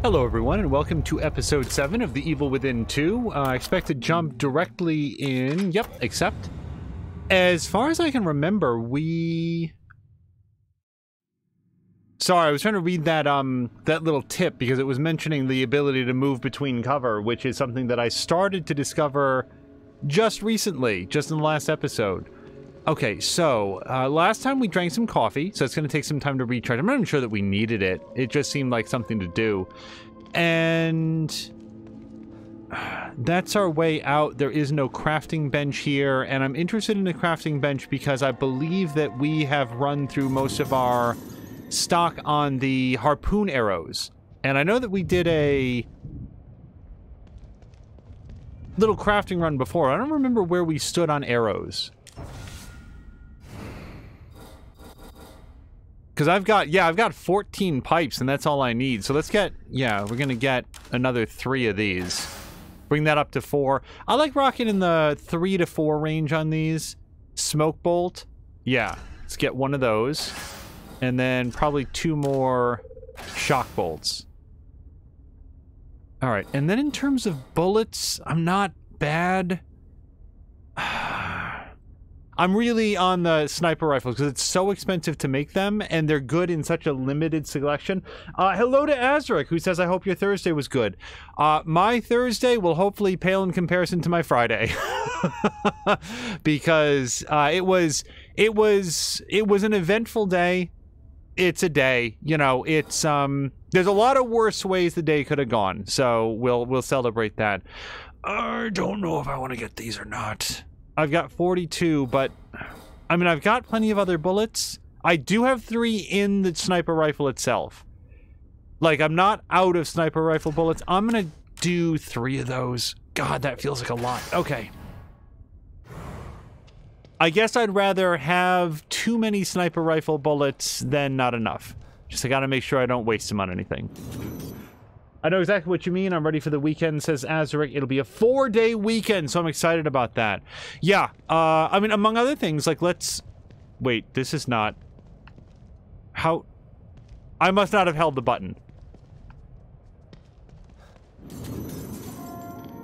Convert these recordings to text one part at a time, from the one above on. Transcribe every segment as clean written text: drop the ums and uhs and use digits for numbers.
Hello everyone, and welcome to episode 7 of The Evil Within 2. I expect to jump directly in. Yep, accept. As far as I can remember, Sorry, I was trying to read that that little tip because it was mentioning the ability to move between cover, which is something that I started to discover just recently, just in the last episode. Okay, so last time we drank some coffee, so it's going to take some time to recharge. I'm not even sure that we needed it. It just seemed like something to do. And that's our way out. There is no crafting bench here, and I'm interested in a crafting bench because I believe that we have run through most of our stock on the harpoon arrows. And I know that we did a little crafting run before. I don't remember where we stood on arrows. Because I've got 14 pipes, and that's all I need. So let's get, we're going to get another 3 of these. Bring that up to 4. I like rocking in the 3 to 4 range on these. Smoke bolt. Yeah, let's get one of those. And then probably 2 more shock bolts. All right, and then in terms of bullets, I'm not bad. I'm really on the sniper rifles because it's so expensive to make them, and they're good in such a limited selection. Hello to Azaric, who says, I hope your Thursday was good. My Thursday will hopefully pale in comparison to my Friday. Because it was an eventful day. It's a day, you know, it's, there's a lot of worse ways the day could have gone, so we'll celebrate that. I don't know if I want to get these or not. I've got 42, but, I mean, I've got plenty of other bullets. I do have 3 in the sniper rifle itself. Like, I'm not out of sniper rifle bullets. I'm gonna do 3 of those. God, that feels like a lot. Okay. I guess I'd rather have too many sniper rifle bullets than not enough. Just I gotta make sure I don't waste them on anything. I know exactly what you mean. I'm ready for the weekend, says Azaric. It'll be a 4-day weekend, so I'm excited about that. Yeah, I mean, among other things, like, let's... Wait, this is not... How... I must not have held the button.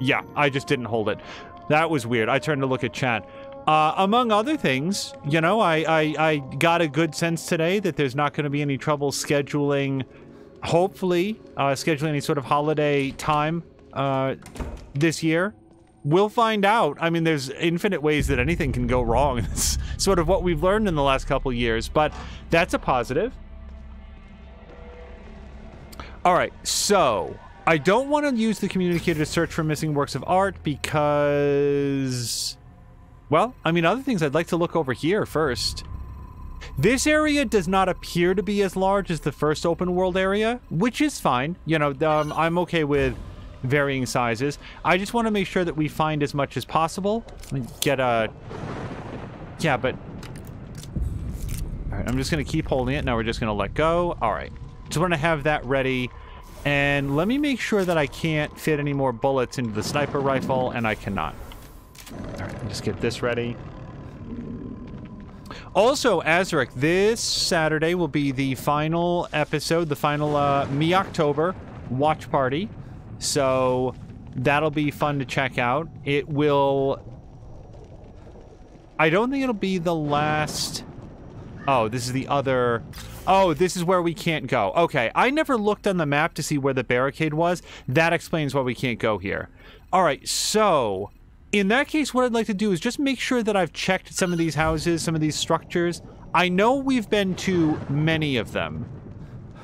Yeah, I just didn't hold it. That was weird. I turned to look at chat. Among other things, you know, I got a good sense today that there's not going to be any trouble scheduling, hopefully, scheduling any sort of holiday time, this year. We'll find out. I mean, there's infinite ways that anything can go wrong. It's sort of what we've learned in the last couple years, but that's a positive. All right, so I don't want to use the communicator to search for missing works of art because... Well, I mean, other things I'd like to look over here first. This area does not appear to be as large as the first open world area, which is fine. You know, I'm okay with varying sizes. I just want to make sure that we find as much as possible. Let me get a... Yeah, but... Alright, I'm just going to keep holding it. Now we're just going to let go. Alright. Just want to have that ready. And let me make sure that I can't fit any more bullets into the sniper rifle, and I cannot. Alright, just get this ready. Also, Azaric, this Saturday will be the final episode, the final Me-October watch party. So, that'll be fun to check out. It will... I don't think it'll be the last... Oh, this is the other... Oh, this is where we can't go. Okay, I never looked on the map to see where the barricade was. That explains why we can't go here. Alright, so... In that case, what I'd like to do is just make sure that I've checked some of these houses, some of these structures. I know we've been to many of them,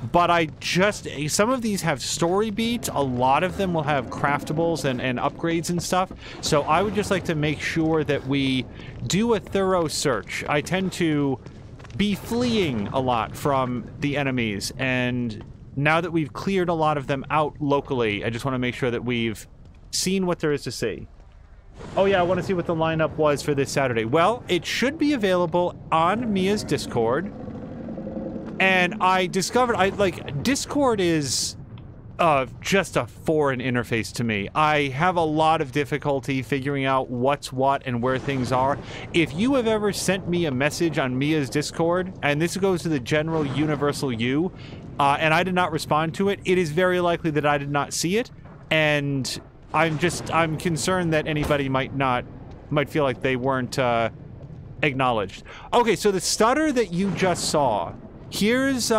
but some of these have story beats. A lot of them will have craftables and upgrades and stuff. So I would just like to make sure that we do a thorough search. I tend to be fleeing a lot from the enemies, and now that we've cleared a lot of them out locally, I just want to make sure that we've seen what there is to see. Oh yeah, I want to see what the lineup was for this Saturday. Well, it should be available on Mia's Discord. And I discovered, Discord is just a foreign interface to me. I have a lot of difficulty figuring out what's what and where things are. If you have ever sent me a message on Mia's Discord, and this goes to the general universal you, and I did not respond to it, it is very likely that I did not see it, and I'm concerned that anybody might feel like they weren't acknowledged. Okay, so the stutter that you just saw, here's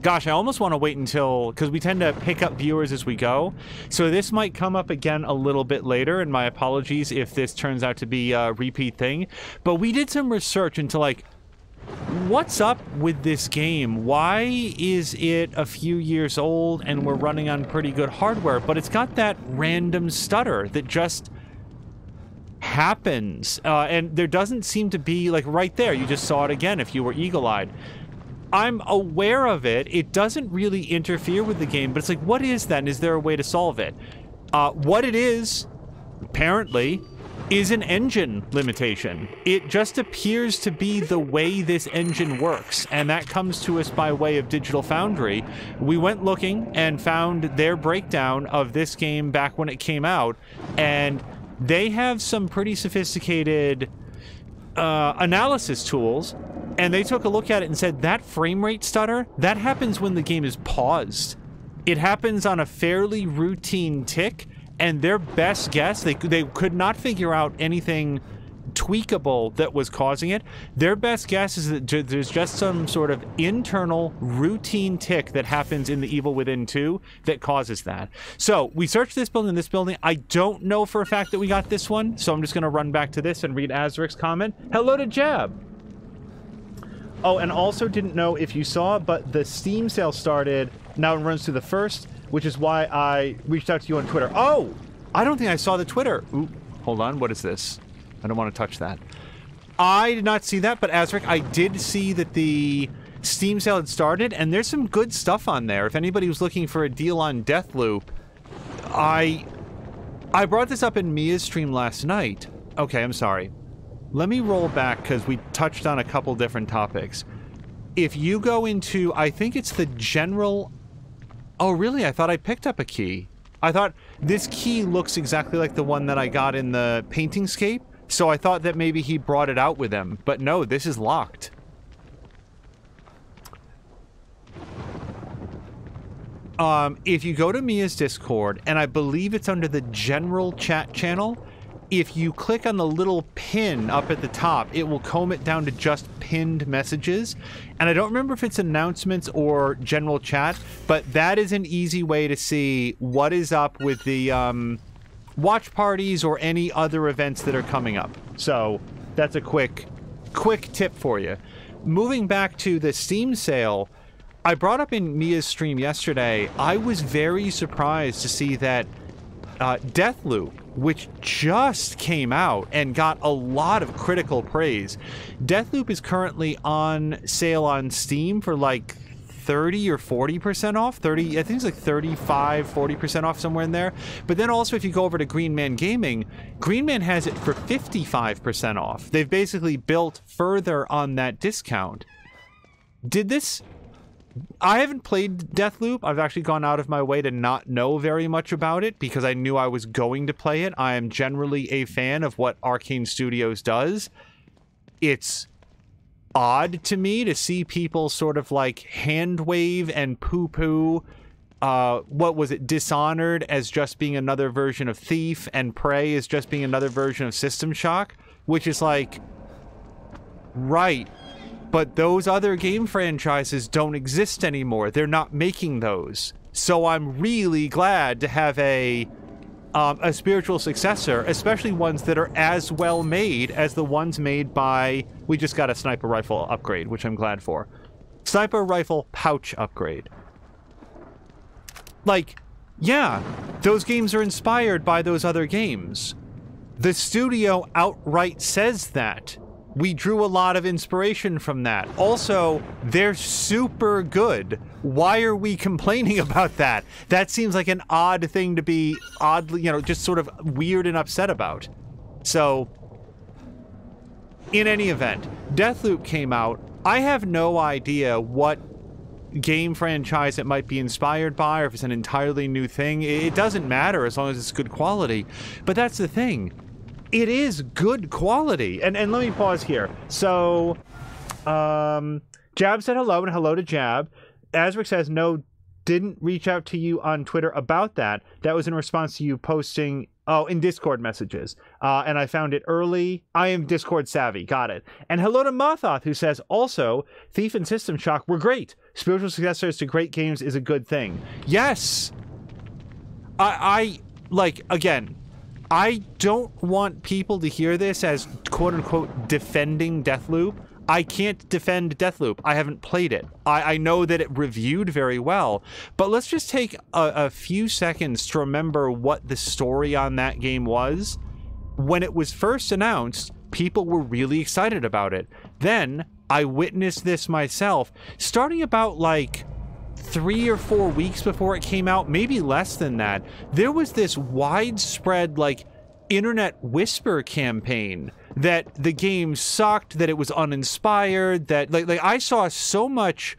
gosh, I almost want to wait until, because we tend to pick up viewers as we go, so this might come up again a little bit later, and my apologies if this turns out to be a repeat thing, but we did some research into, like, what's up with this game? Why is it a few years old and we're running on pretty good hardware, but it's got that random stutter that just happens, and there doesn't seem to be, like, right there, you just saw it again if you were eagle-eyed. I'm aware of it. It doesn't really interfere with the game, but it's like, what is that, and is there a way to solve it? What it is, apparently, is an engine limitation. It just appears to be the way this engine works, and that comes to us by way of Digital Foundry. We went looking and found their breakdown of this game back when it came out, and they have some pretty sophisticated analysis tools, and they took a look at it and said that frame rate stutter, that happens when the game is paused. It happens on a fairly routine tick, and their best guess, they could not figure out anything tweakable that was causing it. Their best guess is that there's just some sort of internal routine tick that happens in the Evil Within 2 that causes that. So we searched this building and this building. I don't know for a fact that we got this one, so I'm just going to run back to this and read Azric's comment. Hello to Jab. Oh, and also didn't know if you saw, but the Steam sale started. Now it runs through the 1st, which is why I reached out to you on Twitter. Oh, I don't think I saw the Twitter. Ooh, hold on. What is this? I don't want to touch that. I did not see that, but Azric, I did see that the Steam sale had started, and there's some good stuff on there. If anybody was looking for a deal on Deathloop, I brought this up in Mia's stream last night. Okay, I'm sorry. Let me roll back, because we touched on a couple different topics. If you go into, I think it's the general... Oh, really? I thought I picked up a key. I thought this key looks exactly like the one that I got in the Paintingscape, so I thought that maybe he brought it out with him. But no, this is locked. If you go to Mia's Discord, and I believe it's under the general chat channel, if you click on the little pin up at the top, it will comb it down to just pinned messages. And I don't remember if it's announcements or general chat, but that is an easy way to see what is up with the watch parties or any other events that are coming up. So that's a quick tip for you. Moving back to the Steam sale, I brought up in Mia's stream yesterday, I was very surprised to see that Deathloop, which just came out and got a lot of critical praise. Deathloop is currently on sale on Steam for like 30 or 40% off. 30, I think it's like 35, 40% off, somewhere in there. But then also if you go over to Green Man Gaming, Green Man has it for 55% off. They've basically built further on that discount. I haven't played Deathloop. I've actually gone out of my way to not know very much about it because I knew I was going to play it. I am generally a fan of what Arcane Studios does. It's odd to me to see people sort of like hand wave and poo-poo what was it, Dishonored as just being another version of Thief, and Prey as just being another version of System Shock, which is like, right, but those other game franchises don't exist anymore. They're not making those. So I'm really glad to have a spiritual successor, especially ones that are as well made as the ones made by... We just got a sniper rifle upgrade, which I'm glad for. Sniper rifle pouch upgrade. Like, yeah, those games are inspired by those other games. The studio outright says that. We drew a lot of inspiration from that. Also, they're super good. Why are we complaining about that? That seems like an odd thing to be oddly, just sort of weird and upset about. So, in any event, Deathloop came out. I have no idea what game franchise it might be inspired by, or if it's an entirely new thing. It doesn't matter as long as it's good quality. But that's the thing. It is good quality. And let me pause here. So, Jab said hello, and hello to Jab. Asric says, no, didn't reach out to you on Twitter about that. That was in response to you posting, in Discord messages. And I found it early. I am Discord savvy. Got it. And hello to Mothoth, who says, also, Thief and System Shock were great. Spiritual successors to great games is a good thing. Yes! Again, I don't want people to hear this as quote-unquote defending Deathloop. I can't defend Deathloop. I haven't played it. I know that it reviewed very well, but let's just take a few seconds to remember what the story on that game was. When it was first announced, people were really excited about it. Then, I witnessed this myself, starting about, like, 3 or 4 weeks before it came out, maybe less than that. There was this widespread, like, internet whisper campaign that the game sucked, that it was uninspired, that like I saw so much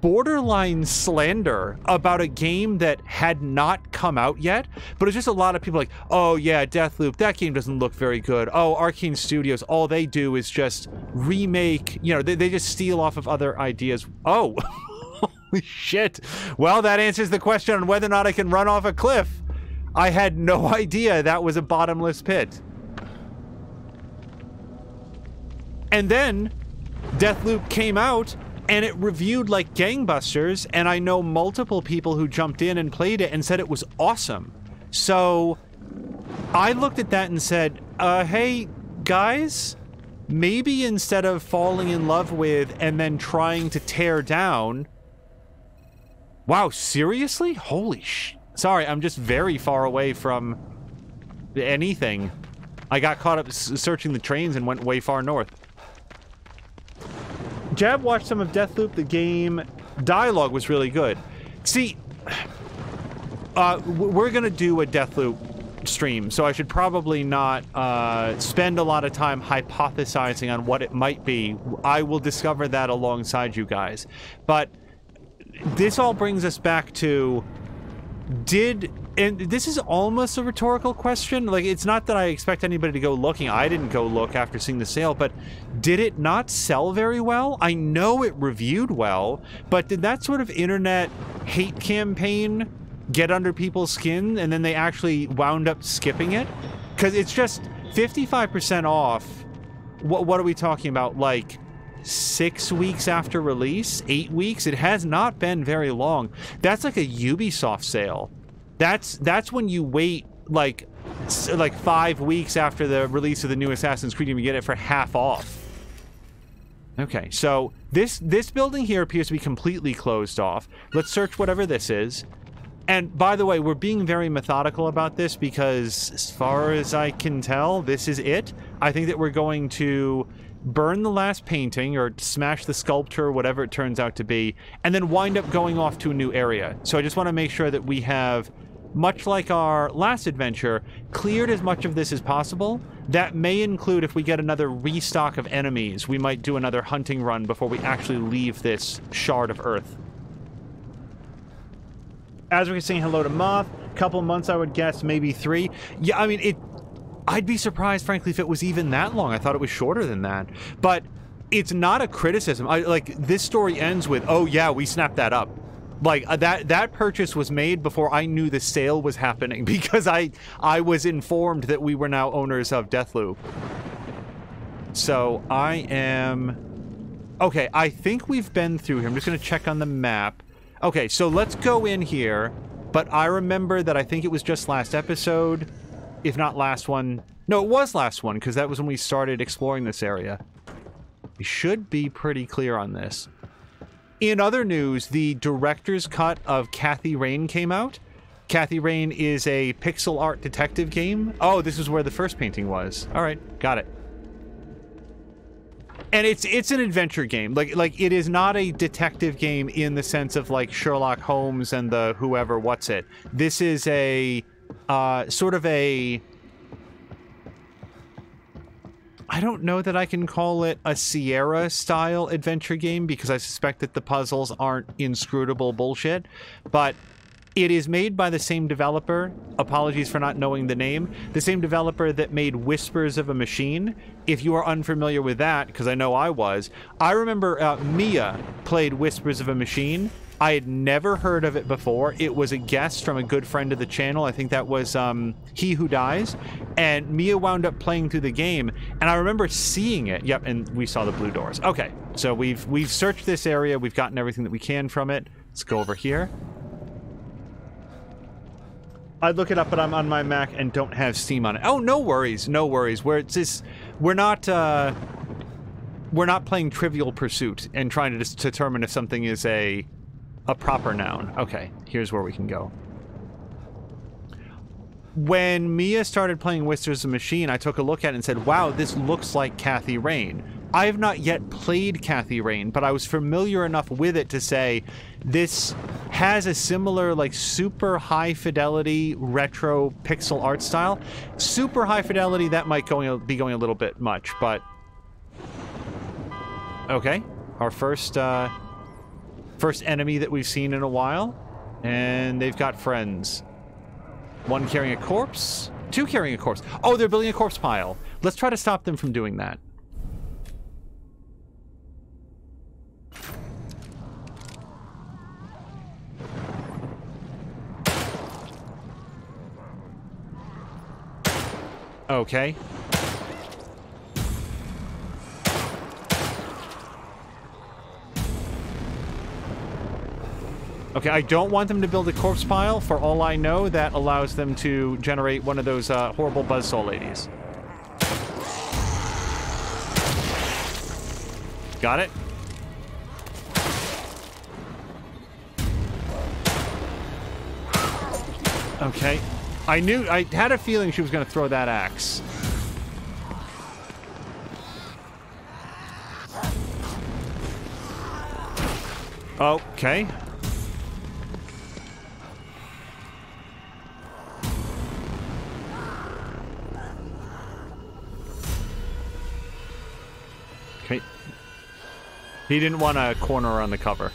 borderline slander about a game that had not come out yet, but it's just a lot of people like, oh yeah, Deathloop, that game doesn't look very good. Oh, Arcane Studios, all they do is just remake, you know, they just steal off of other ideas. Oh, holy shit. Well, that answers the question on whether or not I can run off a cliff. I had no idea that was a bottomless pit. And then Deathloop came out and it reviewed like gangbusters, and I know multiple people who jumped in and played it and said it was awesome. So I looked at that and said, hey guys, maybe instead of falling in love with and then trying to tear down... Wow, seriously? Holy sh... Sorry, I'm just very far away from anything. I got caught up searching the trains and went way far north. Jab watched some of Deathloop. The game dialogue was really good. See, we're gonna do a Deathloop stream, so I should probably not spend a lot of time hypothesizing on what it might be. I will discover that alongside you guys. But this all brings us back to... and this is almost a rhetorical question. Like, it's not that I expect anybody to go looking. I didn't go look after seeing the sale, but did it not sell very well? I know it reviewed well, but did that sort of internet hate campaign get under people's skin and then they actually wound up skipping it? Because it's just 55% off. What are we talking about? Like 6 weeks after release? 8 weeks? It has not been very long. That's like a Ubisoft sale. That's when you wait like 5 weeks after the release of the new Assassin's Creed and you get it for half off. Okay, so this building here appears to be completely closed off. Let's search whatever this is. And by the way, we're being very methodical about this because as far as I can tell, this is it. I think that we're going to burn the last painting or smash the sculpture or whatever it turns out to be, and then wind up going off to a new area. So I just want to make sure that we have, much like our last adventure, cleared as much of this as possible. That may include, if we get another restock of enemies, we might do another hunting run before we actually leave this shard of earth. As we're saying hello to Moth, couple months I would guess, maybe 3. Yeah, I mean, I'd be surprised, frankly, if it was even that long. I thought it was shorter than that. But it's not a criticism. Like, this story ends with, oh yeah, we snapped that up. Like, that purchase was made before I knew the sale was happening, because I was informed that we were now owners of Deathloop. So, I am... Okay, I think we've been through here. I'm just going to check on the map. Okay, so let's go in here, but I remember that I think it was just last episode, if not last one. No, it was last one, because that was when we started exploring this area. We should be pretty clear on this. In other news, the director's cut of Cathy Rain came out. Cathy Rain is a pixel art detective game. Oh, this is where the first painting was. All right, got it. And it's an adventure game. Like it is not a detective game in the sense of like Sherlock Holmes and the whoever what's it. This is a sort of a... I don't know that I can call it a Sierra-style adventure game because I suspect that the puzzles aren't inscrutable bullshit, but It is made by the same developer, apologies for not knowing the name, the same developer that made Whispers of a Machine. If you are unfamiliar with that, because I know I was, I remember Mia played Whispers of a Machine. I had never heard of it before. It was a guest from a good friend of the channel. I think that was He Who Dies. And Mia wound up playing through the game, and I remember seeing it. Yep, and we saw the blue doors. Okay, so we've searched this area. We've gotten everything that we can from it. Let's go over here. I'd look it up, but I'm on my Mac and don't have Steam on it. Oh, no worries, no worries. We're not playing Trivial Pursuit and trying to determine if something is a proper noun. Okay, here's where we can go. When Mia started playing Whispers of a Machine, I took a look at it and said, wow, this looks like Kathy Rain. I have not yet played Kathy Rain, but I was familiar enough with it to say this has a similar, like, super high fidelity retro pixel art style. Super high fidelity, that might be going a little bit much, but okay. Our first enemy that we've seen in a while, and they've got friends. One carrying a corpse, two carrying a corpse. Oh, they're building a corpse pile. Let's try to stop them from doing that. Okay. Okay, I don't want them to build a corpse pile. For all I know, that allows them to generate one of those horrible buzzsaw ladies. Got it? Okay. I had a feeling she was going to throw that axe. Okay. Okay. He didn't want to corner her on the cover.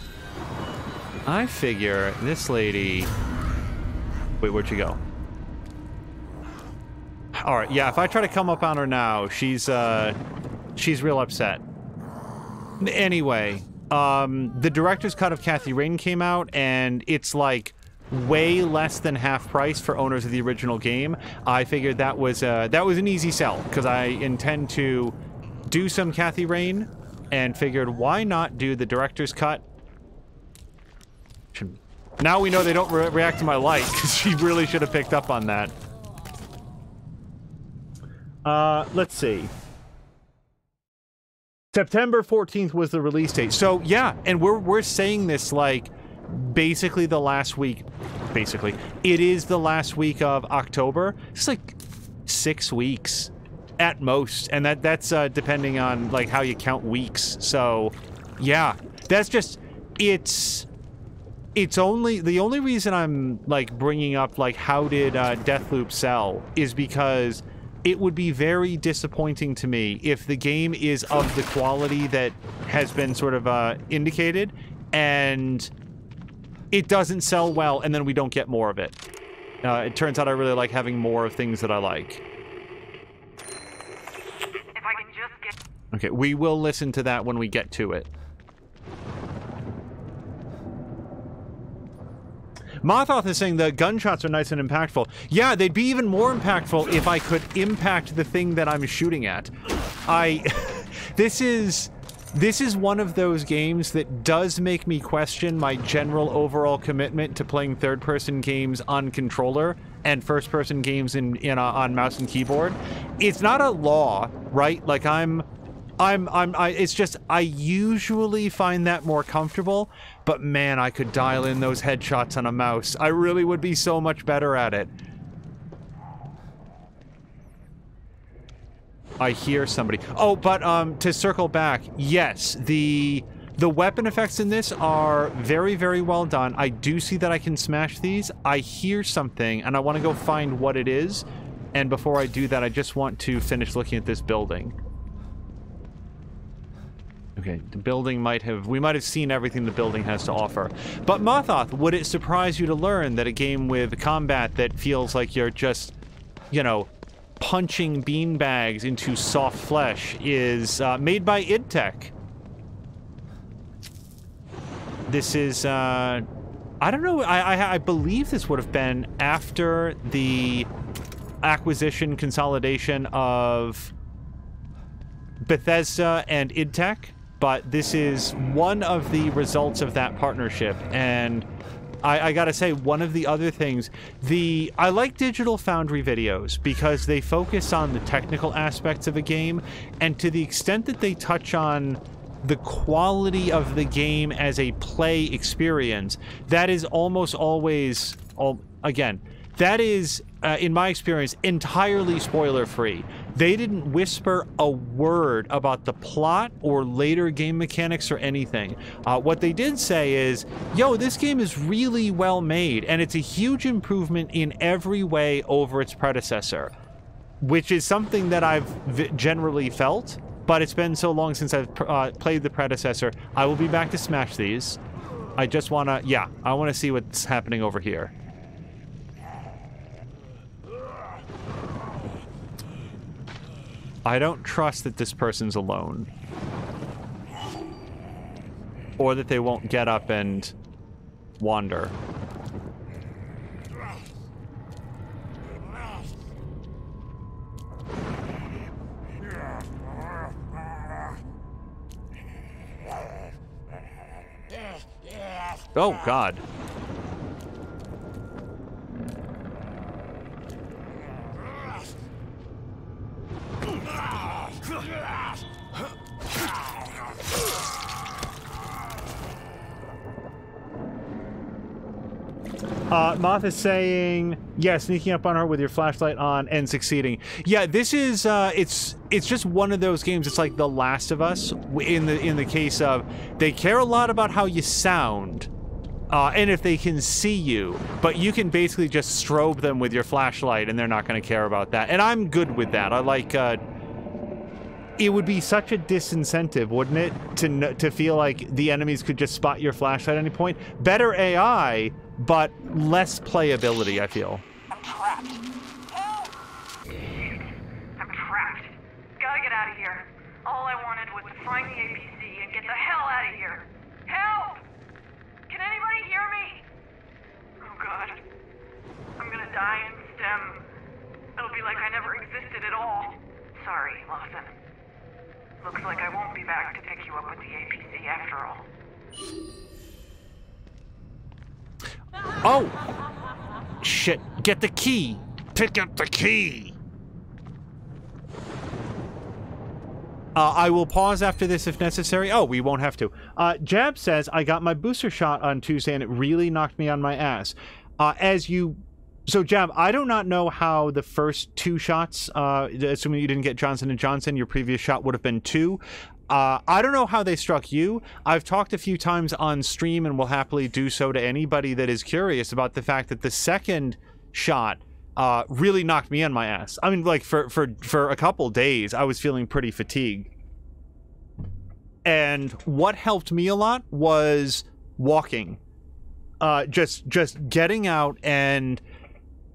I figure this lady... Wait, where'd she go? Alright, yeah, if I try to come up on her now, she's real upset. Anyway, the director's cut of Kathy Rain came out, and it's like way less than half price for owners of the original game. I figured that was an easy sell, because I intend to do some Kathy Rain, and figured why not do the director's cut. Now we know they don't react to my light, because she really should have picked up on that. Let's see. September 14th was the release date. So, yeah, and we're saying this, like, basically the last week. Basically. It is the last week of October. It's like 6 weeks at most. And that's depending on, like, how you count weeks. So, yeah. That's just... It's only... The only reason I'm, like, bringing up, like, how did Deathloop sell is because... It would be very disappointing to me if the game is of the quality that has been sort of indicated, and it doesn't sell well, and then we don't get more of it. It turns out I really like having more of things that I like. If I can just get... Okay, we will listen to that when we get to it. Mothoth is saying the gunshots are nice and impactful. Yeah, they'd be even more impactful if I could impact the thing that I'm shooting at. This is one of those games that does make me question my general overall commitment to playing third-person games on controller and first-person games on mouse and keyboard. It's not a law, right? Like it's just, I usually find that more comfortable, but man, I could dial in those headshots on a mouse. I really would be so much better at it. I hear somebody. Oh, but, to circle back, yes, the weapon effects in this are very, very well done. I do see that I can smash these. I hear something, and I want to go find what it is, and before I do that, I just want to finish looking at this building. Okay, the building we might have seen everything the building has to offer. But Mothoth, would it surprise you to learn that a game with combat that feels like you're just, you know, punching beanbags into soft flesh is made by id Tech? This is, I don't know, I believe this would have been after the acquisition consolidation of Bethesda and id Tech, but this is one of the results of that partnership. And I gotta say, one of the other things, I like Digital Foundry videos because they focus on the technical aspects of a game, and to the extent that they touch on the quality of the game as a play experience, that is almost always, again, that is, in my experience, entirely spoiler-free. They didn't whisper a word about the plot or later game mechanics or anything. What they did say is, yo, this game is really well made, and it's a huge improvement in every way over its predecessor, which is something that I've generally felt, but it's been so long since I've played the predecessor. I will be back to smash these. I just want to, yeah, I want to see what's happening over here. I don't trust that this person's alone. Or that they won't get up and wander. Oh, God. Moth is saying, yeah, sneaking up on her with your flashlight on and succeeding. Yeah, this is, it's just one of those games. It's like The Last of Us in the case of they care a lot about how you sound, and if they can see you, but you can basically just strobe them with your flashlight and they're not going to care about that. And I'm good with that. I like, it would be such a disincentive, wouldn't it, to feel like the enemies could just spot your flashlight at any point? Better AI, but less playability, I feel. I'm trapped. Help! I'm trapped. Gotta get out of here. All I wanted was to find the APC and get the hell out of here. Help! Can anybody hear me? Oh God. I'm gonna die in STEM. It'll be like I never existed at all. Sorry, Lawson. Looks like I won't be back to pick you up with the APC after all. Oh! Shit. Get the key! Pick up the key! I will pause after this if necessary. Oh, we won't have to. Jab says, I got my booster shot on Tuesday and it really knocked me on my ass. So, Jab, I do not know how the first 2 shots, assuming you didn't get Johnson & Johnson, your previous shot would have been 2. I don't know how they struck you. I've talked a few times on stream and will happily do so to anybody that is curious about the fact that the second shot really knocked me on my ass. I mean, like, for a couple days, I was feeling pretty fatigued. And what helped me a lot was walking. Just getting out and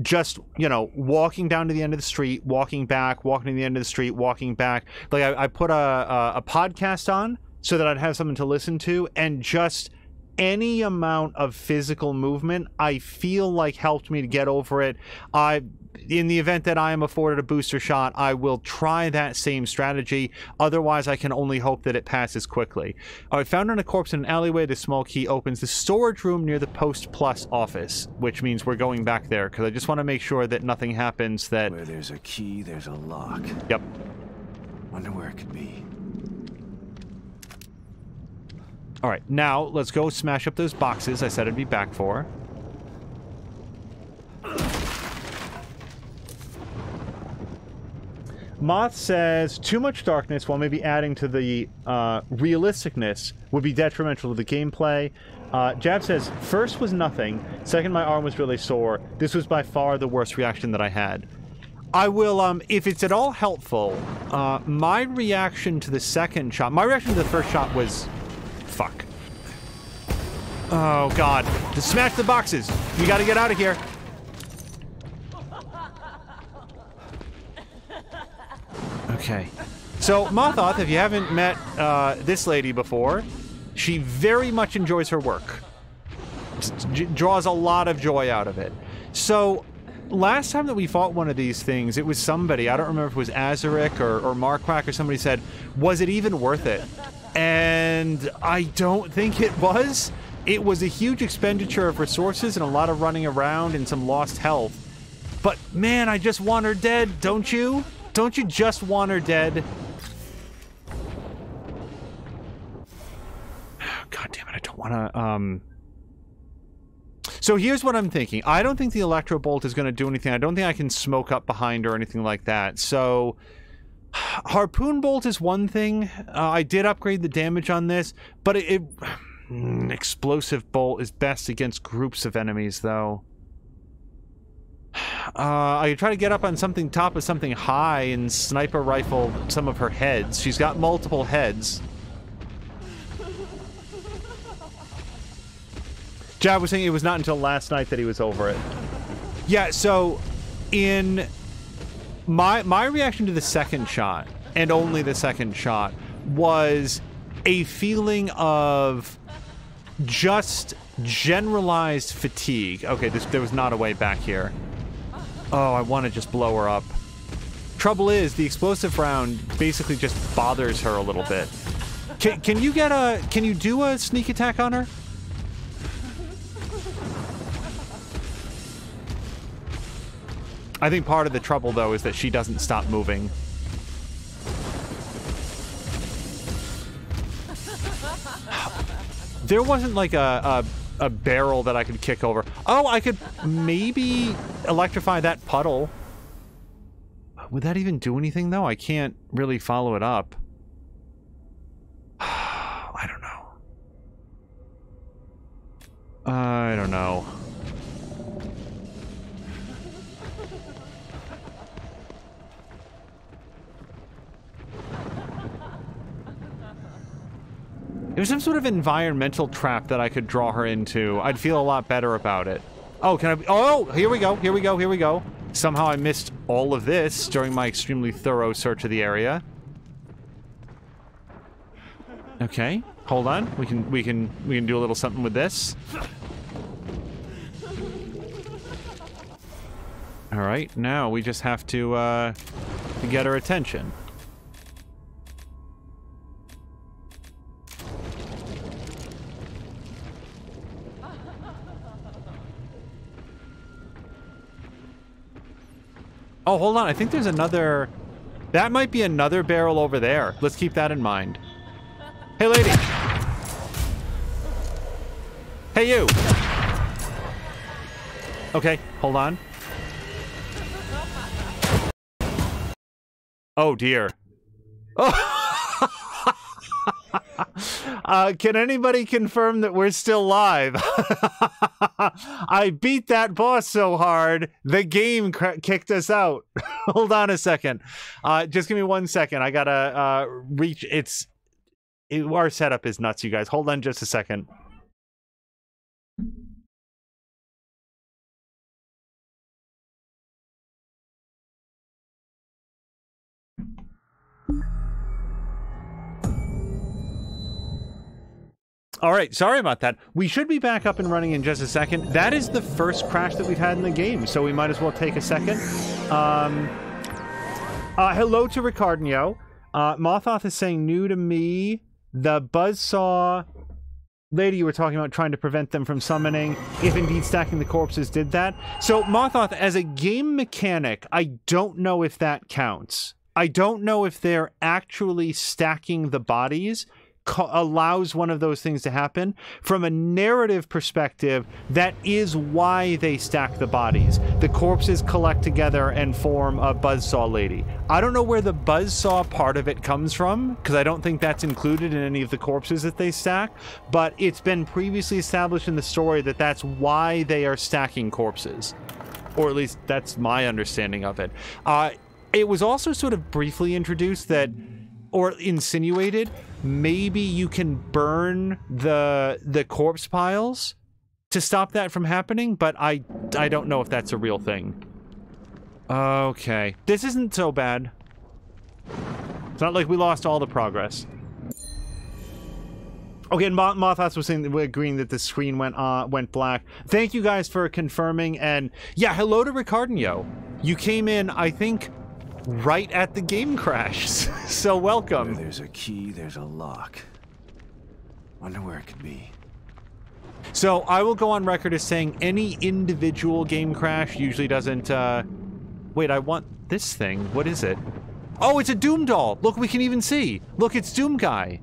just, you know, walking down to the end of the street, walking back, walking to the end of the street, walking back. Like, I put a podcast on so that I'd have something to listen to, and just any amount of physical movement, I feel like helped me to get over it. In the event that I am afforded a booster shot, I will try that same strategy. Otherwise, I can only hope that it passes quickly. I found on a corpse in an alleyway. The small key opens the storage room near the Post Plus office, which means we're going back there, because I just want to make sure that nothing happens that... Where there's a key, there's a lock. Yep. Wonder where it could be. Alright, now let's go smash up those boxes I said I'd be back for. Moth says, too much darkness while maybe adding to the realisticness would be detrimental to the gameplay. Jab says, first was nothing, second my arm was really sore. This was by far the worst reaction that I had. I will, if it's at all helpful, my reaction to the second shot, my reaction to the first shot was, fuck. Oh, God. Just smash the boxes. You gotta get out of here. Okay. So, Mothoth, if you haven't met this lady before, she very much enjoys her work. Draws a lot of joy out of it. So, last time that we fought one of these things, it was somebody, I don't remember if it was Azaric or Marquardt or somebody said, was it even worth it? And I don't think it was. It was a huge expenditure of resources and a lot of running around and some lost health. But man, I just want her dead, don't you? Don't you just want her dead? God damn it, I don't want to, So here's what I'm thinking. I don't think the Electro Bolt is going to do anything. I don't think I can smoke up behind or anything like that. So Harpoon Bolt is one thing. I did upgrade the damage on this, but Explosive Bolt is best against groups of enemies, though. I could try to get up on something top of something high and sniper rifle some of her heads. She's got multiple heads. Jab was saying it was not until last night that he was over it. Yeah, so in my reaction to the second shot, and only the second shot, was a feeling of just generalized fatigue. Okay, there was not a way back here. Oh, I want to just blow her up. Trouble is, the explosive round basically just bothers her a little bit. Can you do a sneak attack on her? I think part of the trouble, though, is that she doesn't stop moving. There wasn't, like, a barrel that I could kick over. Oh, I could maybe electrify that puddle. Would that even do anything, though? I can't really follow it up. I don't know. I don't know. If there's some sort of environmental trap that I could draw her into, I'd feel a lot better about it. Oh, can I... Oh, here we go, here we go, here we go. Somehow I missed all of this during my extremely thorough search of the area. Okay, hold on. We can do a little something with this. All right, now we just have to get her attention. Oh, hold on. I think there's another... That might be another barrel over there. Let's keep that in mind. Hey, lady. Hey, you. Okay, hold on. Oh, dear. Oh. Can anybody confirm that we're still live? I beat that boss so hard, the game kicked us out. Hold on a second. Just give me 1 second. I gotta reach... Our setup is nuts, you guys. Hold on just a second. All right, sorry about that. We should be back up and running in just a second. That is the first crash that we've had in the game, so we might as well take a second. Hello to Ricardinho. Mothoth is saying, new to me, the buzzsaw lady you were talking about trying to prevent them from summoning, if indeed stacking the corpses did that. So, Mothoth, as a game mechanic, I don't know if that counts. I don't know if they're actually stacking the bodies allows one of those things to happen. From a narrative perspective, that is why they stack the bodies. The corpses collect together and form a buzzsaw lady. I don't know where the buzzsaw part of it comes from, because I don't think that's included in any of the corpses that they stack, but it's been previously established in the story that that's why they are stacking corpses. Or at least that's my understanding of it. It was also sort of briefly introduced that, or insinuated, maybe you can burn the corpse piles to stop that from happening, but I don't know if that's a real thing. Okay. This isn't so bad. It's not like we lost all the progress. Okay, and Mothos was saying that we're agreeing that the screen went black. Thank you guys for confirming, and yeah, hello to Ricardinho. You came in, I think, right at the game crash, so welcome. Where there's a key, there's a lock. Wonder where it could be. So I will go on record as saying any individual game crash usually doesn't, wait, I want this thing. What is it? Oh, it's a Doom doll. Look, we can even see. Look, it's Doom Guy.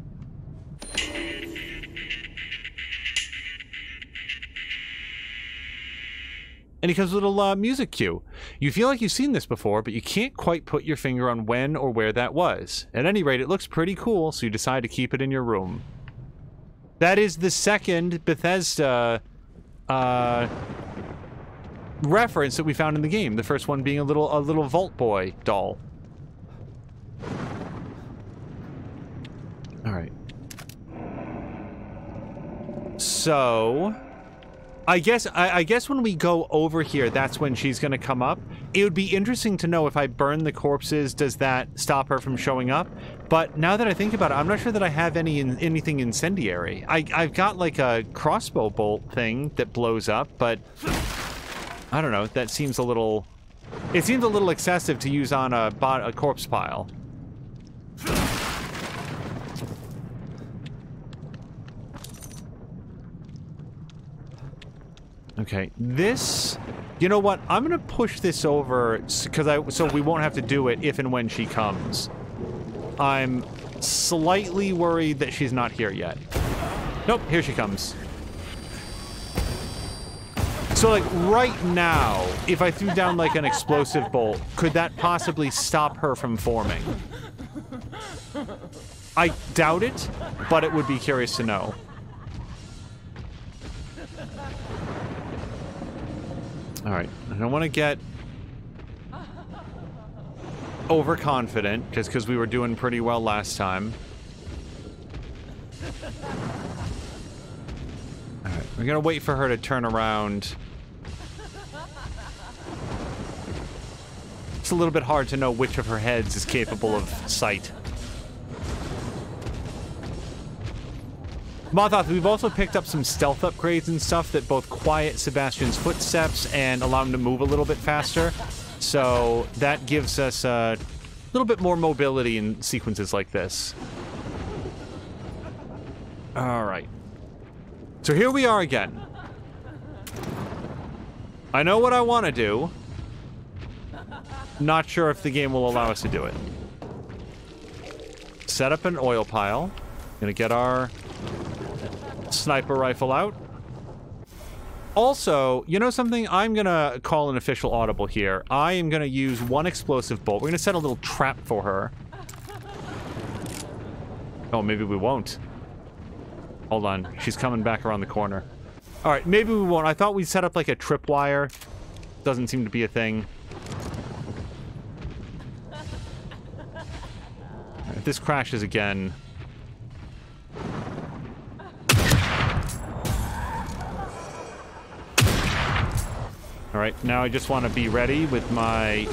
And he comes with a little music cue. You feel like you've seen this before, but you can't quite put your finger on when or where that was. At any rate, it looks pretty cool, so you decide to keep it in your room. That is the second Bethesda reference that we found in the game. The first one being a little Vault Boy doll. All right. So I guess when we go over here, that's when she's gonna come up. It would be interesting to know if I burn the corpses, does that stop her from showing up? But now that I think about it, I'm not sure that I have anything incendiary. I've got like a crossbow bolt thing that blows up, but I don't know. That seems a little. It seems a little excessive to use on a corpse pile. Okay, this, you know what? I'm gonna push this over so we won't have to do it if and when she comes. I'm slightly worried that she's not here yet. Nope, here she comes. So like right now, if I threw down like an explosive bolt, could that possibly stop her from forming? I doubt it, but it would be curious to know. Alright, I don't want to get overconfident, just because we were doing pretty well last time. Alright, we're gonna wait for her to turn around. It's a little bit hard to know which of her heads is capable of sight. Mothoth, we've also picked up some stealth upgrades and stuff that both quiet Sebastian's footsteps and allow him to move a little bit faster. So that gives us a little bit more mobility in sequences like this. Alright. So here we are again. I know what I want to do. Not sure if the game will allow us to do it. Set up an oil pile. Gonna get our sniper rifle out. Also, you know something? I'm gonna call an official audible here. I am gonna use one explosive bolt. We're gonna set a little trap for her. Oh, maybe we won't. Hold on. She's coming back around the corner. Alright, maybe we won't. I thought we'd set up like a tripwire. Doesn't seem to be a thing. If this crashes again... Alright, now I just want to be ready with my...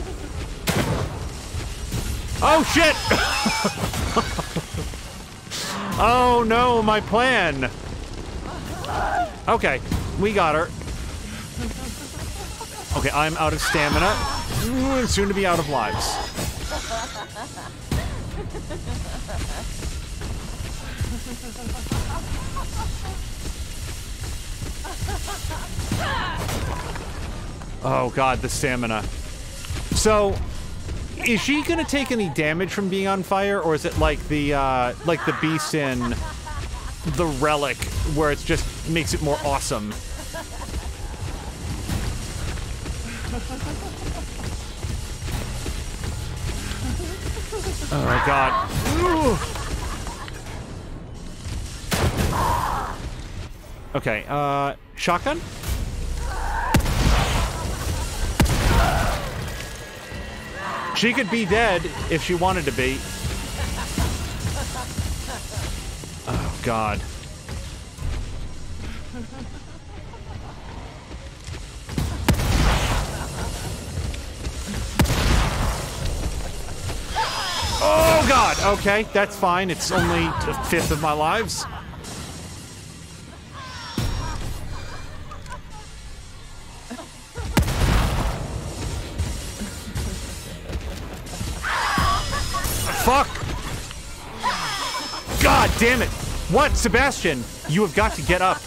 Oh, shit! Oh, no, my plan! Okay, we got her. Okay, I'm out of stamina. And soon to be out of lives. Oh god, the stamina. So, is she gonna take any damage from being on fire, or is it like the beast in the Relic, where it just makes it more awesome? Oh god. Okay, shotgun? She could be dead if she wanted to be. Oh, God. Oh, God! Okay, that's fine. It's only a fifth of my lives. Fuck! God damn it! What? Sebastian! You have got to get up.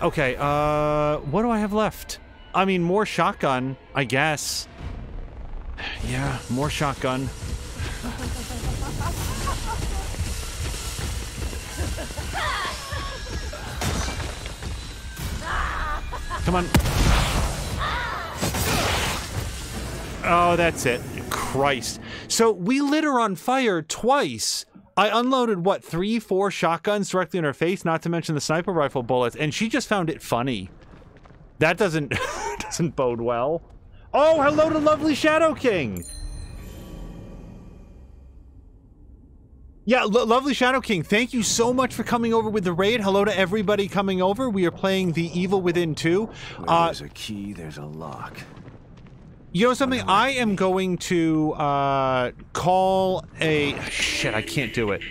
Okay, what do I have left? I mean, more shotgun, I guess. Yeah, more shotgun. Come on. Oh, that's it. Christ. So we lit her on fire twice. I unloaded, what, 3, 4 shotguns directly in her face, not to mention the sniper rifle bullets, and she just found it funny. That doesn't doesn't bode well. Oh, hello to lovely Shadow King. Yeah, lovely Shadow King, thank you so much for coming over with the raid. Hello to everybody coming over. We are playing The Evil Within 2. Where there's a key, there's a lock. You know something? I am going to call a... Shit, I can't do it.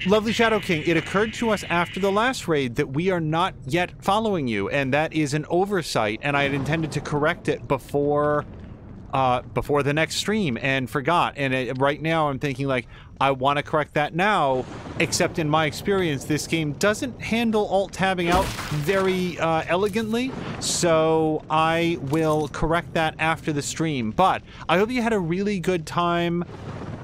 Lovely Shadow King, it occurred to us after the last raid that we are not yet following you, and that is an oversight, and I had intended to correct it before the next stream and forgot. And right now I'm thinking, like, I want to correct that now, except in my experience, this game doesn't handle alt-tabbing out very elegantly, so I will correct that after the stream. But I hope you had a really good time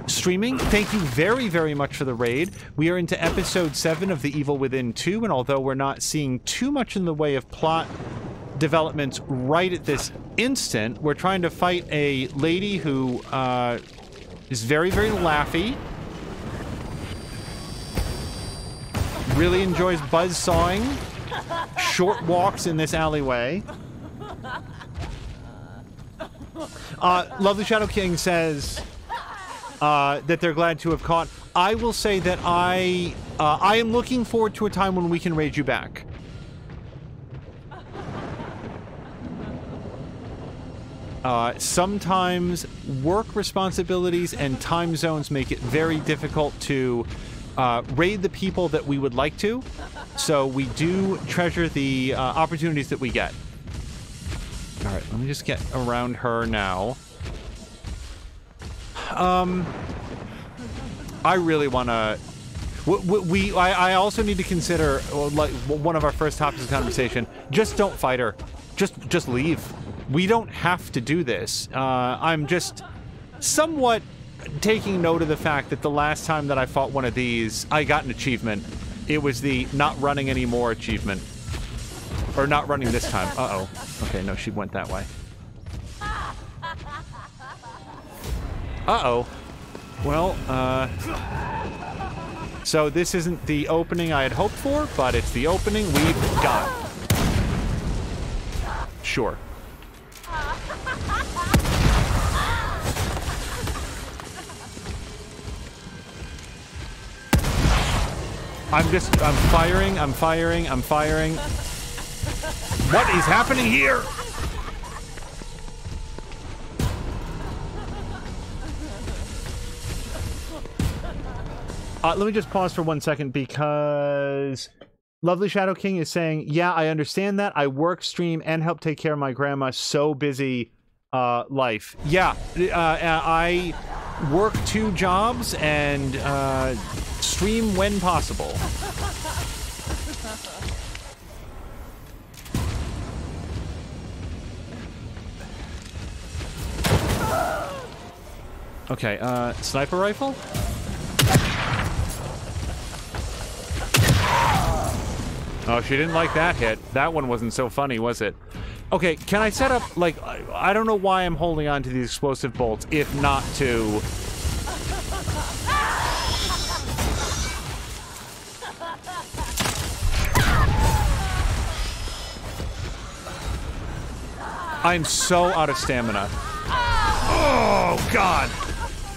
streaming. Thank you very, very much for the raid. We are into episode 7 of The Evil Within 2, and although we're not seeing too much in the way of plot developments right at this instant, we're trying to fight a lady who is very, very laughy. Really enjoys buzzsawing. Short walks in this alleyway. Lovely Shadow King says that they're glad to have caught. I will say that I am looking forward to a time when we can raid you back. Sometimes work responsibilities and time zones make it very difficult to raid the people that we would like to, so we do treasure the opportunities that we get. Alright, let me just get around her now. I really want to... I also need to consider, like, one of our first topics of conversation, just don't fight her. Just leave. We don't have to do this. I'm just somewhat taking note of the fact that the last time that I fought one of these, I got an achievement. It was the not running anymore achievement. Or not running this time. Uh-oh. Okay, no, she went that way. Uh-oh. Well, so this isn't the opening I had hoped for, but it's the opening we've got. Sure. I'm firing. What is happening here? Let me just pause for 1 second because Lovely Shadow King is saying, yeah, I understand that. I work, stream, and help take care of my grandma. So busy life. Yeah, I work 2 jobs and stream when possible. Okay, sniper rifle? Oh, she didn't like that hit. That one wasn't so funny, was it? Okay, can I set up, like, I don't know why I'm holding on to these explosive bolts, if not to... I'm so out of stamina. Oh, God.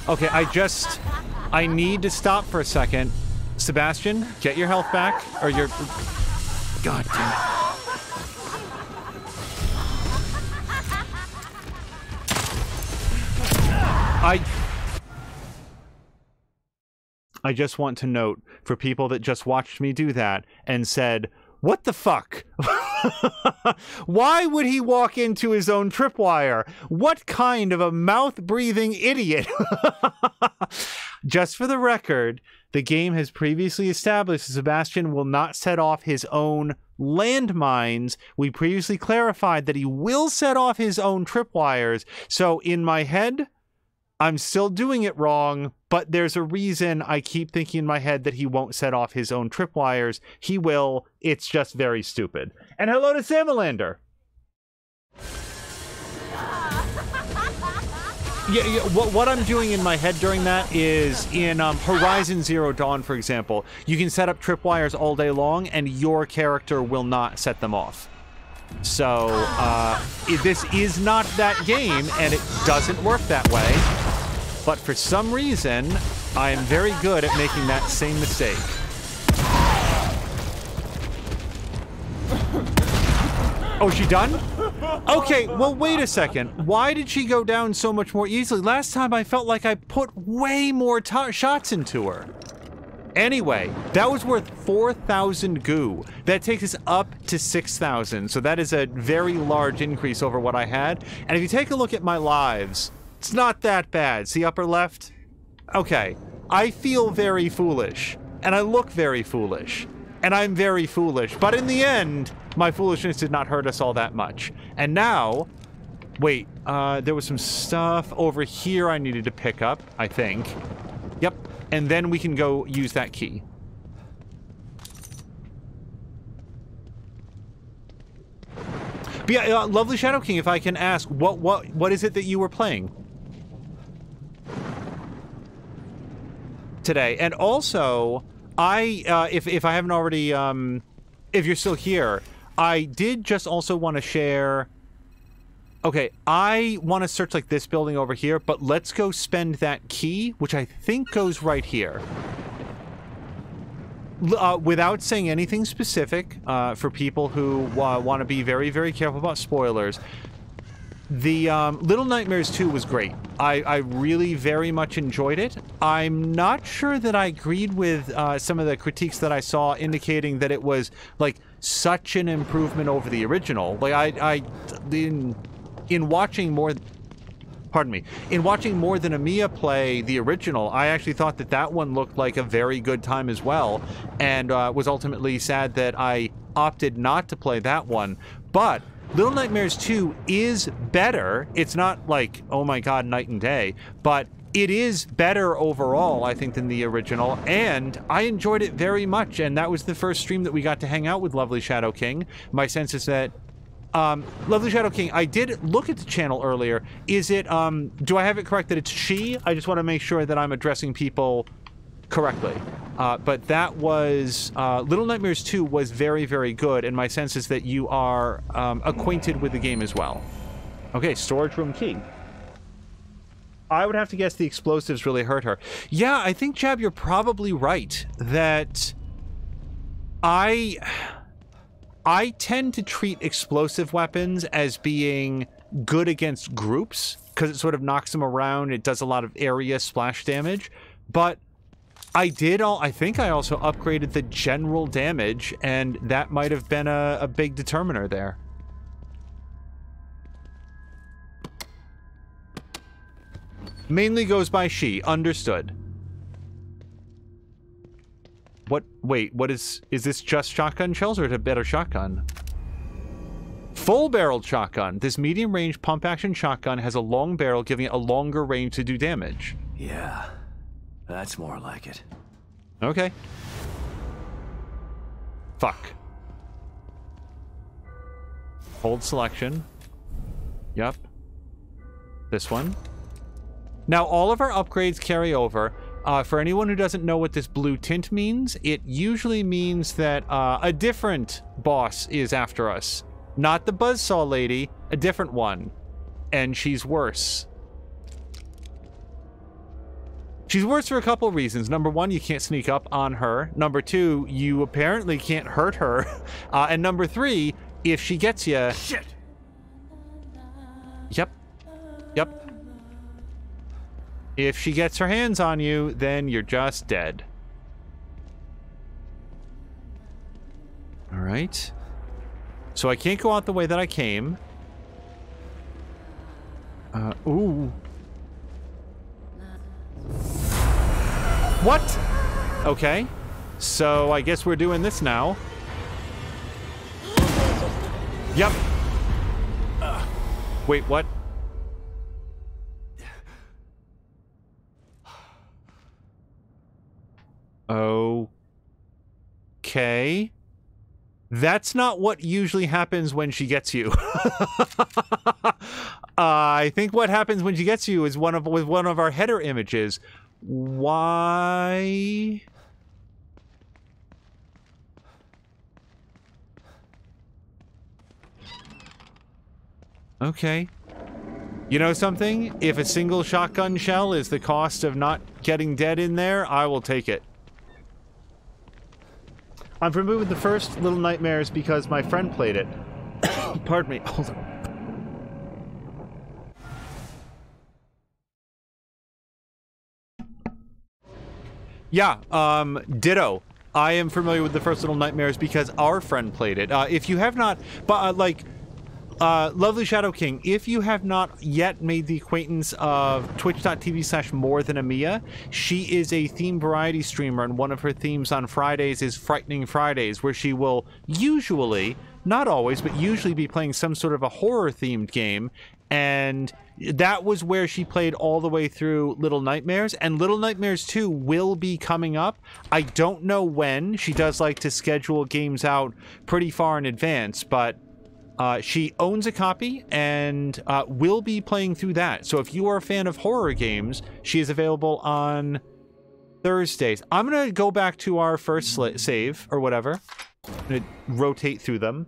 Okay, I need to stop for a second. Sebastian, get your health back, or your... God damn it. I just want to note, for people that just watched me do that and said, what the fuck? Why would he walk into his own tripwire? What kind of a mouth-breathing idiot? Just for the record, the game has previously established that Sebastian will not set off his own landmines. We previously clarified that he will set off his own tripwires. So in my head, I'm still doing it wrong, but there's a reason I keep thinking in my head that he won't set off his own tripwires. He will. It's just very stupid. And hello to Samalander. Yeah, what I'm doing in my head during that is in Horizon Zero Dawn, for example, you can set up tripwires all day long and your character will not set them off. So this is not that game and it doesn't work that way. But for some reason, I am very good at making that same mistake. Oh, is she done? Okay, well, wait a second. Why did she go down so much more easily? Last time I felt like I put way more shots into her. Anyway, that was worth 4,000 goo. That takes us up to 6,000. So that is a very large increase over what I had. And if you take a look at my lives, it's not that bad. See upper left? Okay. I feel very foolish. And I look very foolish. And I'm very foolish. But in the end, my foolishness did not hurt us all that much. And now... Wait, there was some stuff over here I needed to pick up, I think. Yep. And then we can go use that key. But yeah, lovely Shadow King, if I can ask, what is it that you were playing today? And also, if I haven't already, if you're still here, I did just also want to share. Okay, I want to search like this building over here, but let's go spend that key, which I think goes right here. Without saying anything specific, for people who want to be very, very careful about spoilers, the Little Nightmares 2 was great. I really very much enjoyed it. I'm not sure that I agreed with some of the critiques that I saw indicating that it was like such an improvement over the original. Like in watching more, pardon me, in watching more than Amiya play the original, I actually thought that that one looked like a very good time as well, and was ultimately sad that I opted not to play that one. But Little Nightmares 2 is better. It's not like, oh my god, night and day, but it is better overall, I think, than the original, and I enjoyed it very much, and that was the first stream that we got to hang out with Lovely Shadow King. My sense is that Lovely Shadow King, I did look at the channel earlier. Is it, do I have it correct that it's she? I just want to make sure that I'm addressing people correctly. But that was, Little Nightmares 2 was very, very good, and my sense is that you are acquainted with the game as well. Okay, storage room key. I would have to guess the explosives really hurt her. Yeah, I think, Jab, you're probably right, that I tend to treat explosive weapons as being good against groups, because it sort of knocks them around, it does a lot of area splash damage, but I think I also upgraded the general damage, and that might have been a big determiner there. Mainly goes by she, understood. Wait, what is this just shotgun shells or is it a better shotgun? Full-barreled shotgun. This medium-range pump-action shotgun has a long barrel, giving it a longer range to do damage. Yeah, that's more like it. Okay. Fuck. Hold selection. Yep. This one. Now, all of our upgrades carry over. For anyone who doesn't know what this blue tint means, it usually means that a different boss is after us. Not the buzzsaw lady, a different one. And she's worse. She's worse for a couple of reasons. Number one, you can't sneak up on her. Number two, you apparently can't hurt her. And number three, if she gets you... Shit! Yep. If she gets her hands on you, then you're just dead. Alright. So I can't go out the way that I came. Ooh. What? Okay. So I guess we're doing this now. Yep. Wait, what? Okay. That's not what usually happens when she gets you. I think what happens when she gets you is with one of our header images. Why? Okay. You know something? If a single shotgun shell is the cost of not getting dead in there, I will take it. I'm familiar with the first Little Nightmares because my friend played it. Pardon me. Hold on. Yeah, ditto. I am familiar with the first Little Nightmares because our friend played it. If you have not, but Lovely Shadow King, if you have not yet made the acquaintance of twitch.tv/morethanamiya, she is a theme variety streamer, and one of her themes on Fridays is Frightening Fridays, where she will usually, not always, but usually be playing some sort of a horror-themed game, and that was where she played all the way through Little Nightmares, and Little Nightmares 2 will be coming up. I don't know when. She does like to schedule games out pretty far in advance, but she owns a copy and will be playing through that. So if you are a fan of horror games, she is available on Thursdays. I'm going to go back to our first save, or whatever. I'm going to rotate through them.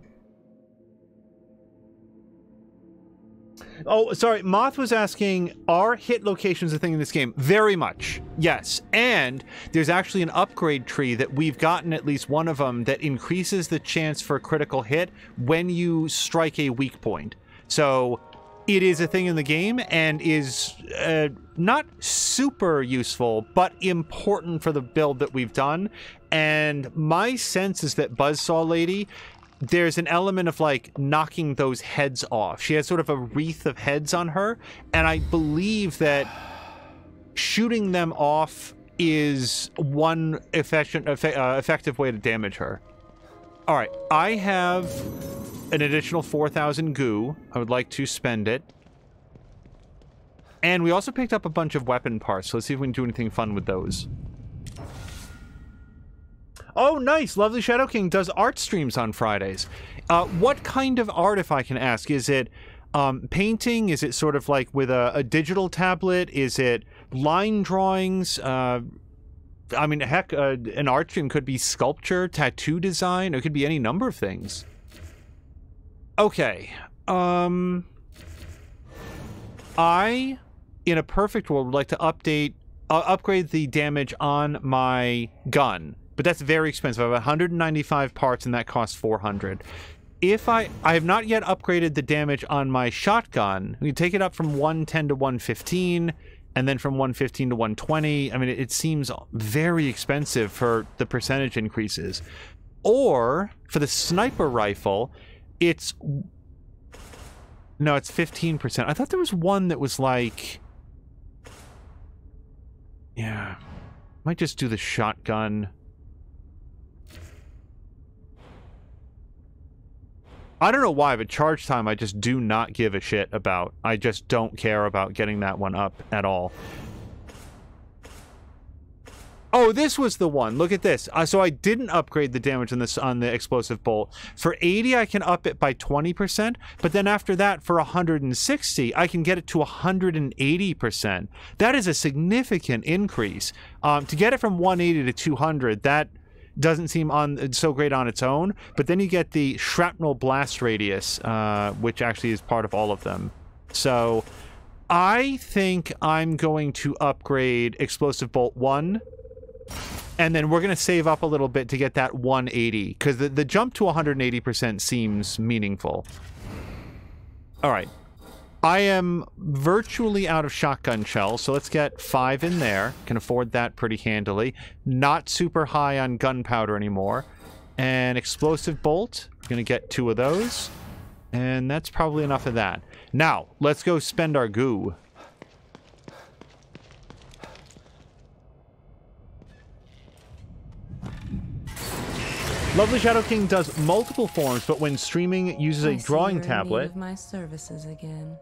Oh, sorry. Moth was asking, are hit locations a thing in this game? Very much. Yes. And there's actually an upgrade tree that we've gotten, at least one of them, that increases the chance for a critical hit when you strike a weak point. So it is a thing in the game and is not super useful, but important for the build that we've done. And my sense is that Buzzsaw Lady, there's an element of like knocking those heads off. She has sort of a wreath of heads on her, and I believe that shooting them off is one effective way to damage her. All right, I have an additional 4,000 goo. I would like to spend it. And we also picked up a bunch of weapon parts, so let's see if we can do anything fun with those. Oh, nice! Lovely Shadow King does art streams on Fridays. What kind of art, if I can ask? Is it painting? Is it sort of like with a digital tablet? Is it line drawings? I mean, heck, an art stream could be sculpture, tattoo design. It could be any number of things. Okay. I, in a perfect world, would like to upgrade the damage on my gun. But that's very expensive. I have 195 parts, and that costs 400. If I have not yet upgraded the damage on my shotgun. We can take it up from 110 to 115, and then from 115 to 120. I mean, it seems very expensive for the percentage increases. Or, for the sniper rifle, it's... No, it's 15%. I thought there was one that was like... Yeah. Might just do the shotgun. I don't know why, but charge time I just do not give a shit about. I just don't care about getting that one up at all. Oh, this was the one. Look at this. So I didn't upgrade the damage on the explosive bolt. For 80, I can up it by 20%, but then after that, for 160, I can get it to 180%. That is a significant increase. To get it from 180 to 200, that doesn't seem so great on its own, but then you get the shrapnel blast radius, which actually is part of all of them. So I think I'm going to upgrade Explosive Bolt 1. And then we're going to save up a little bit to get that 180. Because the jump to 180% seems meaningful. Alright. I am virtually out of shotgun shells, so let's get 5 in there. Can afford that pretty handily. Not super high on gunpowder anymore. And Explosive Bolt. We're going to get 2 of those. And that's probably enough of that. Now, let's go spend our goo. Lovely Shadow King does multiple forms, but when streaming uses a drawing tablet. Of my services again.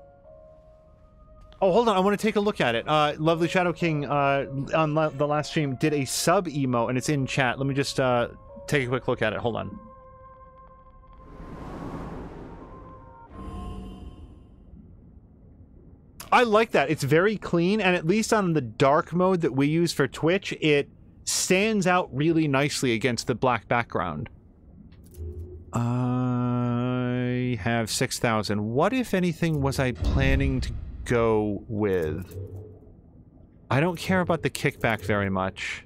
Oh, hold on. I want to take a look at it. Lovely Shadow King on the last stream did a sub emo, and it's in chat. Let me just take a quick look at it. Hold on. I like that. It's very clean, and at least on the dark mode that we use for Twitch, it stands out really nicely against the black background. I have 6,000. What, if anything, was I planning to go with? I don't care about the kickback very much.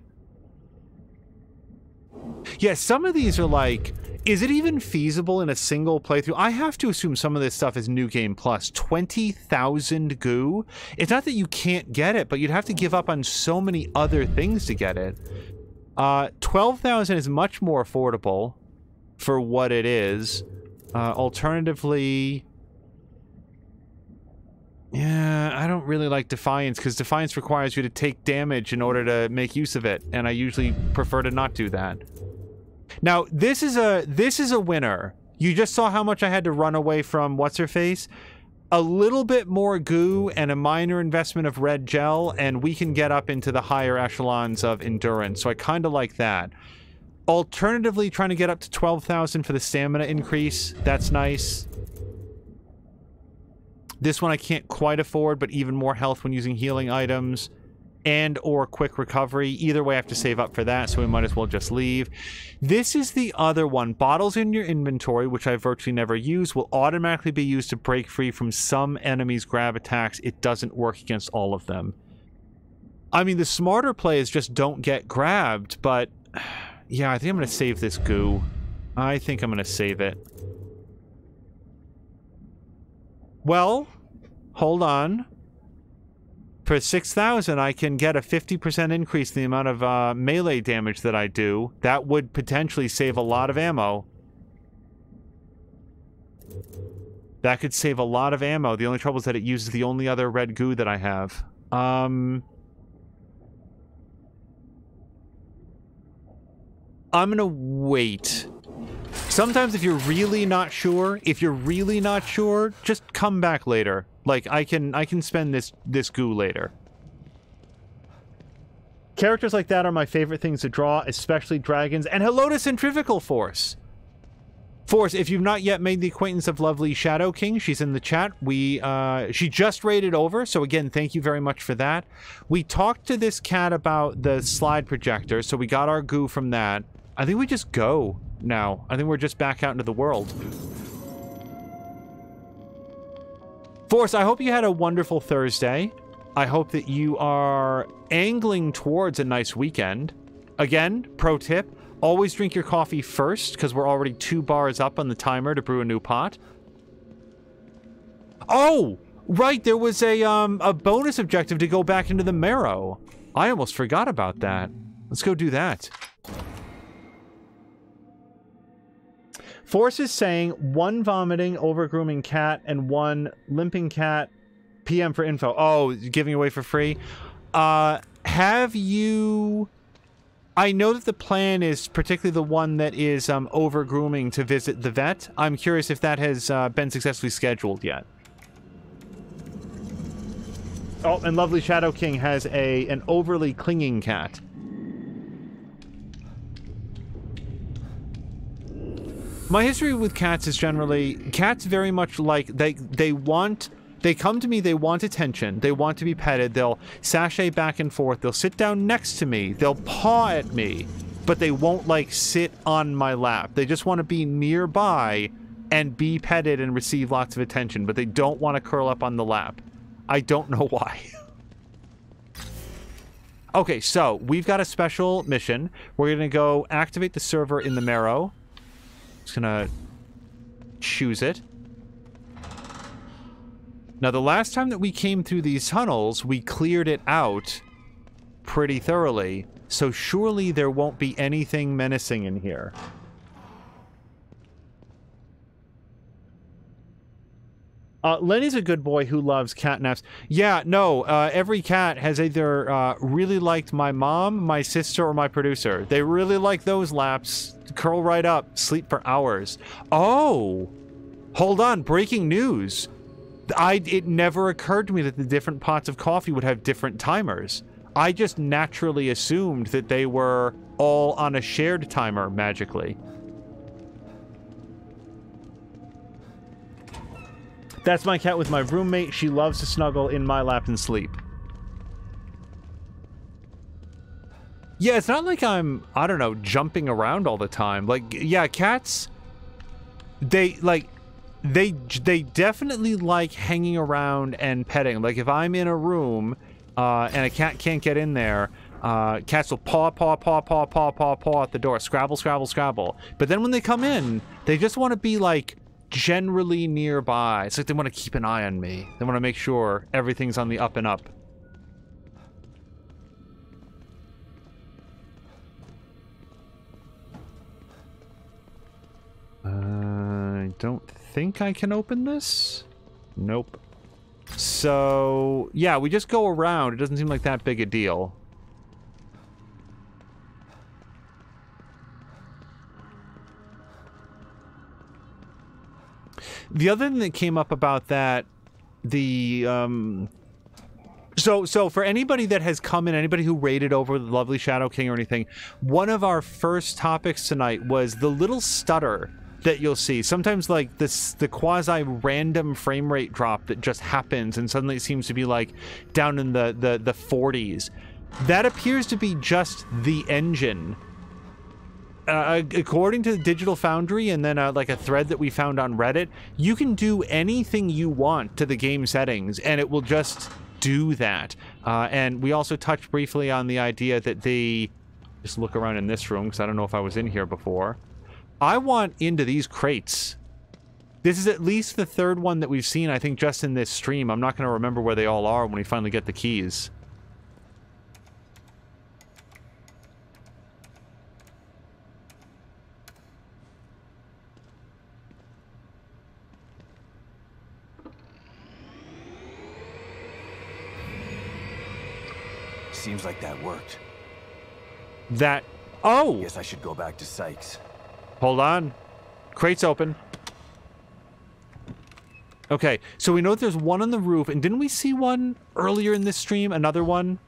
Yeah, some of these are like, is it even feasible in a single playthrough? I have to assume some of this stuff is New Game Plus. 20,000 goo? It's not that you can't get it, but you'd have to give up on so many other things to get it. 12,000 is much more affordable for what it is. Alternatively... Yeah, I don't really like Defiance, because Defiance requires you to take damage in order to make use of it, and I usually prefer to not do that. Now, this is a winner. You just saw how much I had to run away from What's-Her-Face. A little bit more goo and a minor investment of red gel, and we can get up into the higher echelons of endurance, so I kind of like that. Alternatively, trying to get up to 12,000 for the stamina increase, that's nice. This one I can't quite afford, but even more health when using healing items and or quick recovery. Either way, I have to save up for that, so we might as well just leave. This is the other one. Bottles in your inventory, which I virtually never use, will automatically be used to break free from some enemies' grab attacks. It doesn't work against all of them. I mean, the smarter play is just don't get grabbed, but yeah, I think I'm going to save this goo. I think I'm going to save it. Well, hold on. For 6,000, I can get a 50% increase in the amount of melee damage that I do. That would potentially save a lot of ammo. That could save a lot of ammo. The only trouble is that it uses the only other red goo that I have. I'm gonna wait. Sometimes if you're really not sure, just come back later. Like, I can spend this goo later. Characters like that are my favorite things to draw, especially dragons. And hello to Centrifugal Force! Force, if you've not yet made the acquaintance of lovely Shadow King, she's in the chat. She just raided over, so again, thank you very much for that. We talked to this cat about the slide projector, so we got our goo from that. I think we just go now. I think we're just back out into the world. Force, I hope you had a wonderful Thursday. I hope that you are angling towards a nice weekend. Again, pro tip, always drink your coffee first, because we're already 2 bars up on the timer to brew a new pot. Oh, right, there was a bonus objective to go back into the marrow. I almost forgot about that. Let's go do that. Force is saying 1 vomiting, over-grooming cat, and 1 limping cat. PM for info. Oh, giving away for free. Have you... I know that the plan is particularly the one that is over-grooming to visit the vet. I'm curious if that has been successfully scheduled yet. Oh, and lovely Shadow King has an overly clinging cat. My history with cats is generally, cats very much like, they come to me, they want attention, they want to be petted, they'll sashay back and forth, they'll sit down next to me, they'll paw at me, but they won't, like, sit on my lap. They just want to be nearby and be petted and receive lots of attention, but they don't want to curl up on the lap. I don't know why. Okay, so we've got a special mission. We're going to go activate the server in the Marrow. Just going to choose it. Now, the last time that we came through these tunnels, we cleared it out pretty thoroughly. So surely there won't be anything menacing in here. Lenny's a good boy who loves cat naps. Yeah, no, every cat has either really liked my mom, my sister, or my producer. They really like those laps. Curl right up, sleep for hours. Oh! Hold on, breaking news. It never occurred to me that the different pots of coffee would have different timers. I just naturally assumed that they were all on a shared timer, magically. That's my cat with my roommate. She loves to snuggle in my lap and sleep. Yeah, it's not like I'm, I don't know, jumping around all the time. Like, yeah, cats, they definitely like hanging around and petting. Like, if I'm in a room and a cat can't get in there, cats will paw at the door. Scrabble, scrabble, scrabble. But then when they come in, they just want to be, like, generally nearby. It's like they want to keep an eye on me. They want to make sure everything's on the up and up. I don't think I can open this. Nope. So, yeah, we just go around. It doesn't seem like that big a deal. The other thing that came up about that, so for anybody that has come in, anybody who raided over the Lovely Shadow King or anything, one of our first topics tonight was the little stutter that you'll see. Sometimes, like, the quasi-random frame rate drop that just happens and suddenly it seems to be, like, down in the 40s. That appears to be just the engine. According to Digital Foundry and then like a thread that we found on Reddit, you can do anything you want to the game settings and it will just do that. And we also touched briefly on the idea that just look around in this room because I don't know if I was in here before. I want into these crates. This is at least the third one that we've seen, I think, just in this stream. I'm not going to remember where they all are when we finally get the keys. Seems like that worked. Oh! Guess I should go back to Sykes. Hold on. Crate's open. Okay, so we know that there's one on the roof, and didn't we see one earlier in this stream? Another one?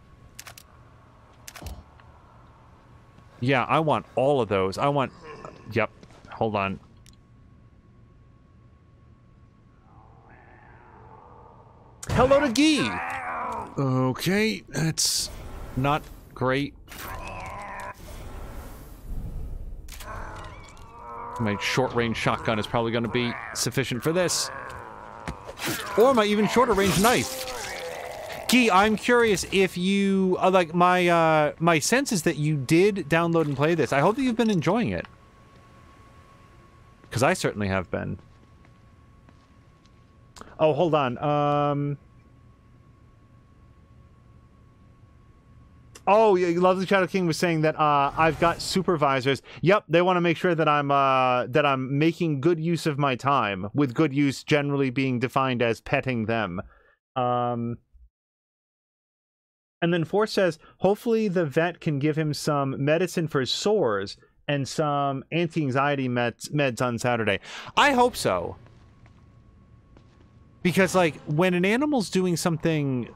Yeah, I want all of those. I want... Yep. Hold on. Hello to Guy! Okay, that's not great. My short-range shotgun is probably going to be sufficient for this. Or my even shorter-range knife. Guy, I'm curious if you... like, my sense is that you did download and play this. I hope that you've been enjoying it. Because I certainly have been. Oh, hold on. Oh, yeah, Lovely Shadow King was saying that I've got supervisors. Yep, they want to make sure that I'm making good use of my time, with good use generally being defined as petting them. And then Force says, hopefully the vet can give him some medicine for his sores and some anti-anxiety meds on Saturday. I hope so. Because, like, when an animal's doing something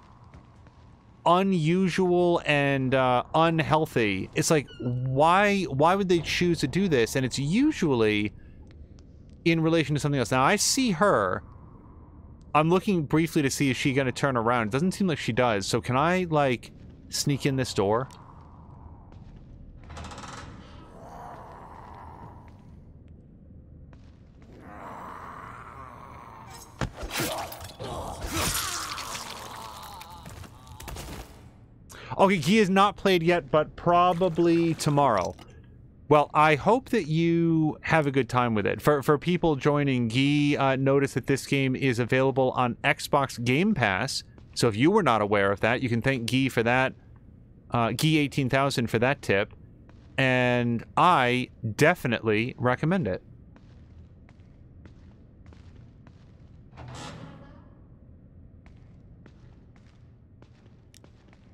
unusual and unhealthy, it's like, why would they choose to do this? And it's usually in relation to something else. Now, I see her. I'm looking briefly to see if she's going to turn around. It doesn't seem like she does. So can I, like, sneak in this door? Okay, Guy has not played yet, but probably tomorrow. Well, I hope that you have a good time with it. For people joining, Guy noticed that this game is available on Xbox Game Pass. So if you were not aware of that, you can thank Guy for that. Guy18000 for that tip. And I definitely recommend it.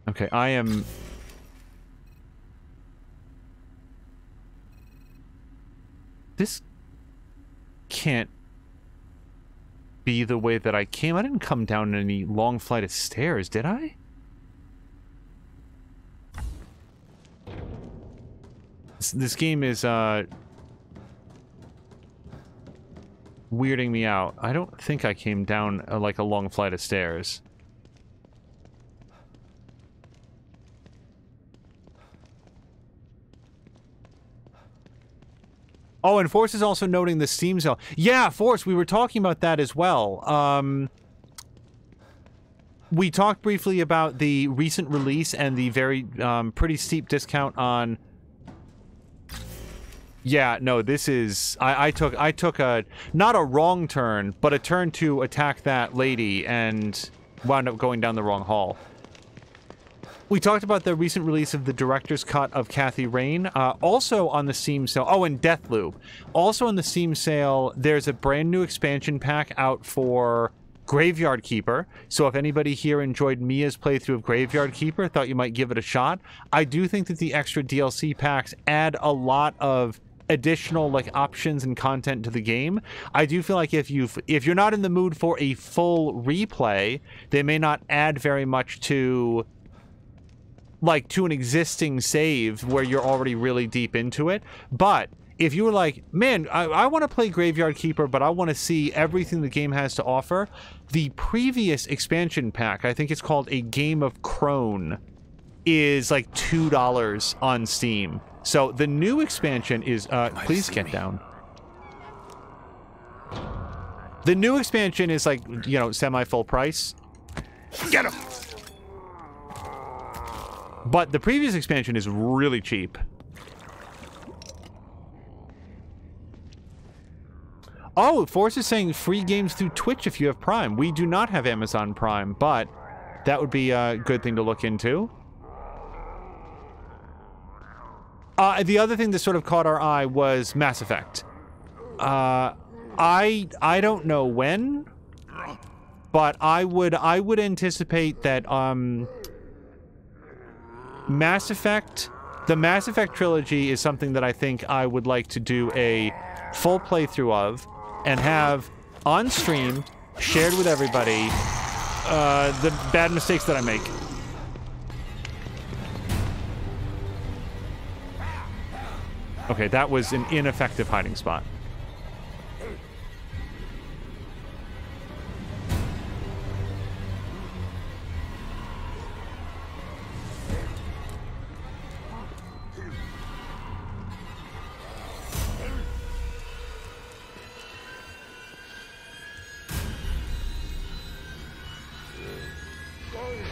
Okay, I am... This can't be the way that I came. I didn't come down any long flight of stairs, did I? This game is, weirding me out. I don't think I came down, like, a long flight of stairs. Oh, and Force is also noting the Steam sale. Yeah, Force, we were talking about that as well. We talked briefly about the recent release and the very, pretty steep discount on... Yeah, no, this is... I took a... Not a wrong turn, but a turn to attack that lady and wound up going down the wrong hall. We talked about the recent release of the director's cut of Kathy Rain. Also on the Steam sale... Oh, and Deathloop. Also on the Steam sale, there's a brand new expansion pack out for Graveyard Keeper. So if anybody here enjoyed Mia's playthrough of Graveyard Keeper, thought you might give it a shot, I do think that the extra DLC packs add a lot of additional, like, options and content to the game. I do feel like if you're not in the mood for a full replay, they may not add very much to... like, to an existing save where you're already really deep into it. But if you were like, man, I want to play Graveyard Keeper, but I want to see everything the game has to offer, the previous expansion pack, I think it's called A Game of Crone, is like $2 on Steam. So the new expansion is, please get down. The new expansion is like, you know, semi-full price. Get him! But the previous expansion is really cheap. Oh, Force is saying free games through Twitch if you have Prime. We do not have Amazon Prime, but that would be a good thing to look into. The other thing that sort of caught our eye was Mass Effect. I don't know when, but I would anticipate that Mass Effect, the Mass Effect trilogy is something that I think I would like to do a full playthrough of and have on stream, shared with everybody, the bad mistakes that I make. Okay, that was an ineffective hiding spot.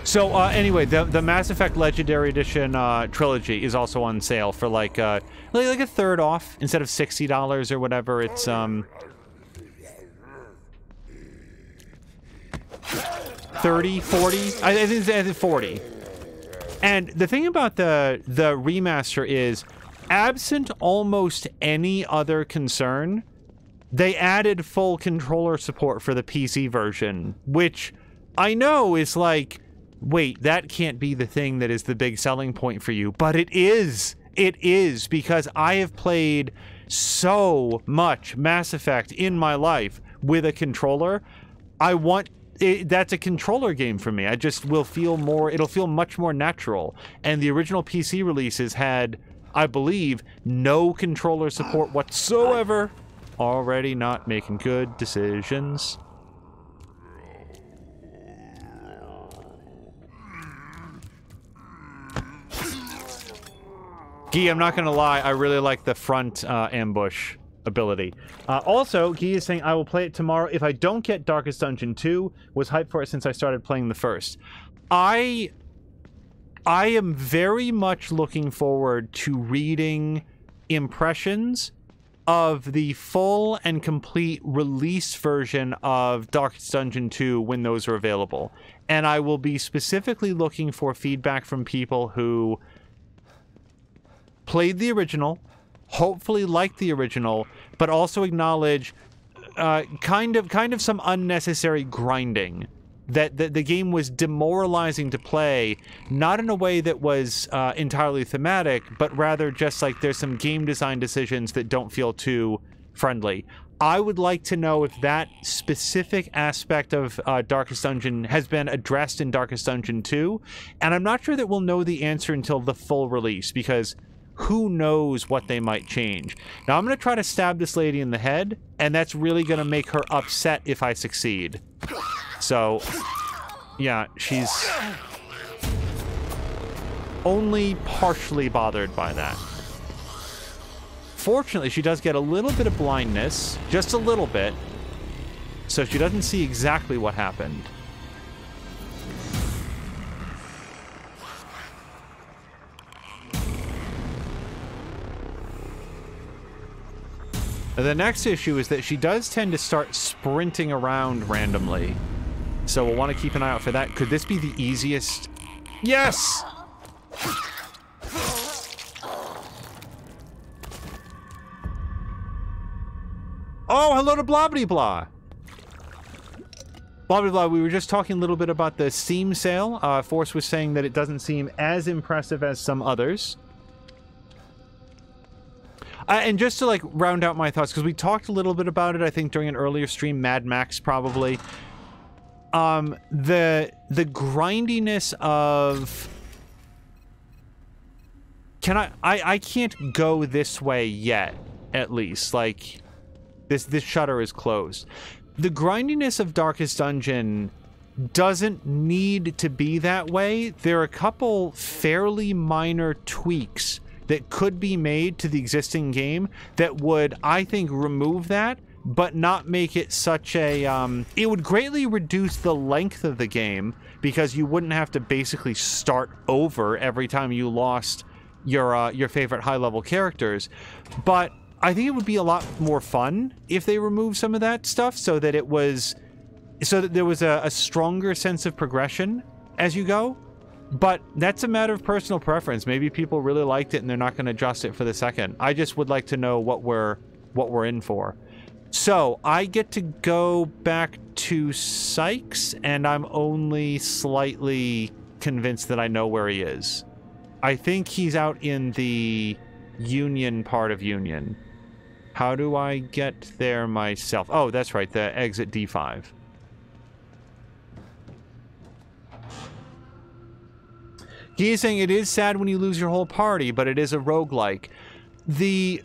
So, anyway, the Mass Effect Legendary Edition trilogy is also on sale for like a third off. Instead of $60 or whatever, it's 30, 40. I think it's 40. And the thing about the remaster is, absent almost any other concern, they added full controller support for the PC version, which I know is like, wait, that can't be the thing that is the big selling point for you. But it is. It is, because I have played so much Mass Effect in my life with a controller. That's a controller game for me. I just will feel more, it'll feel much more natural. And the original PC releases had, I believe, no controller support whatsoever. Already not making good decisions. Guy, I'm not gonna lie, I really like the front ambush ability. Also, Guy is saying, I will play it tomorrow if I don't get Darkest Dungeon 2. Was hyped for it since I started playing the first. I I am very much looking forward to reading impressions of the full and complete release version of Darkest Dungeon 2 when those are available. And I will be specifically looking for feedback from people who played the original, hopefully liked the original, but also acknowledge kind of some unnecessary grinding. That the game was demoralizing to play, not in a way that was entirely thematic, but rather just like there's some game design decisions that don't feel too friendly. I would like to know if that specific aspect of Darkest Dungeon has been addressed in Darkest Dungeon 2, and I'm not sure that we'll know the answer until the full release, because who knows what they might change. Now, I'm going to try to stab this lady in the head, and that's really going to make her upset if I succeed. So, yeah, she's only partially bothered by that. Fortunately, she does get a little bit of blindness, just a little bit, so she doesn't see exactly what happened. The next issue is that she does tend to start sprinting around randomly. So we'll want to keep an eye out for that. Could this be the easiest? Yes! Oh, hello to Blobbity Blah! Blobbity Blah, we were just talking a little bit about the Steam sale. Force was saying that it doesn't seem as impressive as some others. And just to like round out my thoughts, because we talked a little bit about it, I think during an earlier stream, Mad Max probably. The grindiness of I can't go this way yet, at least. Like this shutter is closed. The grindiness of Darkest Dungeon doesn't need to be that way. There are a couple fairly minor tweaks that could be made to the existing game that would, I think, remove that, but not make it such a... it would greatly reduce the length of the game, because you wouldn't have to basically start over every time you lost your favorite high-level characters. But I think it would be a lot more fun if they removed some of that stuff, so that it was... so that there was a stronger sense of progression as you go. But that's a matter of personal preference. Maybe people really liked it and they're not going to adjust it for the second. I just would like to know what we're in for. So I get to go back to Sykes, and I'm only slightly convinced that I know where he is. I think he's out in the Union part of Union. How do I get there myself? Oh, that's right, the exit D5. He is saying it is sad when you lose your whole party, but it is a roguelike.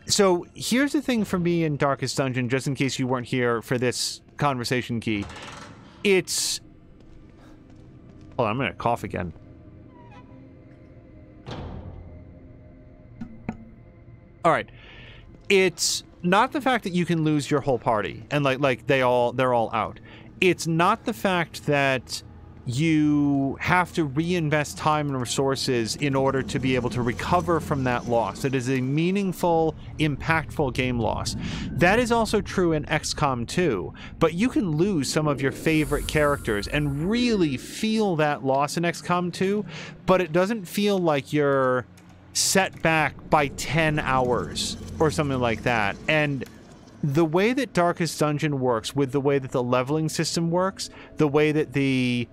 So here's the thing for me in Darkest Dungeon, just in case you weren't here for this conversation, Key. It's... hold on, I'm gonna cough again. Alright. It's not the fact that you can lose your whole party, and like they're all out. It's not the fact that you have to reinvest time and resources in order to be able to recover from that loss. It is a meaningful, impactful game loss. That is also true in XCOM 2, but you can lose some of your favorite characters and really feel that loss in XCOM 2, but it doesn't feel like you're set back by 10 hours or something like that. And the way that Darkest Dungeon works, with the way that the leveling system works, the way that the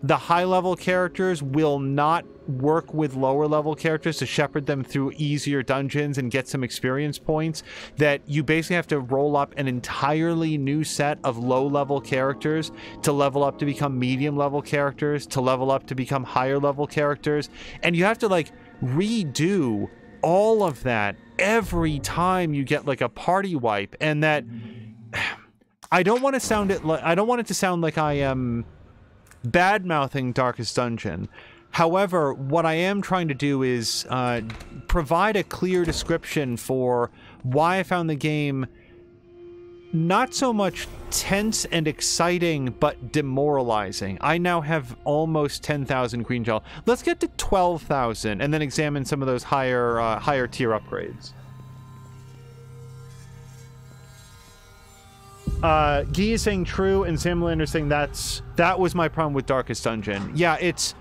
high-level characters will not work with lower-level characters to shepherd them through easier dungeons and get some experience points, that you basically have to roll up an entirely new set of low-level characters to level up to become medium-level characters, to level up to become higher-level characters, and you have to, like, redo all of that every time you get, like, a party wipe, and that... I don't want it to sound like I am bad-mouthing Darkest Dungeon. However, what I am trying to do is provide a clear description for why I found the game not so much tense and exciting, but demoralizing. I now have almost 10,000 green gel. Let's get to 12,000 and then examine some of those higher tier upgrades. Guy is saying true, and Sam Lander saying that was my problem with Darkest Dungeon. Yeah, it's...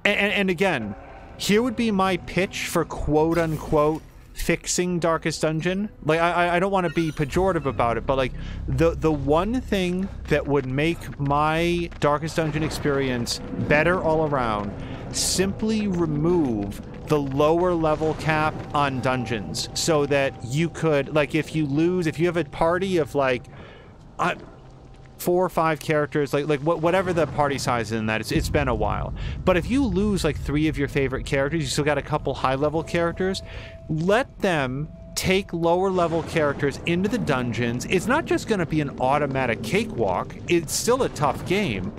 And again, here would be my pitch for quote-unquote fixing Darkest Dungeon. Like, I don't want to be pejorative about it, but like, the one thing that would make my Darkest Dungeon experience better all around, simply remove the lower level cap on dungeons, so that you could, like, if you have a party of like 4 or 5 characters, like whatever the party size is in that, it's been a while. But if you lose like 3 of your favorite characters, you still got a couple high level characters, let them take lower level characters into the dungeons. It's not just going to be an automatic cakewalk. It's still a tough game.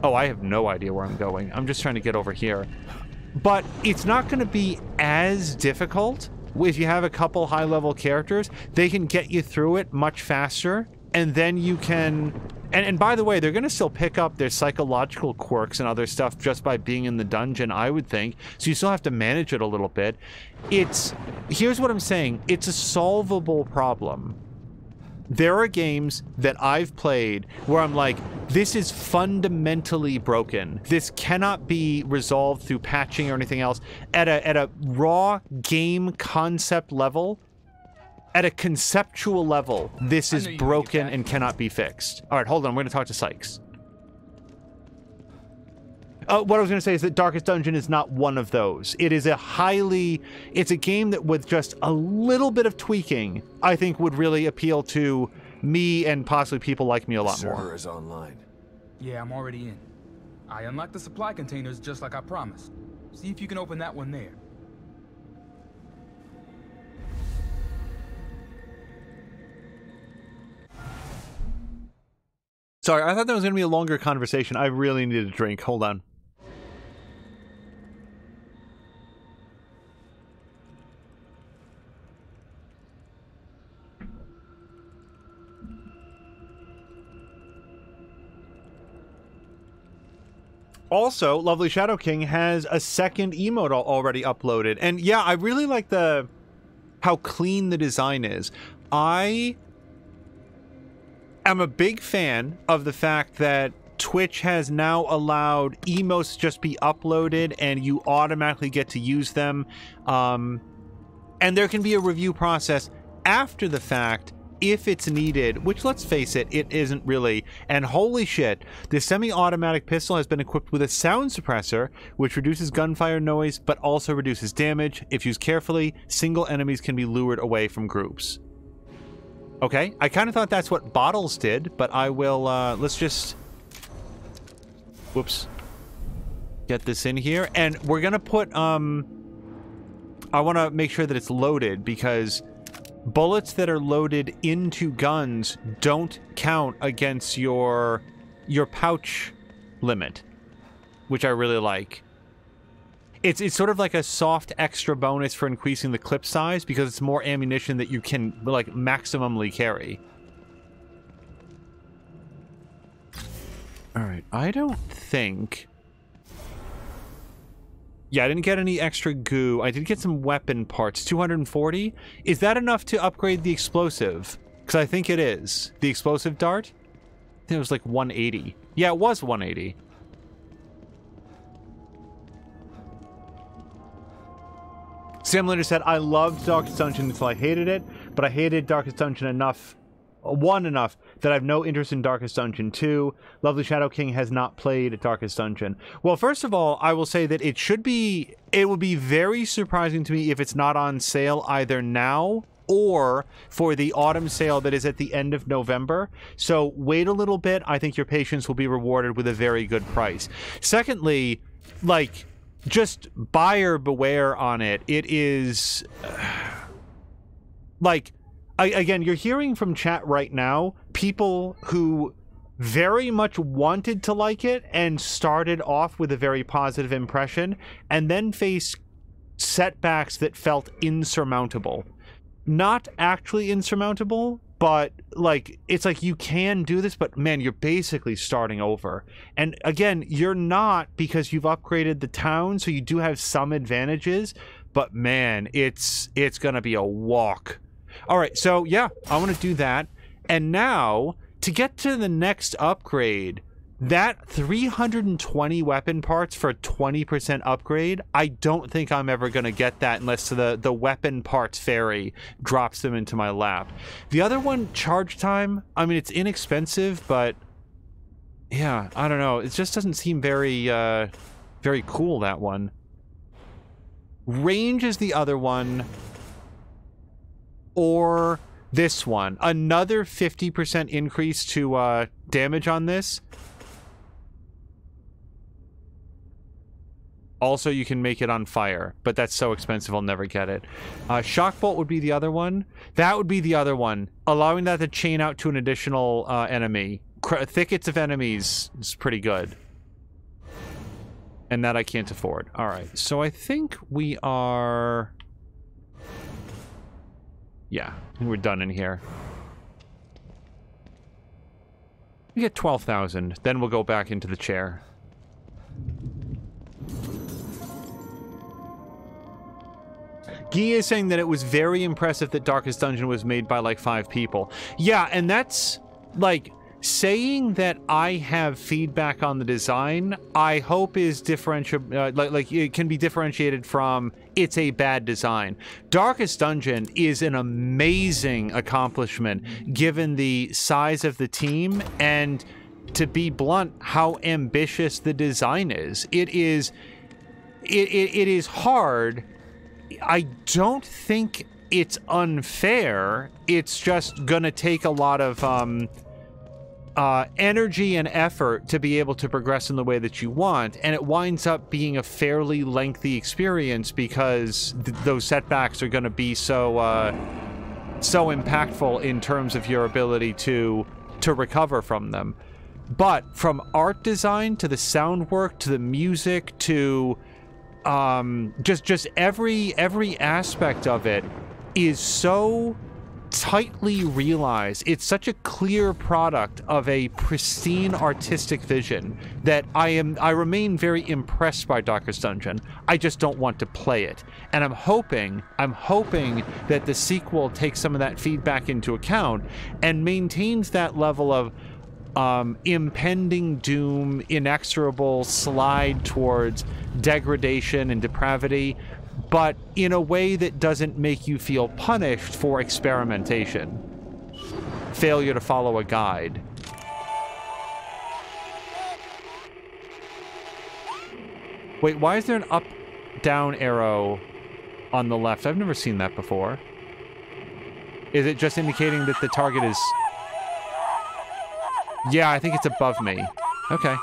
Oh, I have no idea where I'm going. I'm just trying to get over here. But it's not going to be as difficult. If you have a couple high level characters, they can get you through it much faster. And then you can, and by the way, they're going to still pick up their psychological quirks and other stuff just by being in the dungeon, I would think. So you still have to manage it a little bit. Here's what I'm saying. It's a solvable problem. There are games that I've played where I'm like, this is fundamentally broken. This cannot be resolved through patching or anything else. At a raw game concept level, at a conceptual level, this is broken and cannot be fixed. All right, hold on. We're going to talk to Sykes. What I was going to say is that Darkest Dungeon is not one of those. It is it's a game that with just a little bit of tweaking, I think would really appeal to me and possibly people like me a lot more. Server is online. Yeah, I'm already in. I unlocked the supply containers just like I promised. See if you can open that one there. Sorry, I thought that was going to be a longer conversation. I really needed a drink. Hold on. Also, Lovely Shadow King has a second emote already uploaded. And yeah, I really like how clean the design is. I'm a big fan of the fact that Twitch has now allowed emotes to just be uploaded and you automatically get to use them. And there can be a review process after the fact if it's needed, which, let's face it, it isn't really. And holy shit, the semi-automatic pistol has been equipped with a sound suppressor, which reduces gunfire noise, but also reduces damage. If used carefully, single enemies can be lured away from groups. Okay, I kind of thought that's what bottles did, but I will, let's just... Whoops. Get this in here, and we're gonna put, I want to make sure that it's loaded, because bullets that are loaded into guns don't count against your pouch limit, which I really like. It's sort of like a soft extra bonus for increasing the clip size because it's more ammunition that you can, like, maximally carry. Alright, I don't think... Yeah, I didn't get any extra goo. I did get some weapon parts. 240? Is that enough to upgrade the explosive? Because I think it is. The explosive dart? I think it was like 180. Yeah, it was 180. Sam Linder said, I loved Darkest Dungeon until I hated it, but I hated Darkest Dungeon enough that I have no interest in Darkest Dungeon 2. Lovely Shadow King has not played Darkest Dungeon. Well, first of all, I will say that it would be very surprising to me if it's not on sale either now or for the autumn sale that is at the end of November. So wait a little bit. I think your patience will be rewarded with a very good price. Secondly, like, just buyer beware on it. It is like, again, you're hearing from chat right now people who very much wanted to like it and started off with a very positive impression and then faced setbacks that felt insurmountable. Not actually insurmountable, but like it's like you can do this, but man, you're basically starting over. And again, you're not, because you've upgraded the town, so you do have some advantages, but man, it's gonna be a walk. All right, so yeah, I want to do that. And now to get to the next upgrade, that 320 weapon parts for a 20% upgrade, I don't think I'm ever going to get that unless the weapon parts fairy drops them into my lap. The other one, charge time, I mean, it's inexpensive, but yeah, I don't know. It just doesn't seem very, very cool, that one. Range is the other one. Or this one. Another 50% increase to damage on this. Also, you can make it on fire, but that's so expensive I'll never get it. Shock Bolt would be the other one. That would be the other one. Allowing that to chain out to an additional enemy. Thickets of enemies is pretty good. And that I can't afford. Alright, so I think we are... Yeah, we're done in here. We get 12,000, then we'll go back into the chair. Guy is saying that it was very impressive that Darkest Dungeon was made by like 5 people. Yeah, and that's like saying that I have feedback on the design. I hope is like it can be differentiated from it's a bad design. Darkest Dungeon is an amazing accomplishment given the size of the team and, to be blunt, how ambitious the design is. It is hard. I don't think it's unfair. It's just gonna take a lot of energy and effort to be able to progress in the way that you want, and it winds up being a fairly lengthy experience because those setbacks are gonna be so impactful in terms of your ability to recover from them. But from art design to the sound work to the music to just every aspect of it is so tightly realized. It's such a clear product of a pristine artistic vision that I remain very impressed by Darkest Dungeon. I just don't want to play it. And I'm hoping that the sequel takes some of that feedback into account and maintains that level of impending doom, inexorable slide towards degradation and depravity, but in a way that doesn't make you feel punished for experimentation. Failure to follow a guide. Wait, why is there an up-down arrow on the left? I've never seen that before. Is it just indicating that the target is... Yeah, I think it's above me. Okay.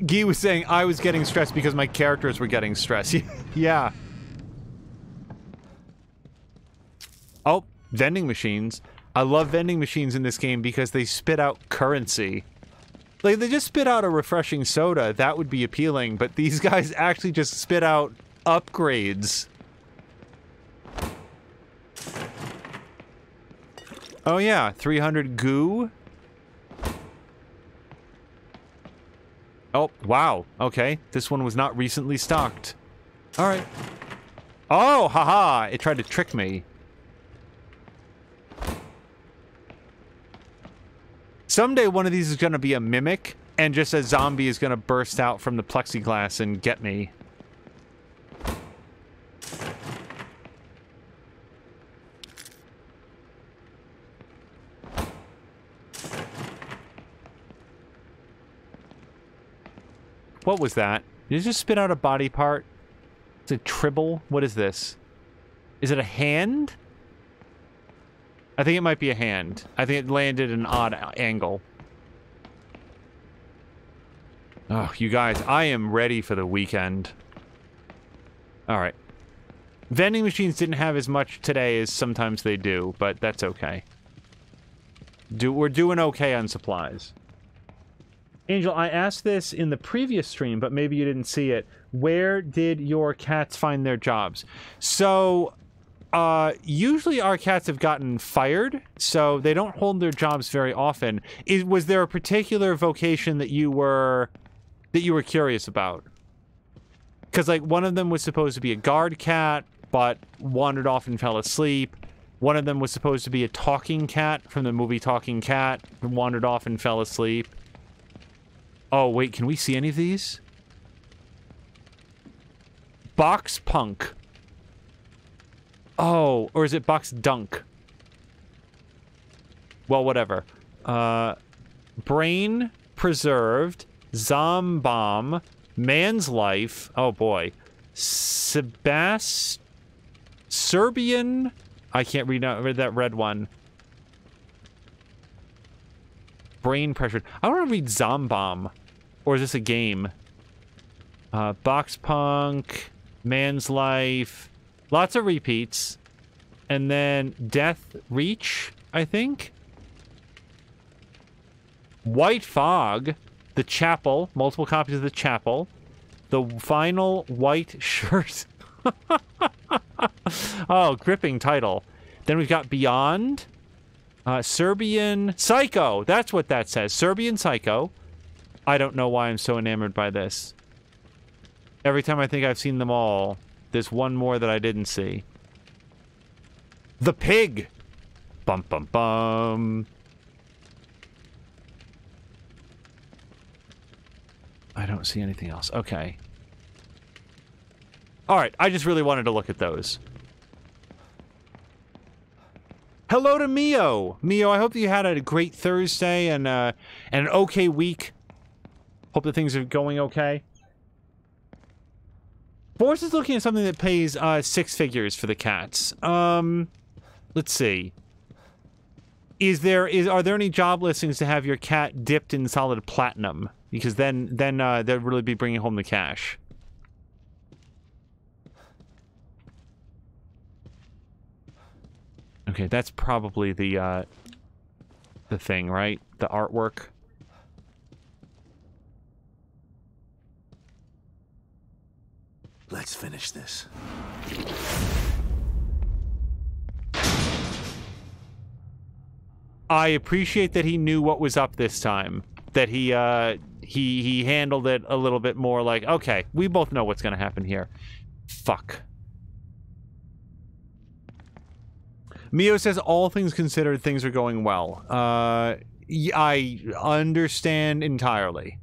Guy was saying I was getting stressed because my characters were getting stressed. Yeah. Oh, vending machines. I love vending machines in this game because they spit out currency. Like, they just spit out a refreshing soda. That would be appealing, but these guys actually just spit out upgrades. Oh yeah, 300 goo. Oh, wow. Okay, this one was not recently stocked. Alright. Oh, haha! It tried to trick me. Someday one of these is gonna be a mimic, and just a zombie is gonna burst out from the plexiglass and get me. What was that? Did you just spit out a body part? It's a tribble? What is this? Is it a hand? I think it might be a hand. I think it landed at an odd angle. Oh, you guys, I am ready for the weekend. Alright. Vending machines didn't have as much today as sometimes they do, but that's okay. We're doing okay on supplies. Angel, I asked this in the previous stream, but maybe you didn't see it. Where did your cats find their jobs? So, usually our cats have gotten fired, so they don't hold their jobs very often. Was there a particular vocation that you were curious about? Because, like, one of them was supposed to be a guard cat, but wandered off and fell asleep. One of them was supposed to be a talking cat from the movie Talking Cat, wandered off and fell asleep. Oh, wait, can we see any of these? Box Punk. Oh, or is it Box Dunk? Well, whatever. Brain Preserved, Zombomb, Man's Life. Oh, boy. Serbian. I can't read that red one. Brain Pressured. I want to read Zombomb. Or is this a game? Box Punk, Man's Life. Lots of repeats. And then Death Reach, I think. White Fog. The Chapel. Multiple copies of The Chapel. The Final White Shirt. Oh, gripping title. Then we've got Beyond. Serbian Psycho. That's what that says. Serbian Psycho. I don't know why I'm so enamored by this. Every time I think I've seen them all, there's one more that I didn't see. The Pig. Bum, bum, bum. I don't see anything else. Okay. Alright, I just really wanted to look at those. Hello to Mio! Mio, I hope that you had a great Thursday and an okay week. Hope that things are going okay. Boris is looking at something that pays 6 figures for the cats. Let's see. Are there any job listings to have your cat dipped in solid platinum? Because then they'll really be bringing home the cash. Okay, that's probably the thing, right? The artwork. Let's finish this. I appreciate that he knew what was up this time. That he handled it a little bit more like, okay, we both know what's gonna happen here. Fuck. Mio says, all things considered, things are going well. I understand entirely.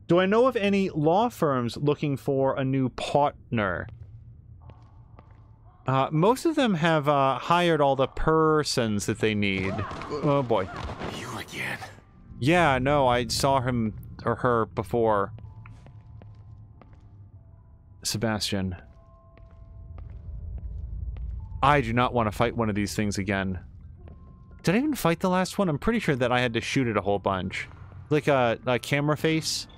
Do I know of any law firms looking for a new partner? Most of them have hired all the persons that they need. Oh boy. You again? Yeah, no, I saw him or her before. Sebastian. I do not want to fight one of these things again. Did I even fight the last one? I'm pretty sure that I had to shoot it a whole bunch. Like a camera face.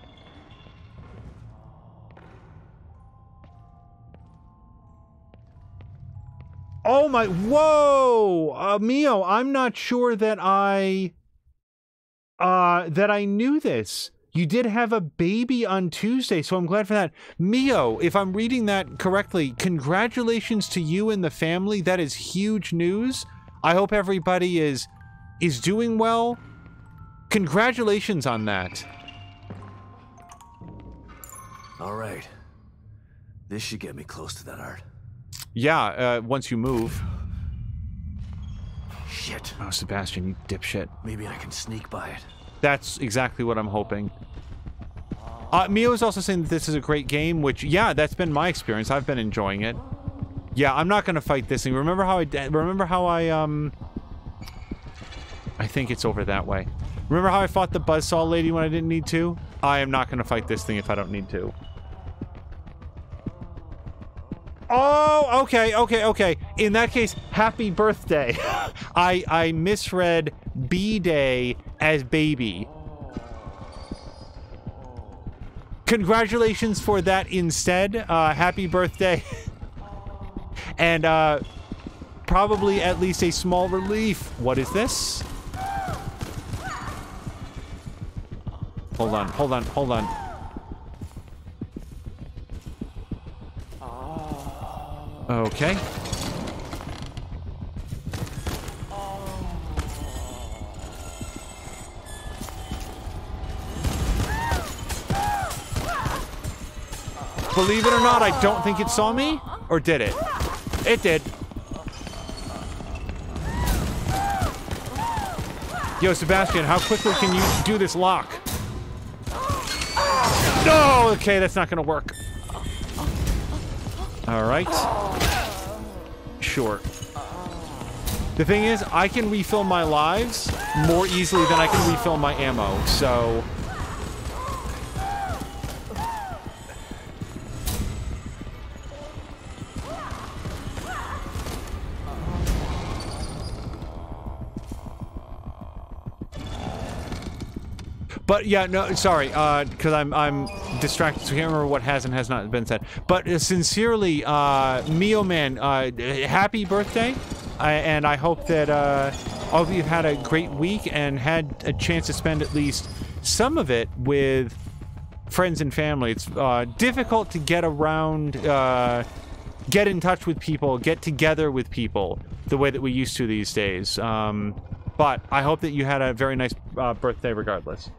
Oh my, whoa! Mio, I'm not sure that I knew this. You did have a baby on Tuesday, so I'm glad for that. Mio, if I'm reading that correctly, congratulations to you and the family. That is huge news. I hope everybody is doing well. Congratulations on that. All right. This should get me close to that art. Yeah, once you move. Shit. Oh, Sebastian, you dipshit. Maybe I can sneak by it. That's exactly what I'm hoping. Mio is also saying that this is a great game, which, yeah, that's been my experience. I've been enjoying it. Yeah, I'm not gonna fight this thing. Remember how I think it's over that way. Remember how I fought the buzzsaw lady when I didn't need to? I am not gonna fight this thing if I don't need to. Oh, okay. In that case, happy birthday. I misread B-Day as baby. Congratulations for that instead. Happy birthday. And probably at least a small relief. What is this? hold on, hold on, hold on. Okay. Believe it or not, I don't think it saw me. Or did it? It did. Yo, Sebastian, how quickly can you do this lock? No! Okay, that's not gonna work. Alright. Sure. The thing is, I can refill my lives more easily than I can refill my ammo, so... But yeah, no, sorry, because I'm distracted, so I can't remember what has and has not been said. But sincerely, Mio Man, happy birthday, and I hope that all of you have had a great week and had a chance to spend at least some of it with friends and family. It's difficult to get around, get in touch with people, get together with people the way that we used to these days. But I hope that you had a very nice birthday regardless.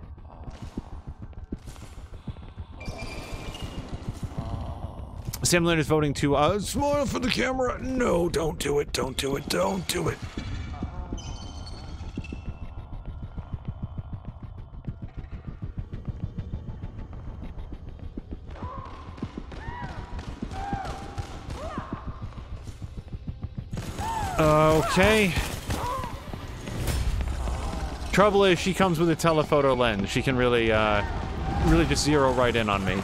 Simulator is voting to smile for the camera. No, don't do it. Don't do it. Don't do it. Okay. Trouble is, she comes with a telephoto lens. She can really, really just zero right in on me.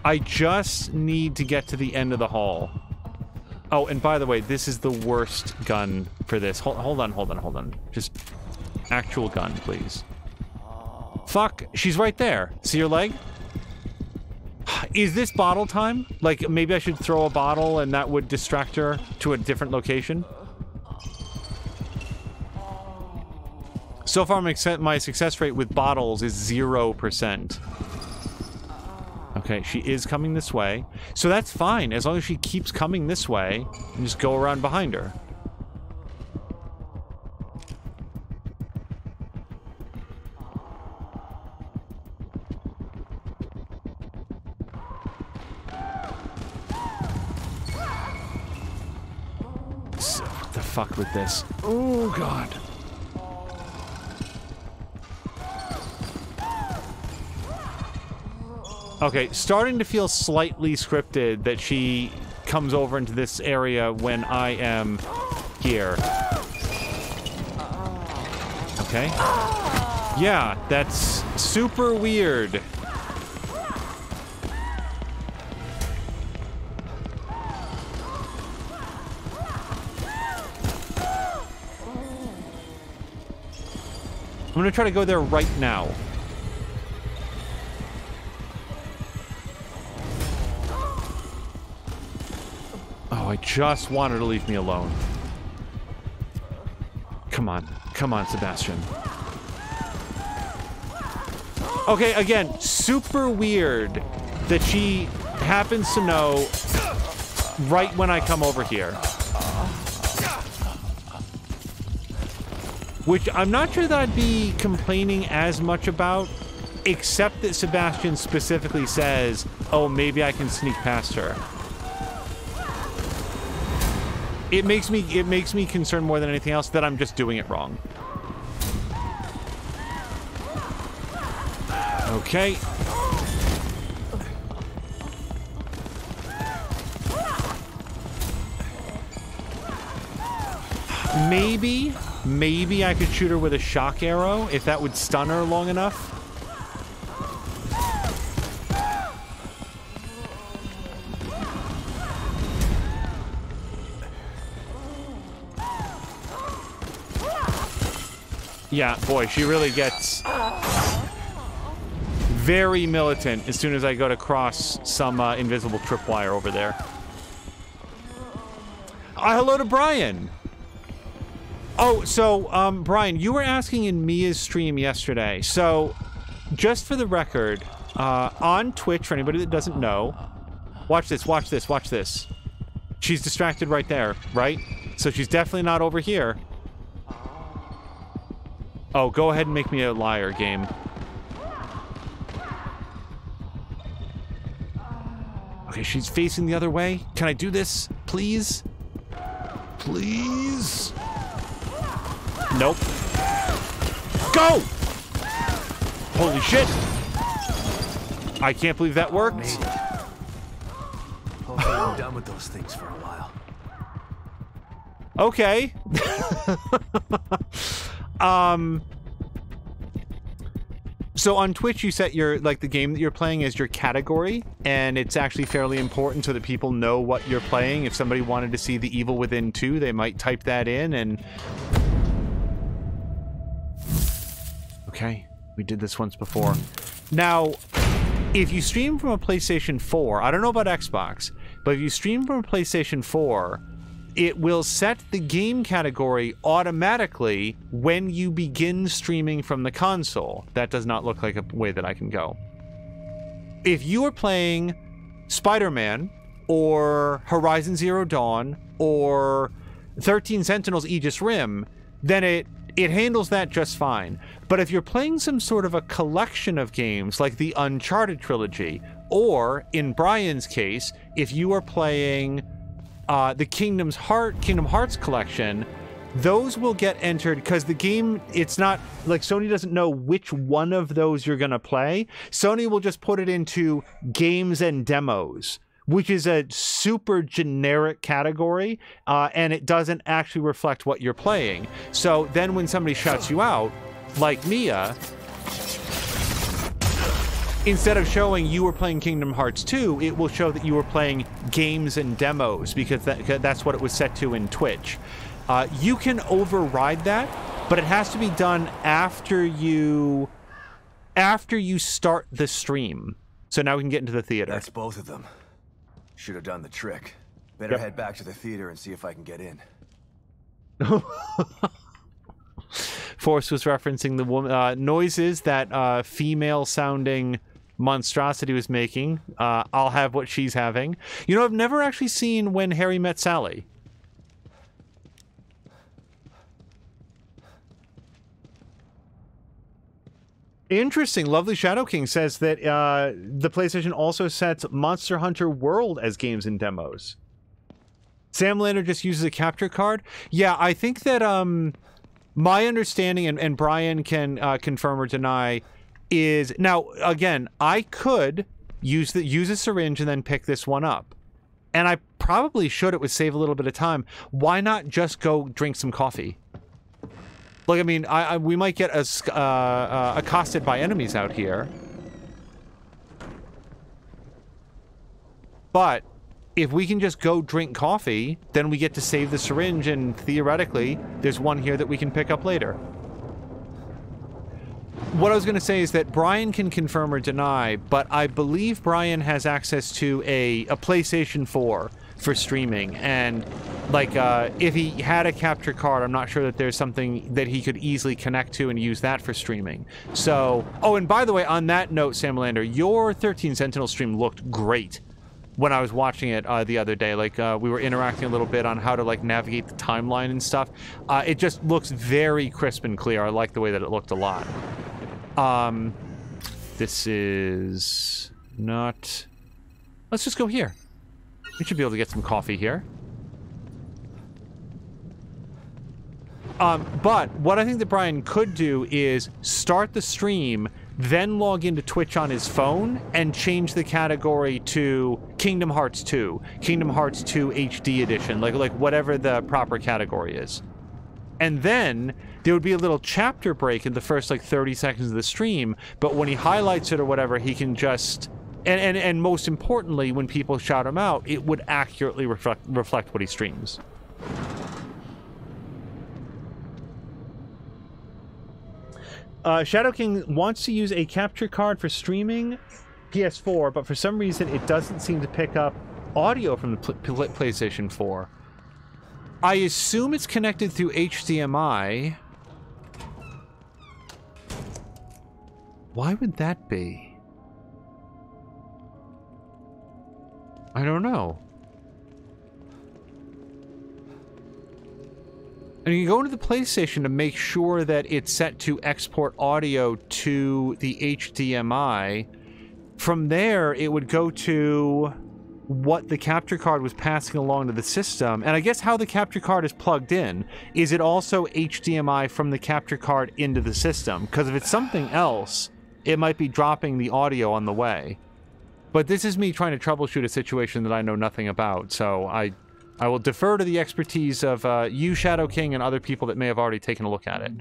I just need to get to the end of the hall. Oh, and by the way, this is the worst gun for this. Hold on. Just actual gun, please. Fuck, she's right there. See your leg? Is this bottle time? Like, maybe I should throw a bottle and that would distract her to a different location? So far, my success rate with bottles is 0%. Okay, she is coming this way. So that's fine, as long as she keeps coming this way, and just go around behind her. So, what the fuck with this? Oh, God. Okay, starting to feel slightly scripted that she comes over into this area when I am here. Okay. Yeah, that's super weird. I'm gonna try to go there right now. I just want her to leave me alone. Come on, Sebastian. Okay, again, super weird that she happens to know right when I come over here. Which I'm not sure that I'd be complaining as much about, except that Sebastian specifically says, oh, maybe I can sneak past her. It makes me concerned more than anything else that I'm just doing it wrong. Okay. Maybe I could shoot her with a shock arrow if that would stun her long enough. Yeah, boy, she really gets very militant as soon as I go to cross some invisible tripwire over there. Hello to Brian. Oh, so, Brian, you were asking in Mia's stream yesterday. So, just for the record, on Twitch, for anybody that doesn't know, watch this, watch this, watch this. She's distracted right there, right? So she's definitely not over here. Oh, go ahead and make me a liar, game. Okay, she's facing the other way. Can I do this, please? Please? Nope. Go! Holy shit! I can't believe that worked. Hopefully I'm done with those things for a while. Okay. So on Twitch, you set your, like, the game that you're playing as your category, and it's actually fairly important so that people know what you're playing. If somebody wanted to see The Evil Within 2, they might type that in, and... Okay, we did this once before. Now, if you stream from a PlayStation 4, I don't know about Xbox, but if you stream from a PlayStation 4, it will set the game category automatically when you begin streaming from the console. That does not look like a way that I can go. If you are playing Spider-Man, or Horizon Zero Dawn, or 13 Sentinels Aegis Rim, then it handles that just fine. But if you're playing some sort of a collection of games, like the Uncharted trilogy, or, in Brian's case, if you are playing the Kingdom Hearts collection, those will get entered because the game, it's not like Sony doesn't know which one of those you're going to play. Sony will just put it into games and demos, which is a super generic category, and it doesn't actually reflect what you're playing. So then when somebody shuts you out, like Mia, instead of showing you were playing Kingdom Hearts 2, it will show that you were playing games and demos, because that's what it was set to in Twitch. You can override that, but it has to be done after you start the stream. So now we can get into the theater. That's both of them. Should have done the trick. Better head back to the theater and see if I can get in. Force was referencing the woman noises that female-sounding monstrosity was making. I'll have what she's having. You know, I've never actually seen When Harry Met Sally. Interesting. Lovely Shadow King says that the PlayStation also sets Monster Hunter World as games and demos. Sam Lander just uses a capture card. Yeah, I think that my understanding, and Brian can confirm or deny, is now again I could use a syringe and then pick this one up, and I probably should. It would save a little bit of time. Why not just go drink some coffee? Like, I mean, we might get accosted by enemies out here. But if we can just go drink coffee, then we get to save the syringe, and theoretically, there's one here that we can pick up later. What I was going to say is that Brian can confirm or deny, but I believe Brian has access to a PlayStation 4 for streaming, and like if he had a capture card, I'm not sure that there's something that he could easily connect to and use that for streaming. So, oh, and by the way, on that note, Sam Lander, your 13 Sentinel stream looked great when I was watching it the other day. Like we were interacting a little bit on how to like navigate the timeline and stuff. It just looks very crisp and clear. I like the way that it looked a lot. This is not... Let's just go here. We should be able to get some coffee here. But what I think that Brian could do is start the stream, then log into Twitch on his phone and change the category to Kingdom Hearts 2, Kingdom Hearts 2 HD edition, like whatever the proper category is. And then there would be a little chapter break in the first like 30 seconds of the stream, but when he highlights it or whatever, he can just... And most importantly, when people shout him out, it would accurately reflect what he streams. Shadow King wants to use a capture card for streaming PS4, but for some reason it doesn't seem to pick up audio from the PlayStation 4. I assume it's connected through HDMI. Why would that be? I don't know. And you go into the PlayStation to make sure that it's set to export audio to the HDMI. From there, it would go to what the capture card was passing along to the system. And I guess how the capture card is plugged in. Is it also HDMI from the capture card into the system? Because if it's something else, it might be dropping the audio on the way. But this is me trying to troubleshoot a situation that I know nothing about, so I will defer to the expertise of you, Shadow King, and other people that may have already taken a look at it.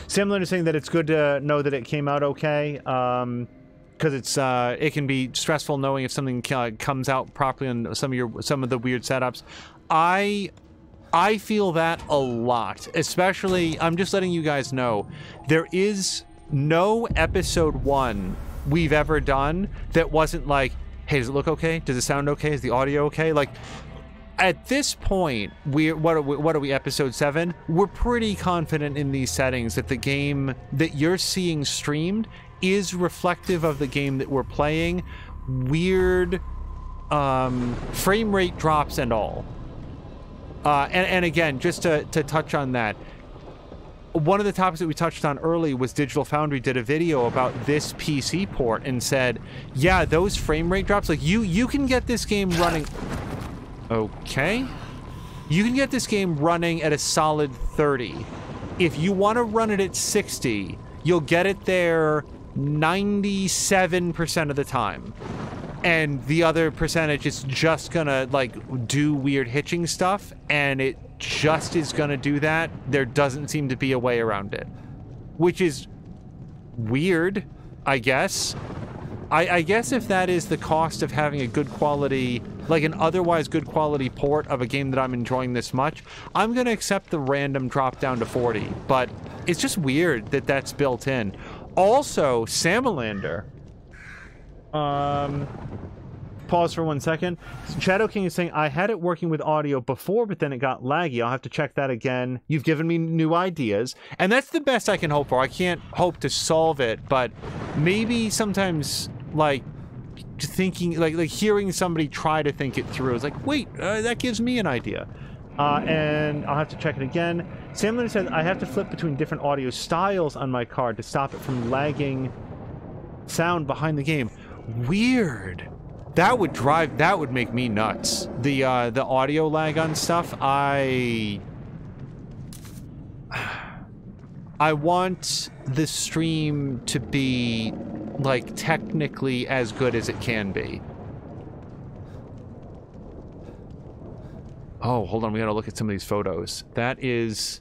Sam is saying that it's good to know that it came out okay, because it can be stressful knowing if something comes out properly on some of the weird setups. I feel that a lot, especially, I'm just letting you guys know, there is no episode 1 we've ever done that wasn't like, hey, does it look okay? Does it sound okay? Is the audio okay? Like, at this point, what are we, episode 7? We're pretty confident in these settings that the game that you're seeing streamed is reflective of the game that we're playing. Weird frame rate drops and all. And again, just to touch on that, one of the topics that we touched on early was Digital Foundry did a video about this PC port and said, yeah, those frame rate drops, like you can get this game running... Okay. You can get this game running at a solid 30. If you want to run it at 60, you'll get it there 97% of the time. And the other percentage is just gonna, like, do weird hitching stuff, and it just is gonna do that. There doesn't seem to be a way around it. Which is weird, I guess. I guess if that is the cost of having a good quality, like an otherwise good quality port of a game that I'm enjoying this much, I'm gonna accept the random drop down to 40, but it's just weird that that's built in. Also, Samalander. Pause for 1 second. Shadow King is saying, I had it working with audio before, but then it got laggy. I'll have to check that again. You've given me new ideas, and that's the best I can hope for. I can't hope to solve it, but maybe sometimes, like, thinking, like hearing somebody try to think it through is like, wait, that gives me an idea. And I'll have to check it again. Sam Lynn says, I have to flip between different audio styles on my card to stop it from lagging sound behind the game. Weird. That would make me nuts. The audio lag on stuff, I want the stream to be, like, technically as good as it can be. Oh, hold on, we gotta look at some of these photos. That is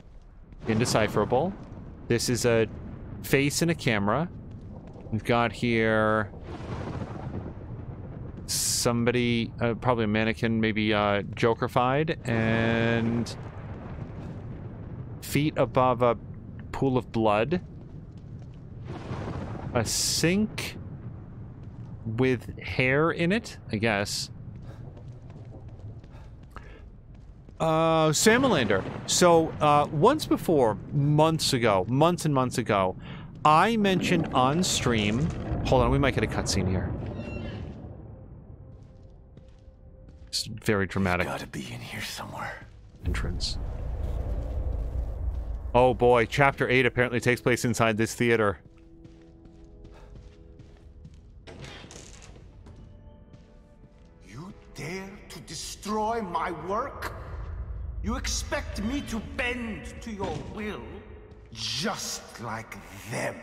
indecipherable. This is a face and a camera. We've got here somebody, probably a mannequin, maybe Joker-fied, and feet above a pool of blood. A sink with hair in it, I guess. Samalander. So, once before, months and months ago, I mentioned on stream... Hold on, we might get a cutscene here. It's very dramatic. Gotta be in here somewhere. Entrance. Oh boy, Chapter 8 apparently takes place inside this theater. You dare to destroy my work? You expect me to bend to your will? Just like them,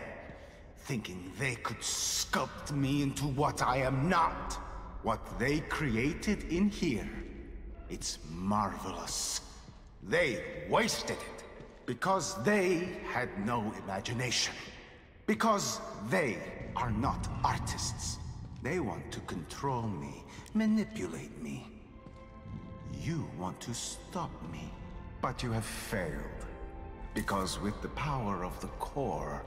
thinking they could sculpt me into what I am not. What they created in here, it's marvelous. They wasted it because they had no imagination. Because they are not artists. They want to control me, manipulate me. You want to stop me, but you have failed. Because with the power of the core,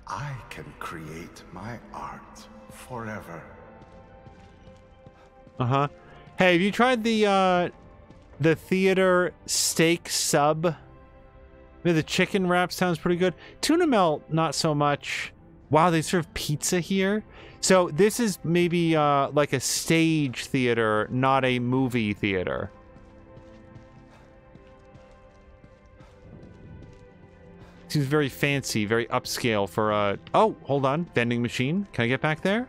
I can create my art forever. Uh-huh. Hey, have you tried the theater steak sub? Maybe the chicken wrap sounds pretty good. Tuna melt, not so much. Wow, they serve pizza here? So this is maybe like a stage theater, not a movie theater. Seems very fancy, very upscale for a... Oh, hold on. Vending machine. Can I get back there?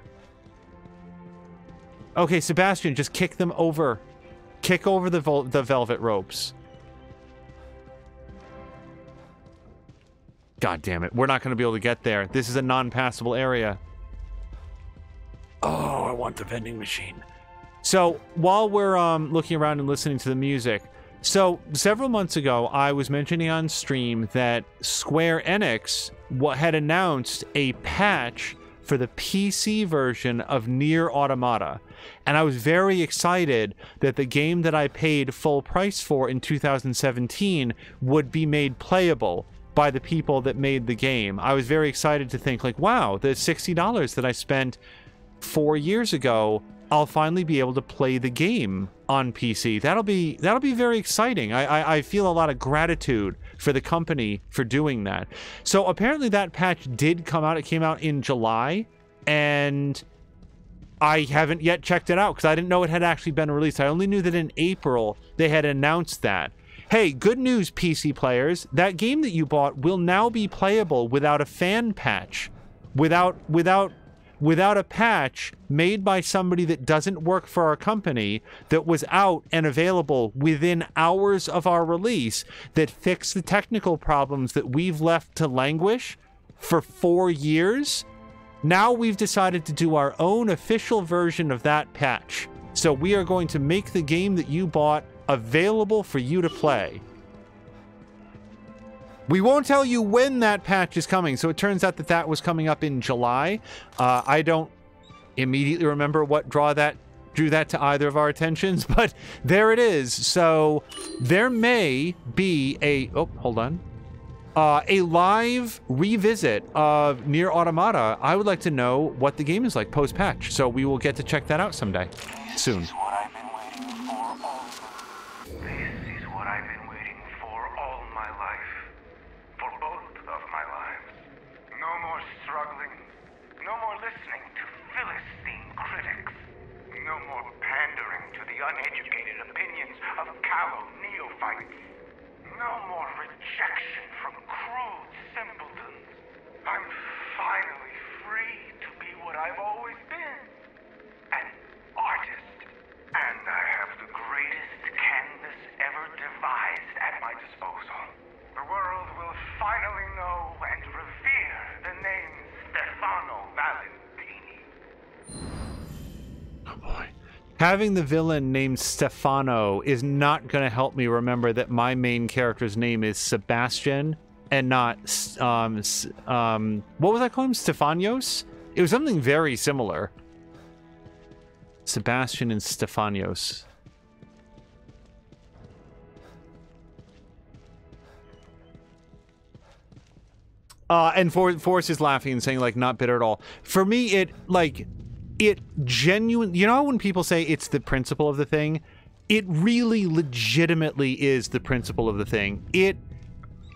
Okay, Sebastian, just kick them over. Kick over the velvet ropes. God damn it. We're not going to be able to get there. This is a non-passable area. Oh, I want the vending machine. So, while we're looking around and listening to the music... So, several months ago, I was mentioning on stream that Square Enix had announced a patch for the PC version of Nier Automata. And I was very excited that the game that I paid full price for in 2017 would be made playable by the people that made the game. I was very excited to think, like, wow, the $60 that I spent 4 years ago, I'll finally be able to play the game on PC. That'll be very exciting. I feel a lot of gratitude for the company for doing that. So apparently that patch did come out. It came out in July, and I haven't yet checked it out because I didn't know it had actually been released. I only knew that in April they had announced that. Hey, good news, PC players. That game that you bought will now be playable without a fan patch. Without a patch made by somebody that doesn't work for our company, that was out and available within hours of our release, that fixed the technical problems that we've left to languish for 4 years. Now we've decided to do our own official version of that patch. So we are going to make the game that you bought available for you to play. We won't tell you when that patch is coming, so it turns out that that was coming up in July. I don't immediately remember what drew that to either of our attentions, but there it is. So there may be a... Oh, hold on. A live revisit of Nier Automata. I would like to know what the game is like post-patch, so we will get to check that out someday. Soon. This is what I've been waiting for all my life. For both of my lives. No more struggling. No more listening to Philistine critics. No more pandering to the uneducated opinions of callow neophytes. No more rejection from crude simpletons. I'm finally free to be what I've always been. An artist. And I have the greatest canvas ever devised at my disposal. The world will finally know and revere the name Stefano Valentini. Oh boy. Having the villain named Stefano is not going to help me remember that my main character's name is Sebastian and not, what was I calling him? Stefanios? It was something very similar. Sebastian and Stefanios. And Forrest is laughing and saying, like, not bitter at all. For me, it genuinely, you know when people say it's the principle of the thing? It really legitimately is the principle of the thing. It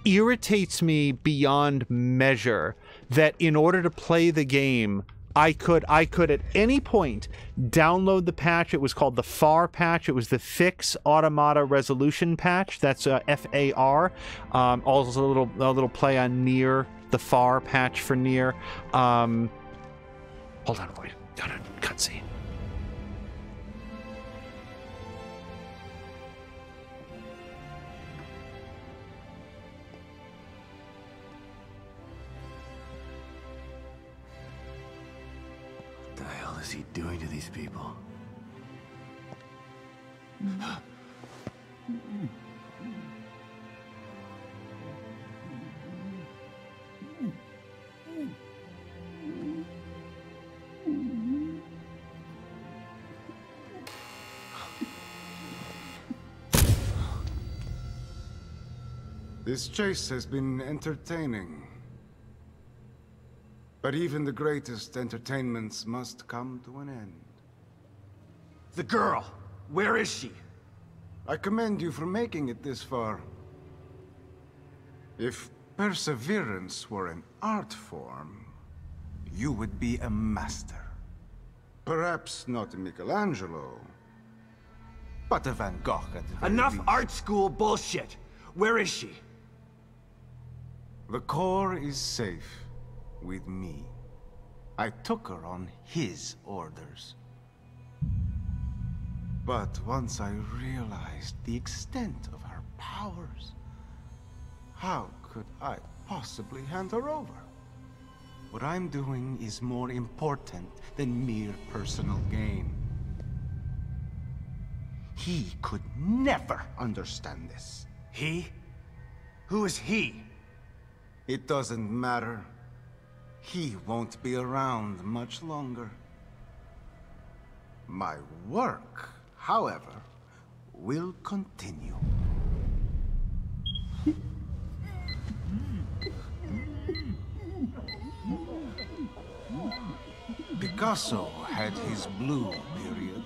irritates me beyond measure that in order to play the game, I could at any point download the patch. It was called the FAR patch. It was the Fix Automata Resolution patch. That's FAR. Also a little play on Nier, the FAR patch for Nier. Hold on, wait. Got a cutscene. What the hell is he doing to these people? This chase has been entertaining. But even the greatest entertainments must come to an end. The girl! Where is she? I commend you for making it this far. If perseverance were an art form, you would be a master. Perhaps not a Michelangelo, but a Van Gogh at the very Enough least. art school bullshit! Where is she? The core is safe with me. I took her on his orders. But once I realized the extent of her powers, how could I possibly hand her over? What I'm doing is more important than mere personal gain. He could never understand this. He? Who is he? It doesn't matter. He won't be around much longer. My work, however, will continue. Picasso had his blue period.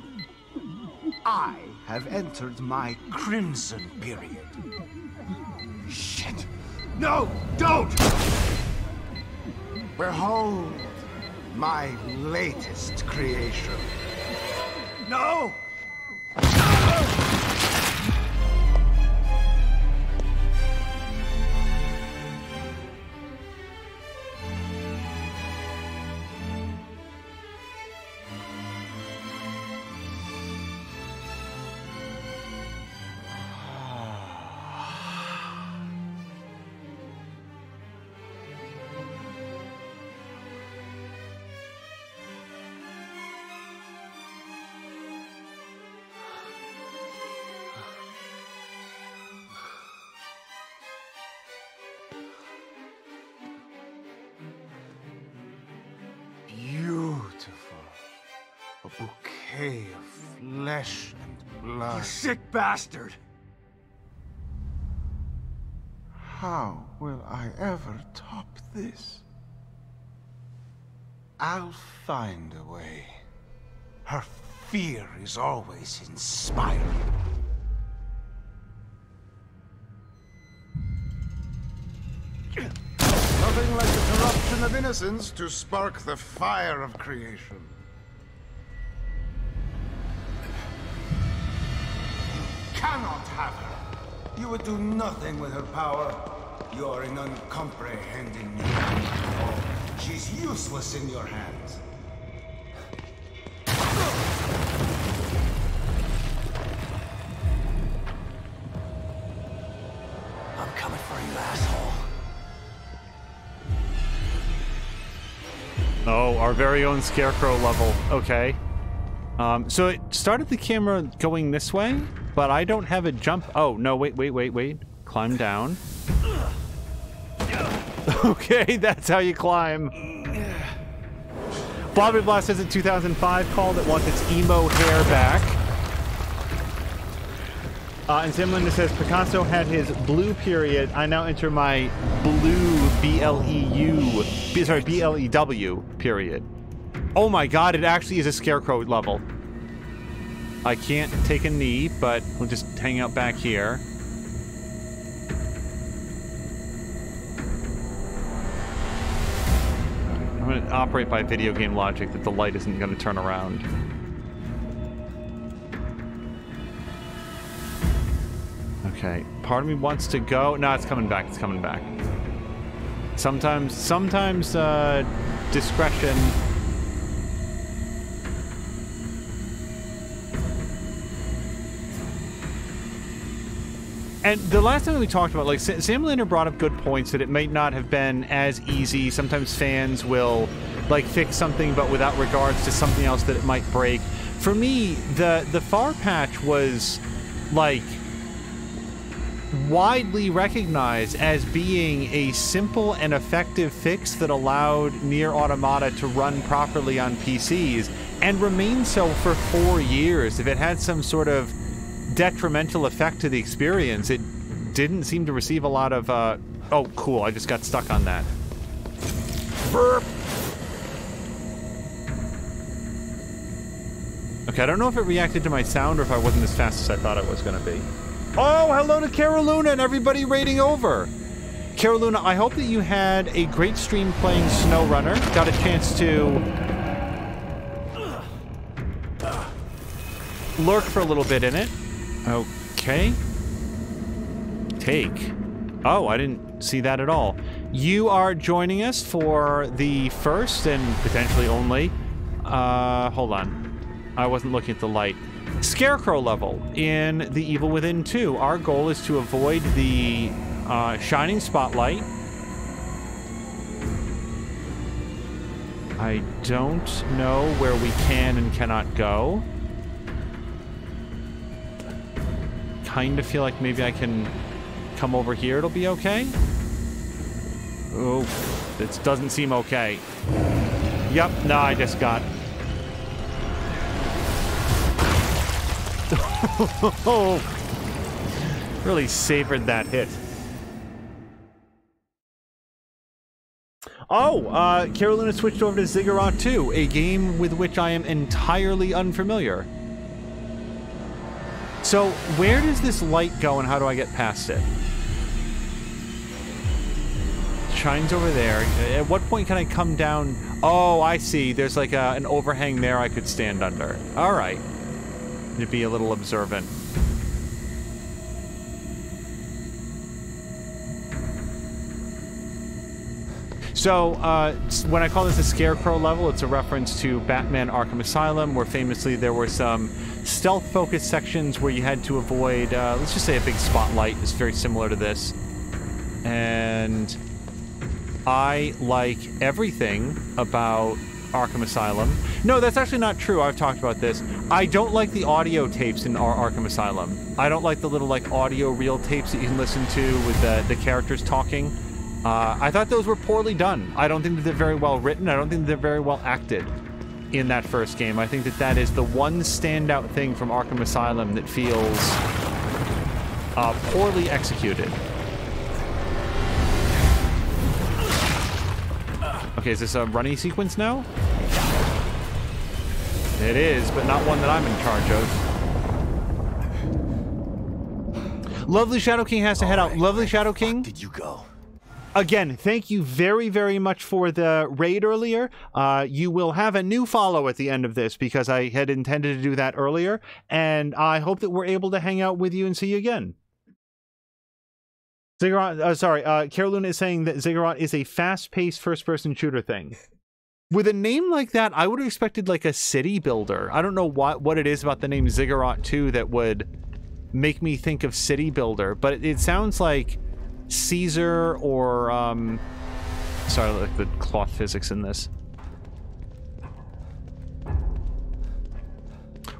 I have entered my crimson period. Shit! No! Don't! Behold, my latest creation. No! Beautiful. A bouquet of flesh and blood. You sick bastard! How will I ever top this? I'll find a way. Her fear is always inspiring. Nothing like the corruption of innocence to spark the fire of creation. Cannot have her. You would do nothing with her power. You are an uncomprehending man. She's useless in your hands. I'm coming for you, asshole. Oh, our very own Scarecrow level. Okay. So it started the camera going this way, but I don't have a jump. Oh, no, wait. Climb down. Okay, that's how you climb. Blobby Blast says in 2005 called it wants its emo hair back. And Sam Linda says Picasso had his blue period. I now enter my blue B-L-E-W period. Oh my god, it actually is a Scarecrow level. I can't take a knee, but we'll just hang out back here. I'm going to operate by video game logic that the light isn't going to turn around. Okay, part of me wants to go. No, it's coming back. It's coming back. Sometimes discretion. And the last time we talked about, like, Sam Lander brought up good points that it might not have been as easy. Sometimes fans will, like, fix something, but without regards to something else that it might break. For me, the far patch was, like, widely recognized as being a simple and effective fix that allowed Nier Automata to run properly on PCs and remain so for 4 years. If it had some sort of detrimental effect to the experience, it didn't seem to receive a lot of oh cool, I just got stuck on that. Burp. Okay, I don't know if it reacted to my sound or if I wasn't as fast as I thought it was going to be. Oh, hello to Caroluna and everybody raiding over. Caroluna, I hope that you had a great stream playing SnowRunner. Got a chance to lurk for a little bit in it. Okay. Take. Oh, I didn't see that at all. You are joining us for the first and potentially only... hold on. I wasn't looking at the light. Scarecrow level in The Evil Within 2. Our goal is to avoid the shining spotlight. I don't know where we can and cannot go. Kind of feel like maybe I can come over here. It'll be okay. Oh, this doesn't seem okay. Yep, no, I just got... Really savored that hit. Oh, Carolina switched over to Ziggurat 2, a game with which I am entirely unfamiliar. So, where does this light go and how do I get past it? Shines over there. At what point can I come down? Oh, I see. There's like an overhang there I could stand under. All right. To be a little observant. So, when I call this a Scarecrow level, it's a reference to Batman Arkham Asylum, where famously there were some stealth-focused sections where you had to avoid, let's just say a big spotlight. It's very similar to this. And I like everything about Arkham Asylum. No, that's actually not true. I've talked about this. I don't like the audio tapes in Arkham Asylum. I don't like the little, like, audio reel tapes that you can listen to with the characters talking. I thought those were poorly done. I don't think that they're very well written. I don't think that they're very well acted in that first game. I think that that is the one standout thing from Arkham Asylum that feels poorly executed. Okay, is this a running sequence now? It is, but not one that I'm in charge of. Lovely Shadow King has to head out. Lovely Shadow King. Did you go? Again, thank you very, very much for the raid earlier. You will have a new follow at the end of this because I had intended to do that earlier, and I hope that we're able to hang out with you and see you again. Ziggurat, Carolina is saying that Ziggurat is a fast-paced first-person shooter thing. With a name like that, I would have expected like a city builder. I don't know what it is about the name Ziggurat 2 that would make me think of city builder, but it sounds like Caesar or sorry, like the cloth physics in this.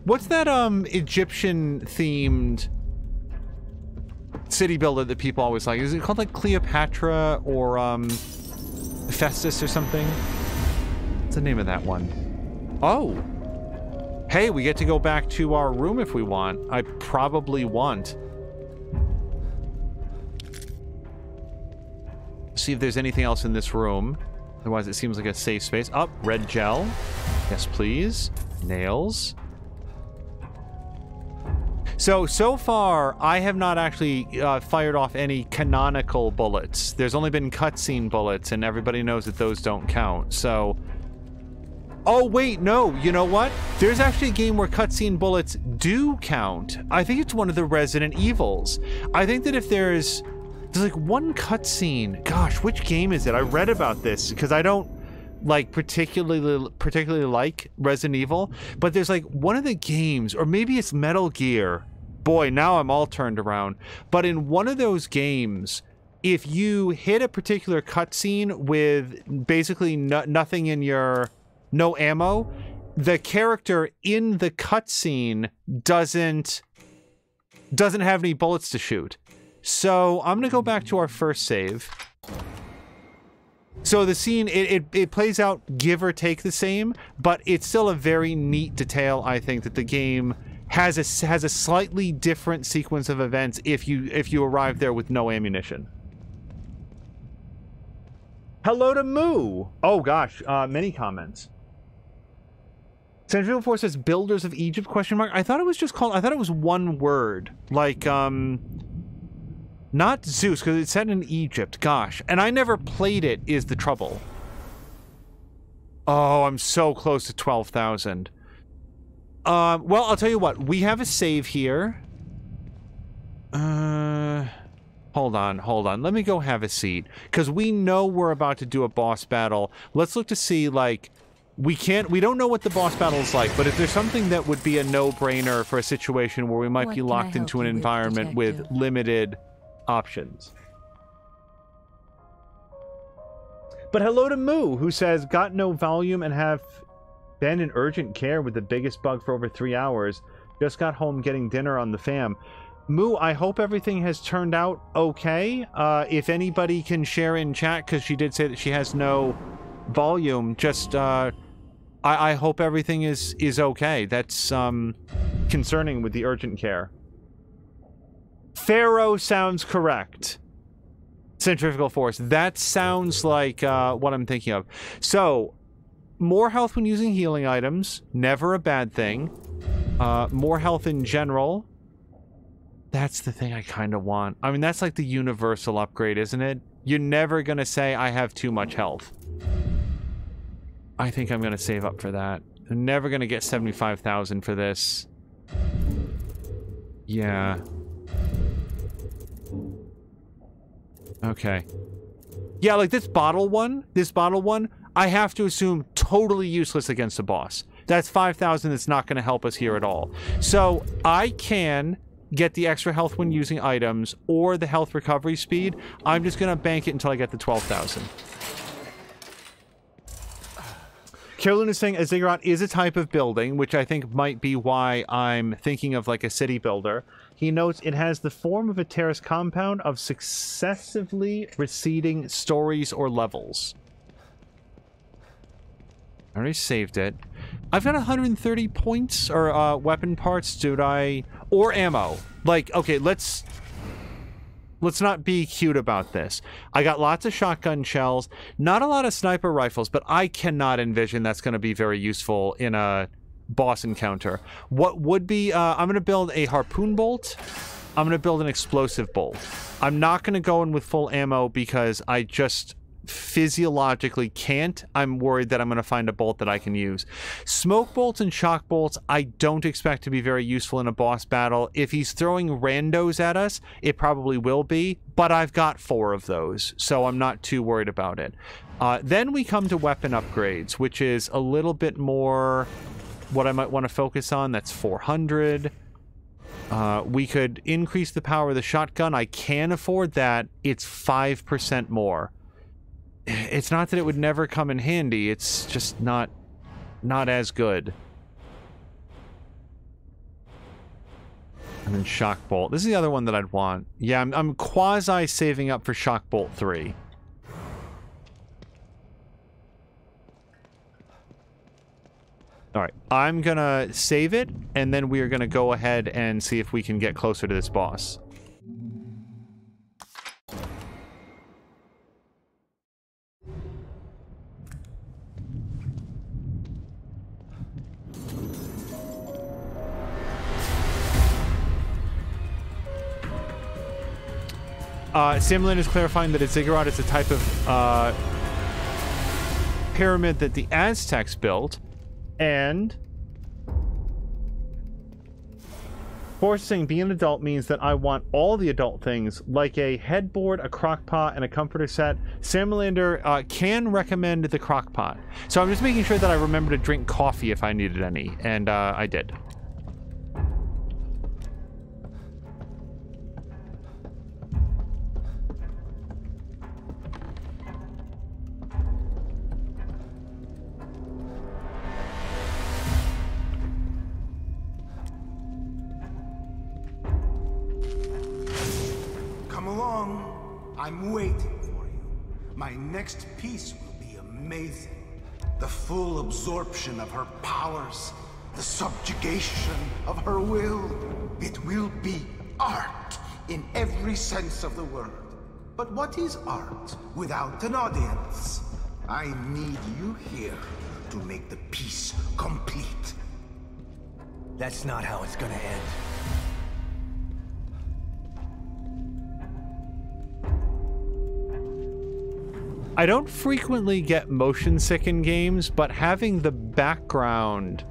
What's that Egyptian themed city builder that people always like? Is it called like Cleopatra or Festus or something? What's the name of that one? Oh, hey, we get to go back to our room if we want. I probably want. See if there's anything else in this room. Otherwise, it seems like a safe space. Oh, red gel. Yes, please. Nails. So far, I have not actually fired off any canonical bullets. There's only been cutscene bullets, and everybody knows that those don't count. So... Oh, wait, no. You know what? There's actually a game where cutscene bullets do count. I think it's one of the Resident Evils. I think that if there's like one cutscene. Gosh, which game is it? I read about this because I don't like particularly like Resident Evil, but there's like one of the games, or maybe it's Metal Gear. Boy, now I'm all turned around. But in one of those games, if you hit a particular cutscene with basically nothing in your no ammo, the character in the cutscene doesn't have any bullets to shoot. So I'm gonna go back to our first save. So the scene, it plays out give or take the same, but it's still a very neat detail, I think, that the game has a slightly different sequence of events if you arrive there with no ammunition. Hello to Moo. Oh gosh, many comments. Centrifugal Force says Builders of Egypt, question mark. I thought it was just called, I thought it was one word. Like, not Zeus, because it's set in Egypt. Gosh. And I never played it, is the trouble. Oh, I'm so close to 12,000. Well, I'll tell you what. We have a save here. Hold on. Let me go have a seat. Because we know we're about to do a boss battle. Let's look to see, like... We don't know what the boss battle is like, but if there's something that would be a no-brainer for a situation where we might be locked into an environment with limited options. But hello to Moo, who says, got no volume and have been in urgent care with the biggest bug for over 3 hours. Just got home getting dinner on the fam. Moo, I hope everything has turned out okay. If anybody can share in chat, because she did say that she has no volume, just, I hope everything is okay. That's, concerning with the urgent care. Pharaoh sounds correct. Centrifugal Force. That sounds like what I'm thinking of. So, more health when using healing items. Never a bad thing. More health in general. That's the thing I kind of want. I mean, that's like the universal upgrade, isn't it? You're never going to say, I have too much health. I think I'm going to save up for that. I'm never going to get 75,000 for this. Yeah. Okay. Yeah, like this bottle one, I have to assume totally useless against a boss. That's 5,000 that's not going to help us here at all. So I can get the extra health when using items or the health recovery speed. I'm just going to bank it until I get the 12,000. Carolyn is saying a ziggurat is a type of building, which I think might be why I'm thinking of like a city builder. He notes it has the form of a terrace compound of successively receding stories or levels. I already saved it. I've got 130 points or weapon parts, dude. Or ammo. Like, okay, let's not be cute about this. I got lots of shotgun shells, not a lot of sniper rifles, but I cannot envision that's going to be very useful in a boss encounter. What would be, I'm going to build a harpoon bolt. I'm going to build an explosive bolt. I'm not going to go in with full ammo because I just physiologically can't. I'm worried that I'm going to find a bolt that I can use. Smoke bolts and shock bolts I don't expect to be very useful in a boss battle. If he's throwing randos at us, it probably will be, but I've got 4 of those, so I'm not too worried about it. Then we come to weapon upgrades, which is a little bit more what I might want to focus on. That's 400. We could increase the power of the shotgun. I can afford that. It's 5% more. It's not that it would never come in handy, it's just not as good. And then Shock Bolt. This is the other one that I'd want. Yeah, I'm quasi saving up for Shock Bolt 3. Alright, I'm gonna save it, and then we are gonna go ahead and see if we can get closer to this boss. Simlin is clarifying that a ziggurat is a type of pyramid that the Aztecs built, and Force saying being an adult means that I want all the adult things, like a headboard, a crock pot, and a comforter set. Samlander can recommend the crock pot. So I'm just making sure that I remember to drink coffee if I needed any, and I did. I'm waiting for you. My next piece will be amazing. The full absorption of her powers, the subjugation of her will. It will be art in every sense of the word. But what is art without an audience? I need you here to make the piece complete. That's not how it's gonna end. I don't frequently get motion sick in games, but having the background,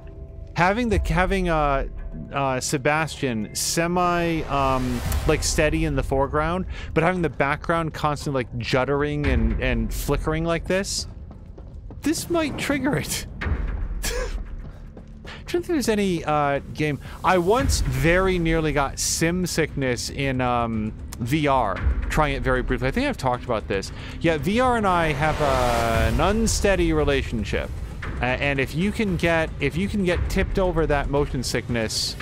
having Sebastian semi like steady in the foreground, but having the background constantly like juddering and flickering like this might trigger it. I don't think there's any game. I once very nearly got sim sickness in VR, trying it very briefly. I think I've talked about this. Yeah, VR and I have an unsteady relationship, and if you can get tipped over that motion sickness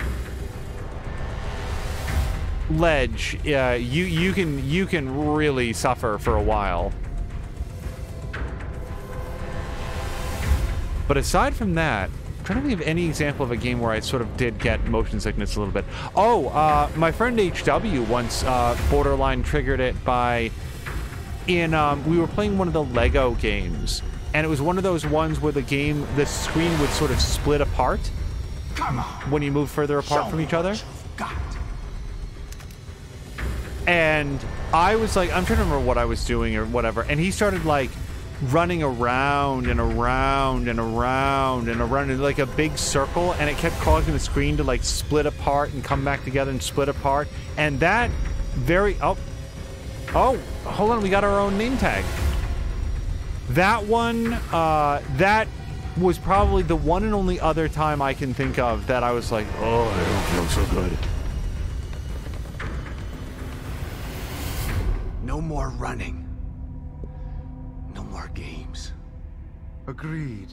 ledge, you can really suffer for a while. But aside from that, I'm trying to think of any example of a game where I sort of did get motion sickness a little bit. Oh, my friend HW once borderline triggered it by we were playing one of the Lego games, and it was one of those ones where the screen would sort of split apart when you move further apart from each other. And I was like, I'm trying to remember what I was doing or whatever, and he started like running around and around and around and around in like a big circle, and it kept causing the screen to like split apart and come back together and split apart. And that oh, hold on, we got our own name tag. That one, that was probably the one and only other time I can think of that I was like, oh, I don't feel so good. No more running. No more games. Agreed.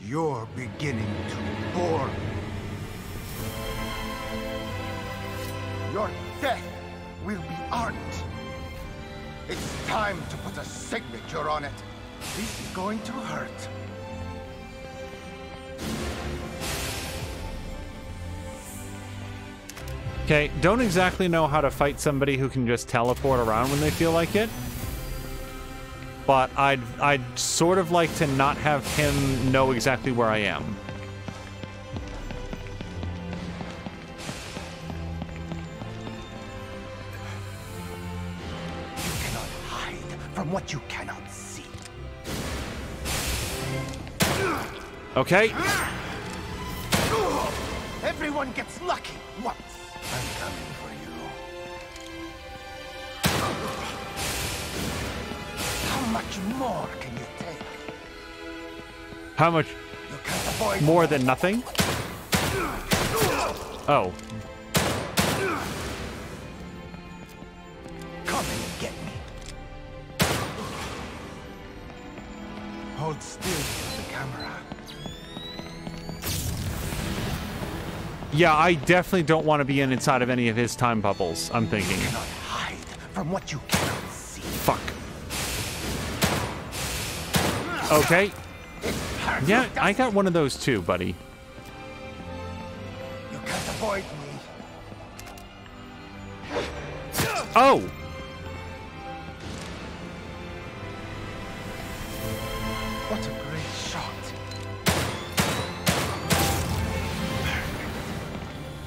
You're beginning to bore me. Your death will be art. It's time to put a signature on it. This is going to hurt. Okay, don't exactly know how to fight somebody who can just teleport around when they feel like it. But I'd sort of like to not have him know exactly where I am. You cannot hide from what you cannot see. Okay. Everyone gets lucky once. I'm coming for you. How much more can you take? How much You can't avoid more than nothing? Oh. Come and get me. Hold still for the camera. Yeah, I definitely don't want to be inside of any of his time bubbles, I'm thinking. You cannot hide from what you cannot see. Fuck. Okay. Yeah, I got one of those too, buddy. You can't avoid me. Oh! What a great shot.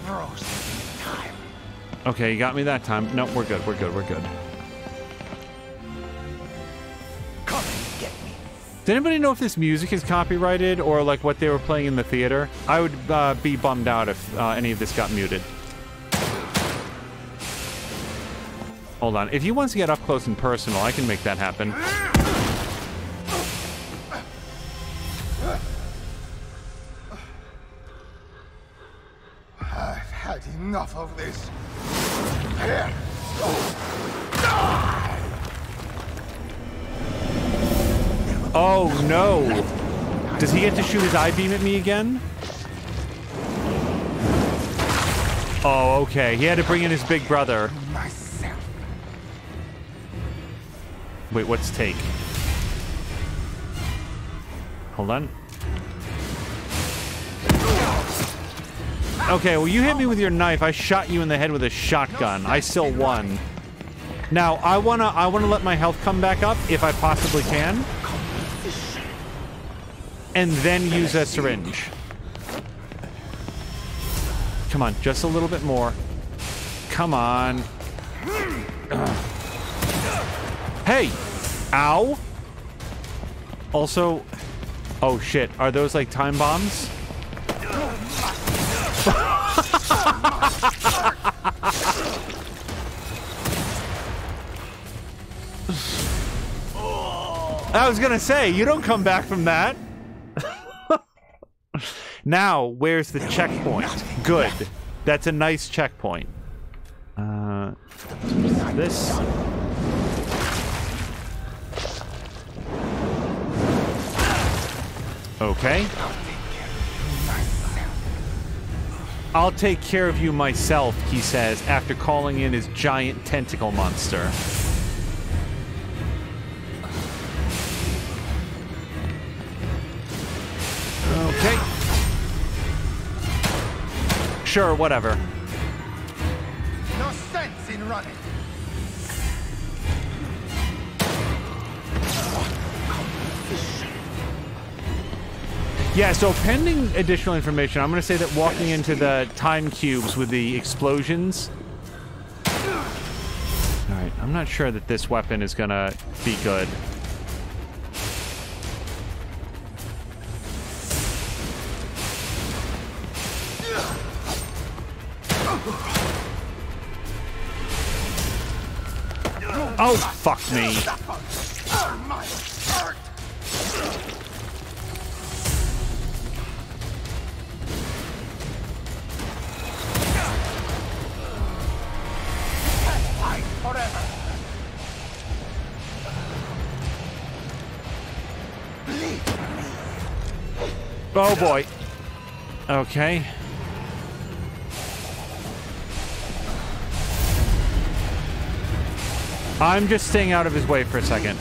Frozen in time. Okay, you got me that time. No, we're good, we're good, we're good. Come and get me. Does anybody know if this music is copyrighted or like what they were playing in the theater? I would be bummed out if any of this got muted. Hold on. If he wants to get up close and personal, I can make that happen. I've had enough of this. Here. Oh, no. Does he get to shoot his I-beam at me again? Oh, okay. He had to bring in his big brother. Myself. Wait, what's take? Hold on. Okay, well, you hit me with your knife. I shot you in the head with a shotgun. I still won. Now, I wanna let my health come back up if I possibly can. and then use a syringe. Come on, just a little bit more. Come on. Hey! Ow! Also... Oh shit, are those like time bombs? I was gonna say, you don't come back from that. Now, where's the checkpoint? Good. That's a nice checkpoint. This. Okay. I'll take care of you myself, he says, after calling in his giant tentacle monster. Okay. Sure, whatever. No sense in running. Yeah, so pending additional information, I'm going to say that walking into the time cubes with the explosions... Alright, I'm not sure that this weapon is going to be good. Oh, fuck me. Oh boy. Okay. I'm just staying out of his way for a second.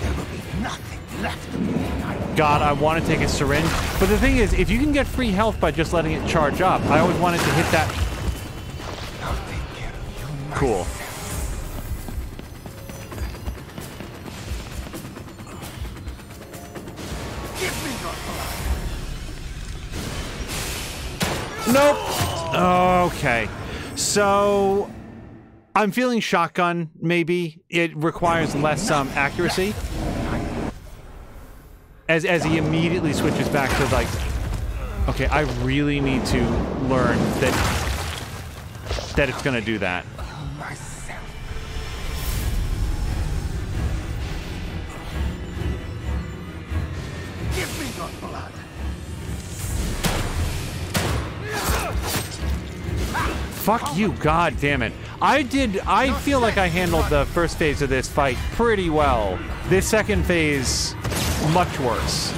There will be nothing left of me. God, I want to take a syringe. But the thing is, if you can get free health by just letting it charge up, I always wanted to hit that. I'll take care of you myself. Cool. Give me your blood. Nope. Okay. So I'm feeling shotgun, maybe. It requires less accuracy. As he immediately switches back to like, okay, I really need to learn that it's gonna do that. Myself. Give me your blood. Fuck you, god damn it. I feel like I handled the first phase of this fight pretty well. This second phase, much worse.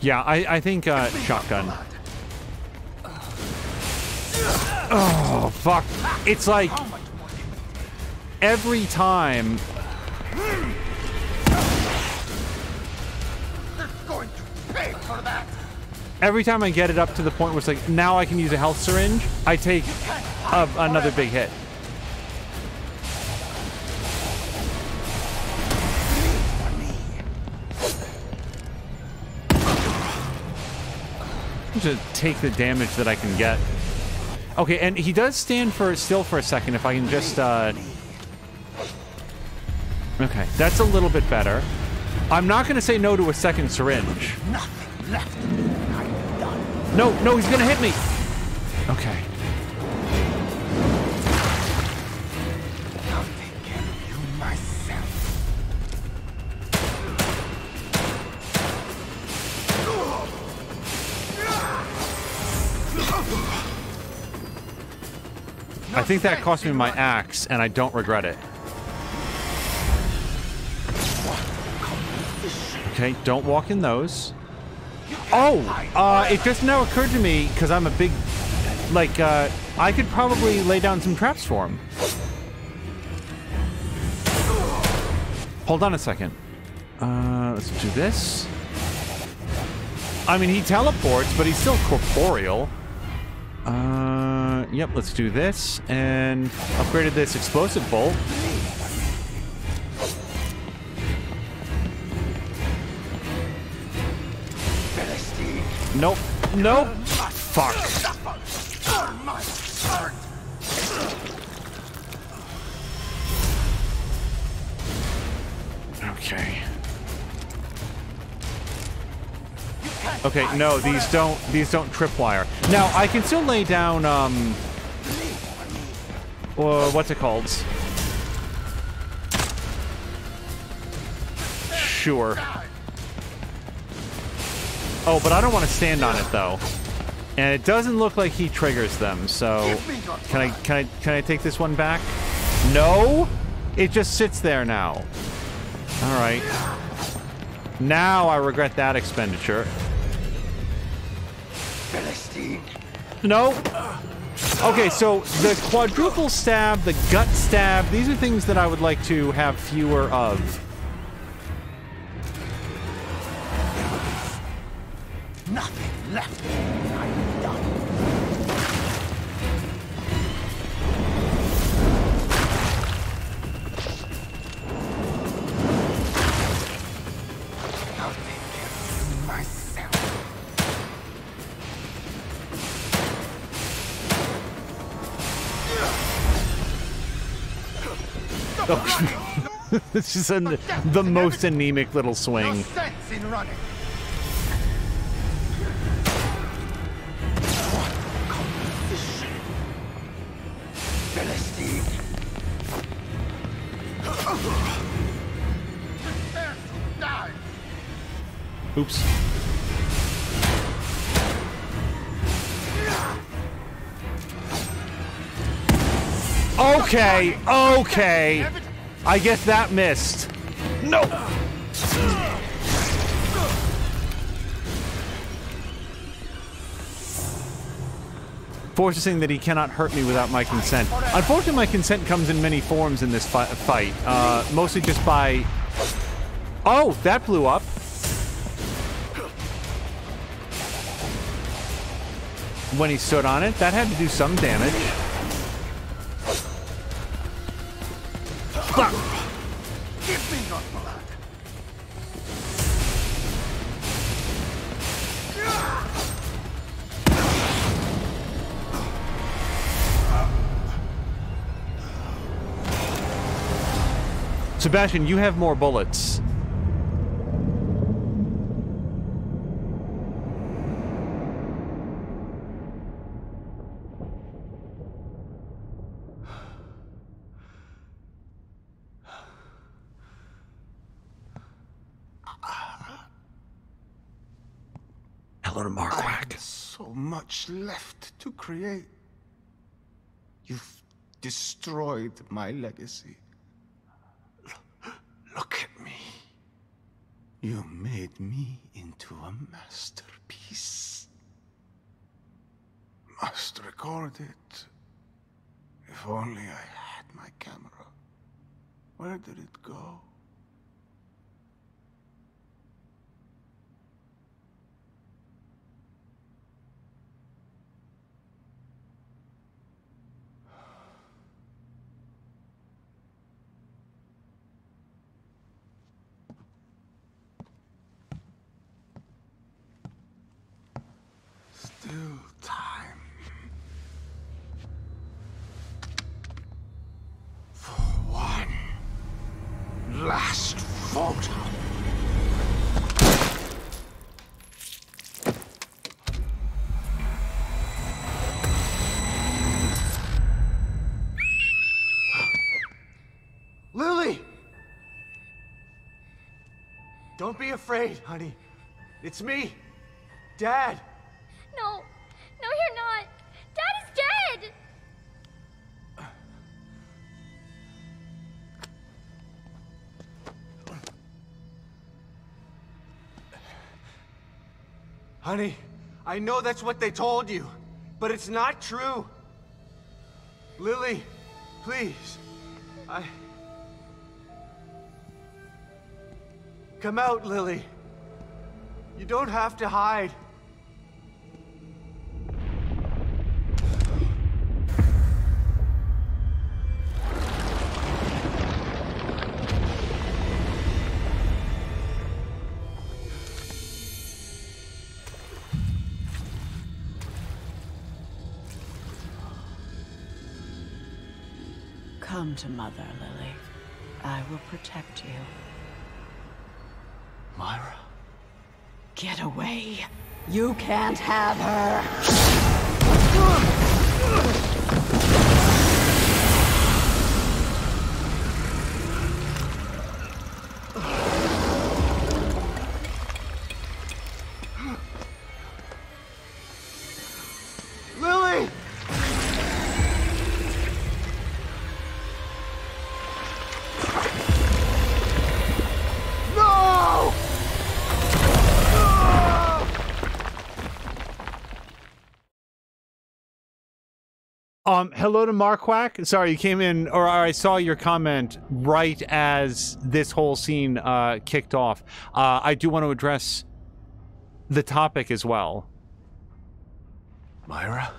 Yeah, I think shotgun. Oh, fuck. It's like every time. They're going to pay for that. Every time I get it up to the point where it's like, now I can use a health syringe, I take another big hit. To take the damage that I can get. Okay, and he does stand still for a second if I can just okay, that's a little bit better. I'm not gonna say no to a second syringe. Nothing left. I'm done. No, he's gonna hit me. Okay. I'll take care of you myself. I think that cost me my axe, and I don't regret it. Okay, don't walk in those. Oh, it just now occurred to me, because I'm a big Like, I could probably lay down some traps for him. Hold on a second. Let's do this. I mean, he teleports, but he's still corporeal. Yep, let's do this. And upgraded this explosive bolt. Nope. Nope. Fuck. Okay. Okay, no, these don't tripwire. Now, I can still lay down, what's it called? Sure. Oh, but I don't want to stand on it, though. And it doesn't look like he triggers them, so... Can I take this one back? No? It just sits there now. Alright. Now I regret that expenditure. No. Okay, so the quadruple stab, the gut stab, these are things that I would like to have fewer of. Nothing left. I'm done. I'll take care of myself. Oh. This is the most anemic little swing. No sense in running. Oops. Okay, okay. I guess that missed. No. Forcing that he cannot hurt me without my consent. Unfortunately, my consent comes in many forms in this fight. Mostly just by... Oh, that blew up. When he stood on it, that had to do some damage. Fuck. Give me your blood. Sebastian, you have more bullets. Hello to Marquardt. So much left to create. You've destroyed my legacy. Look at me. You made me into a masterpiece. Must record it. If only I had my camera. Where did it go? Still time for one last photo. Lily! Don't be afraid, honey. It's me, Dad. No, you're not. Dad is dead. Honey, I know that's what they told you, but it's not true. Lily, please. Come out, Lily. You don't have to hide. Come to Mother, Lily. I will protect you. Myra? Get away. You can't have her. Lily! Hello to Marquack. Sorry, you came in, or I saw your comment right as this whole scene kicked off. I do want to address the topic as well. Myra?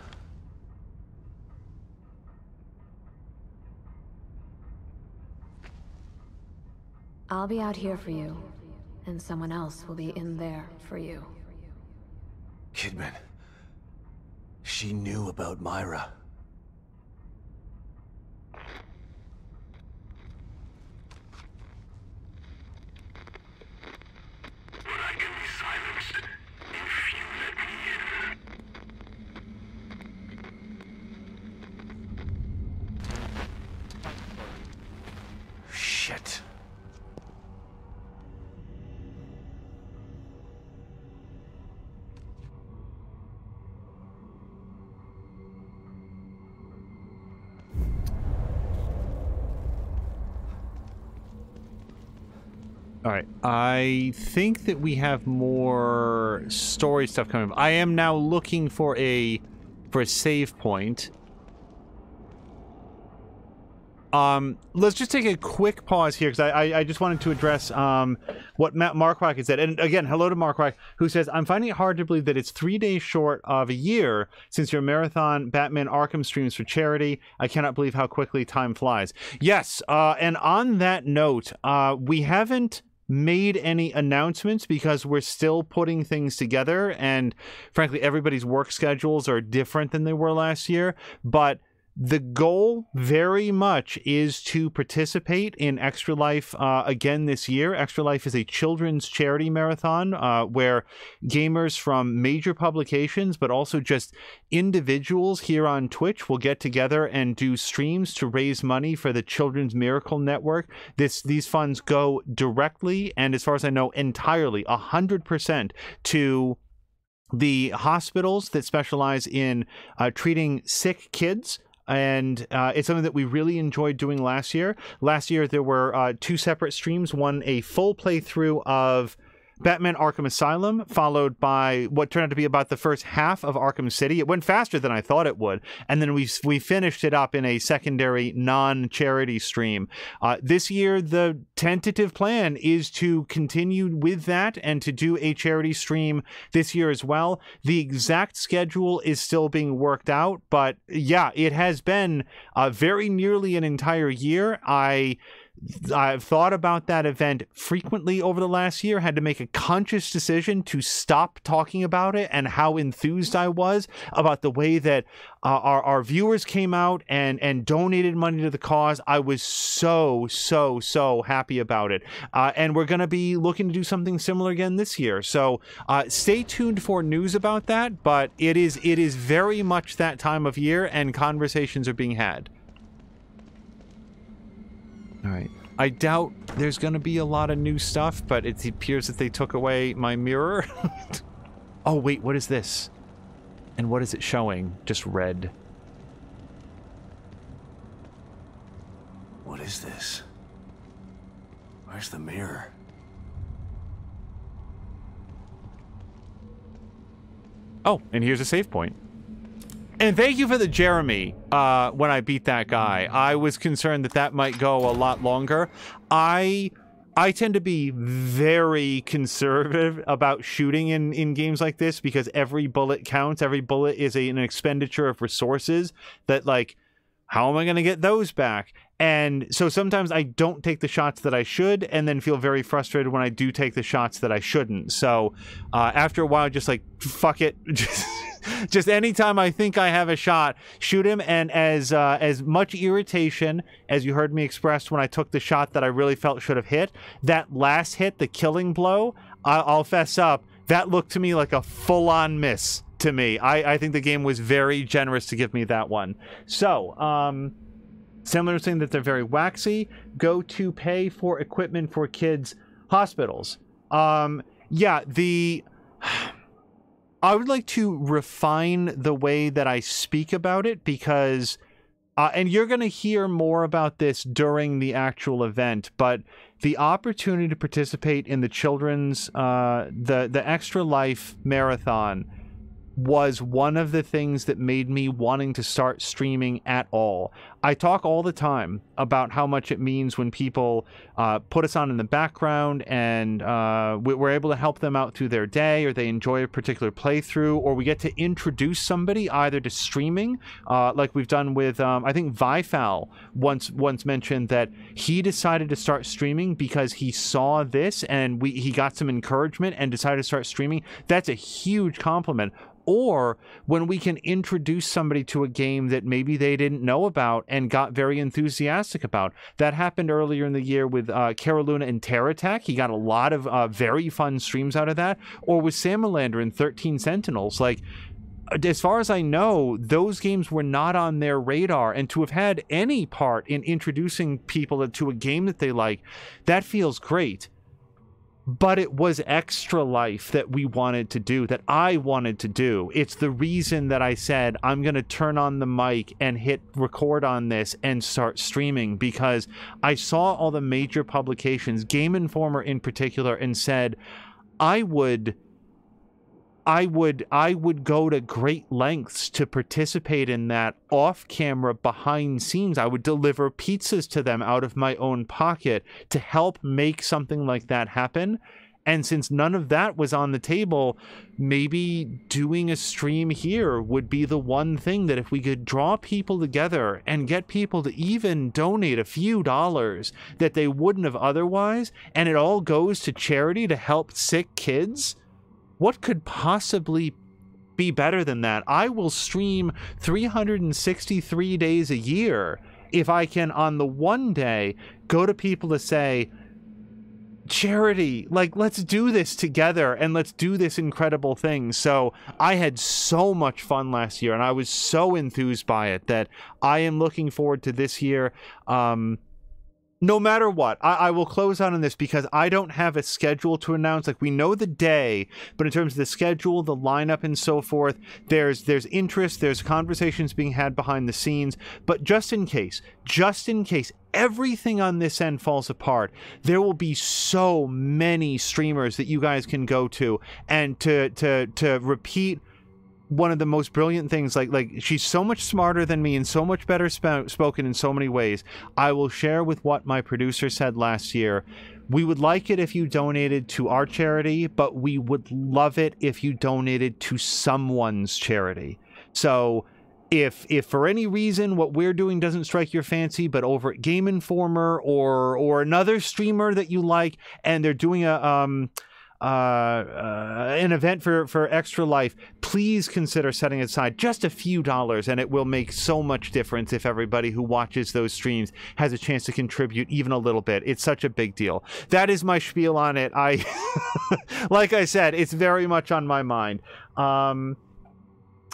I'll be out here for you, and someone else will be in there for you. Kidman. She knew about Myra. Shit. All right, I think that we have more story stuff coming up. I am now looking for a save point. Let's just take a quick pause here, because I just wanted to address what Marquack has said. And again, hello to Marquack, who says, I'm finding it hard to believe that it's 3 days short of a year since your marathon Batman Arkham streams for charity. I cannot believe how quickly time flies. Yes, and on that note, we haven't made any announcements because we're still putting things together, and frankly, everybody's work schedules are different than they were last year, but the goal very much is to participate in Extra Life again this year. Extra Life is a children's charity marathon where gamers from major publications, but also just individuals here on Twitch will get together and do streams to raise money for the Children's Miracle Network. These funds go directly, and as far as I know, entirely, 100% to the hospitals that specialize in treating sick kids. And it's something that we really enjoyed doing last year. Last year, there were 2 separate streams. One, a full playthrough of Batman Arkham Asylum, followed by what turned out to be about the first half of Arkham City. It went faster than I thought it would. And then we finished it up in a secondary non-charity stream. This year, the tentative plan is to continue with that and to do a charity stream this year as well. The exact schedule is still being worked out, but yeah, it has been very nearly an entire year. I've thought about that event frequently over the last year, had to make a conscious decision to stop talking about it, and how enthused I was about the way that our viewers came out and donated money to the cause. I was so happy about it. And we're going to be looking to do something similar again this year. So stay tuned for news about that, but it is very much that time of year, and conversations are being had. All right. I doubt there's going to be a lot of new stuff, but it appears that they took away my mirror. Oh, wait, what is this? And what is it showing? Just red. What is this? Where's the mirror? Oh, and here's a save point. And thank you for the Jeremy when I beat that guy. I was concerned that that might go a lot longer. I tend to be very conservative about shooting in games like this because every bullet counts. Every bullet is an expenditure of resources that, like, how am I going to get those back? And so sometimes I don't take the shots that I should and then feel very frustrated when I do take the shots that I shouldn't. So after a while, just like, fuck it. Just anytime I think I have a shot, shoot him. And as much irritation as you heard me express when I took the shot that I really felt should have hit, that last hit, the killing blow, I'll fess up, that looked to me like a full-on miss to me. I think the game was very generous to give me that one. So, similar saying that they're very waxy. Go to pay for equipment for kids' hospitals. Yeah, I would like to refine the way that I speak about it because, and you're going to hear more about this during the actual event, but the opportunity to participate in the children's, the Extra Life Marathon was one of the things that made me wanting to start streaming at all. I talk all the time about how much it means when people put us on in the background and we're able to help them out through their day, or they enjoy a particular playthrough, or we get to introduce somebody either to streaming, like we've done with, I think Vifal once mentioned that he decided to start streaming because he saw this and he got some encouragement and decided to start streaming. That's a huge compliment. Or when we can introduce somebody to a game that maybe they didn't know about and got very enthusiastic about. That happened earlier in the year with Caroluna and Terra Tech. He got a lot of very fun streams out of that. Or with Salamander and 13 Sentinels. Like, as far as I know, those games were not on their radar, and to have had any part in introducing people to a game that they like, that feels great. But it was Extra Life that we wanted to do, that I wanted to do. It's the reason that I said I'm going to turn on the mic and hit record on this and start streaming, because I saw all the major publications, Game Informer in particular, and said I would go to great lengths to participate in that off camera, behind scenes. I would deliver pizzas to them out of my own pocket to help make something like that happen. And since none of that was on the table, maybe doing a stream here would be the one thing that if we could draw people together and get people to even donate a few dollars that they wouldn't have otherwise, and it all goes to charity to help sick kids, what could possibly be better than that? I will stream 363 days a year if I can, on the one day, go to people to say, charity, like, let's do this together and let's do this incredible thing. So I had so much fun last year and I was so enthused by it that I am looking forward to this year. No matter what, I will close out on this because I don't have a schedule to announce. Like, we know the day, but in terms of the schedule, the lineup, and so forth, there's interest, there's conversations being had behind the scenes. But just in case everything on this end falls apart, there will be so many streamers that you guys can go to and to repeat one of the most brilliant things. Like she's so much smarter than me and so much better spoken in so many ways. I will share with what my producer said last year. We would like it if you donated to our charity, but we would love it if you donated to someone's charity. So if for any reason what we're doing doesn't strike your fancy, but over at Game Informer or another streamer that you like, and they're doing an event for Extra Life, please consider setting aside just a few dollars, and it will make so much difference if everybody who watches those streams has a chance to contribute even a little bit. It's such a big deal. That is my spiel on it. Like I said, it's very much on my mind.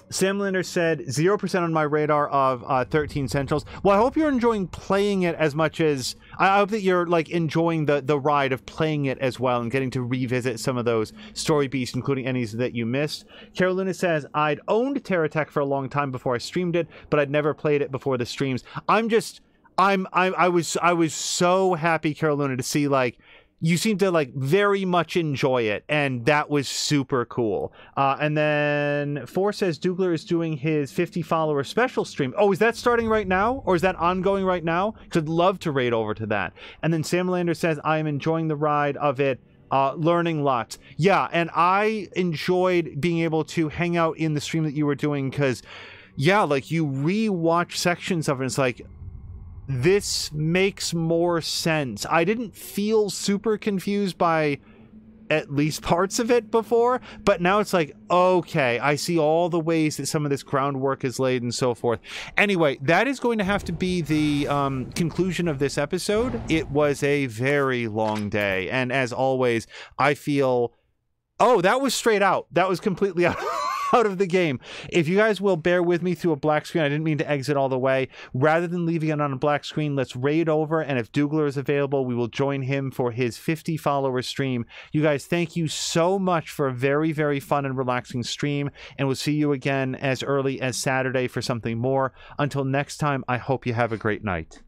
Sam Linder said 0% on my radar of 13 Sentinels. Well, I hope you're enjoying playing it as much as I hope that you're like enjoying the ride of playing it as well and getting to revisit some of those story beats, including any that you missed. Carolina says, I'd owned Terra Tech for a long time before I streamed it, but I'd never played it before the streams. I was so happy, Carolina, to see like you seem to like very much enjoy it, and that was super cool. And then 4 says Dougler is doing his 50 follower special stream. Oh, is that starting right now, or is that ongoing right now? Because I'd love to raid over to that. And then Sam Lander says I am enjoying the ride of it. Learning lots. Yeah, and I enjoyed being able to hang out in the stream that you were doing, because yeah, like you re-watch sections of it, it's like, this makes more sense. I didn't feel super confused by at least parts of it before, but now it's like, okay, I see all the ways that some of this groundwork is laid and so forth. Anyway, that is going to have to be the conclusion of this episode. It was a very long day, and as always, I feel... Oh, that was straight out. That was completely out of the game. If you guys will bear with me through a black screen, I didn't mean to exit all the way. Rather than leaving it on a black screen, let's raid over, and if Dougler is available, we will join him for his 50 follower stream. You guys, thank you so much for a very, very fun and relaxing stream, and we'll see you again as early as Saturday for something more. Until next time, I hope you have a great night.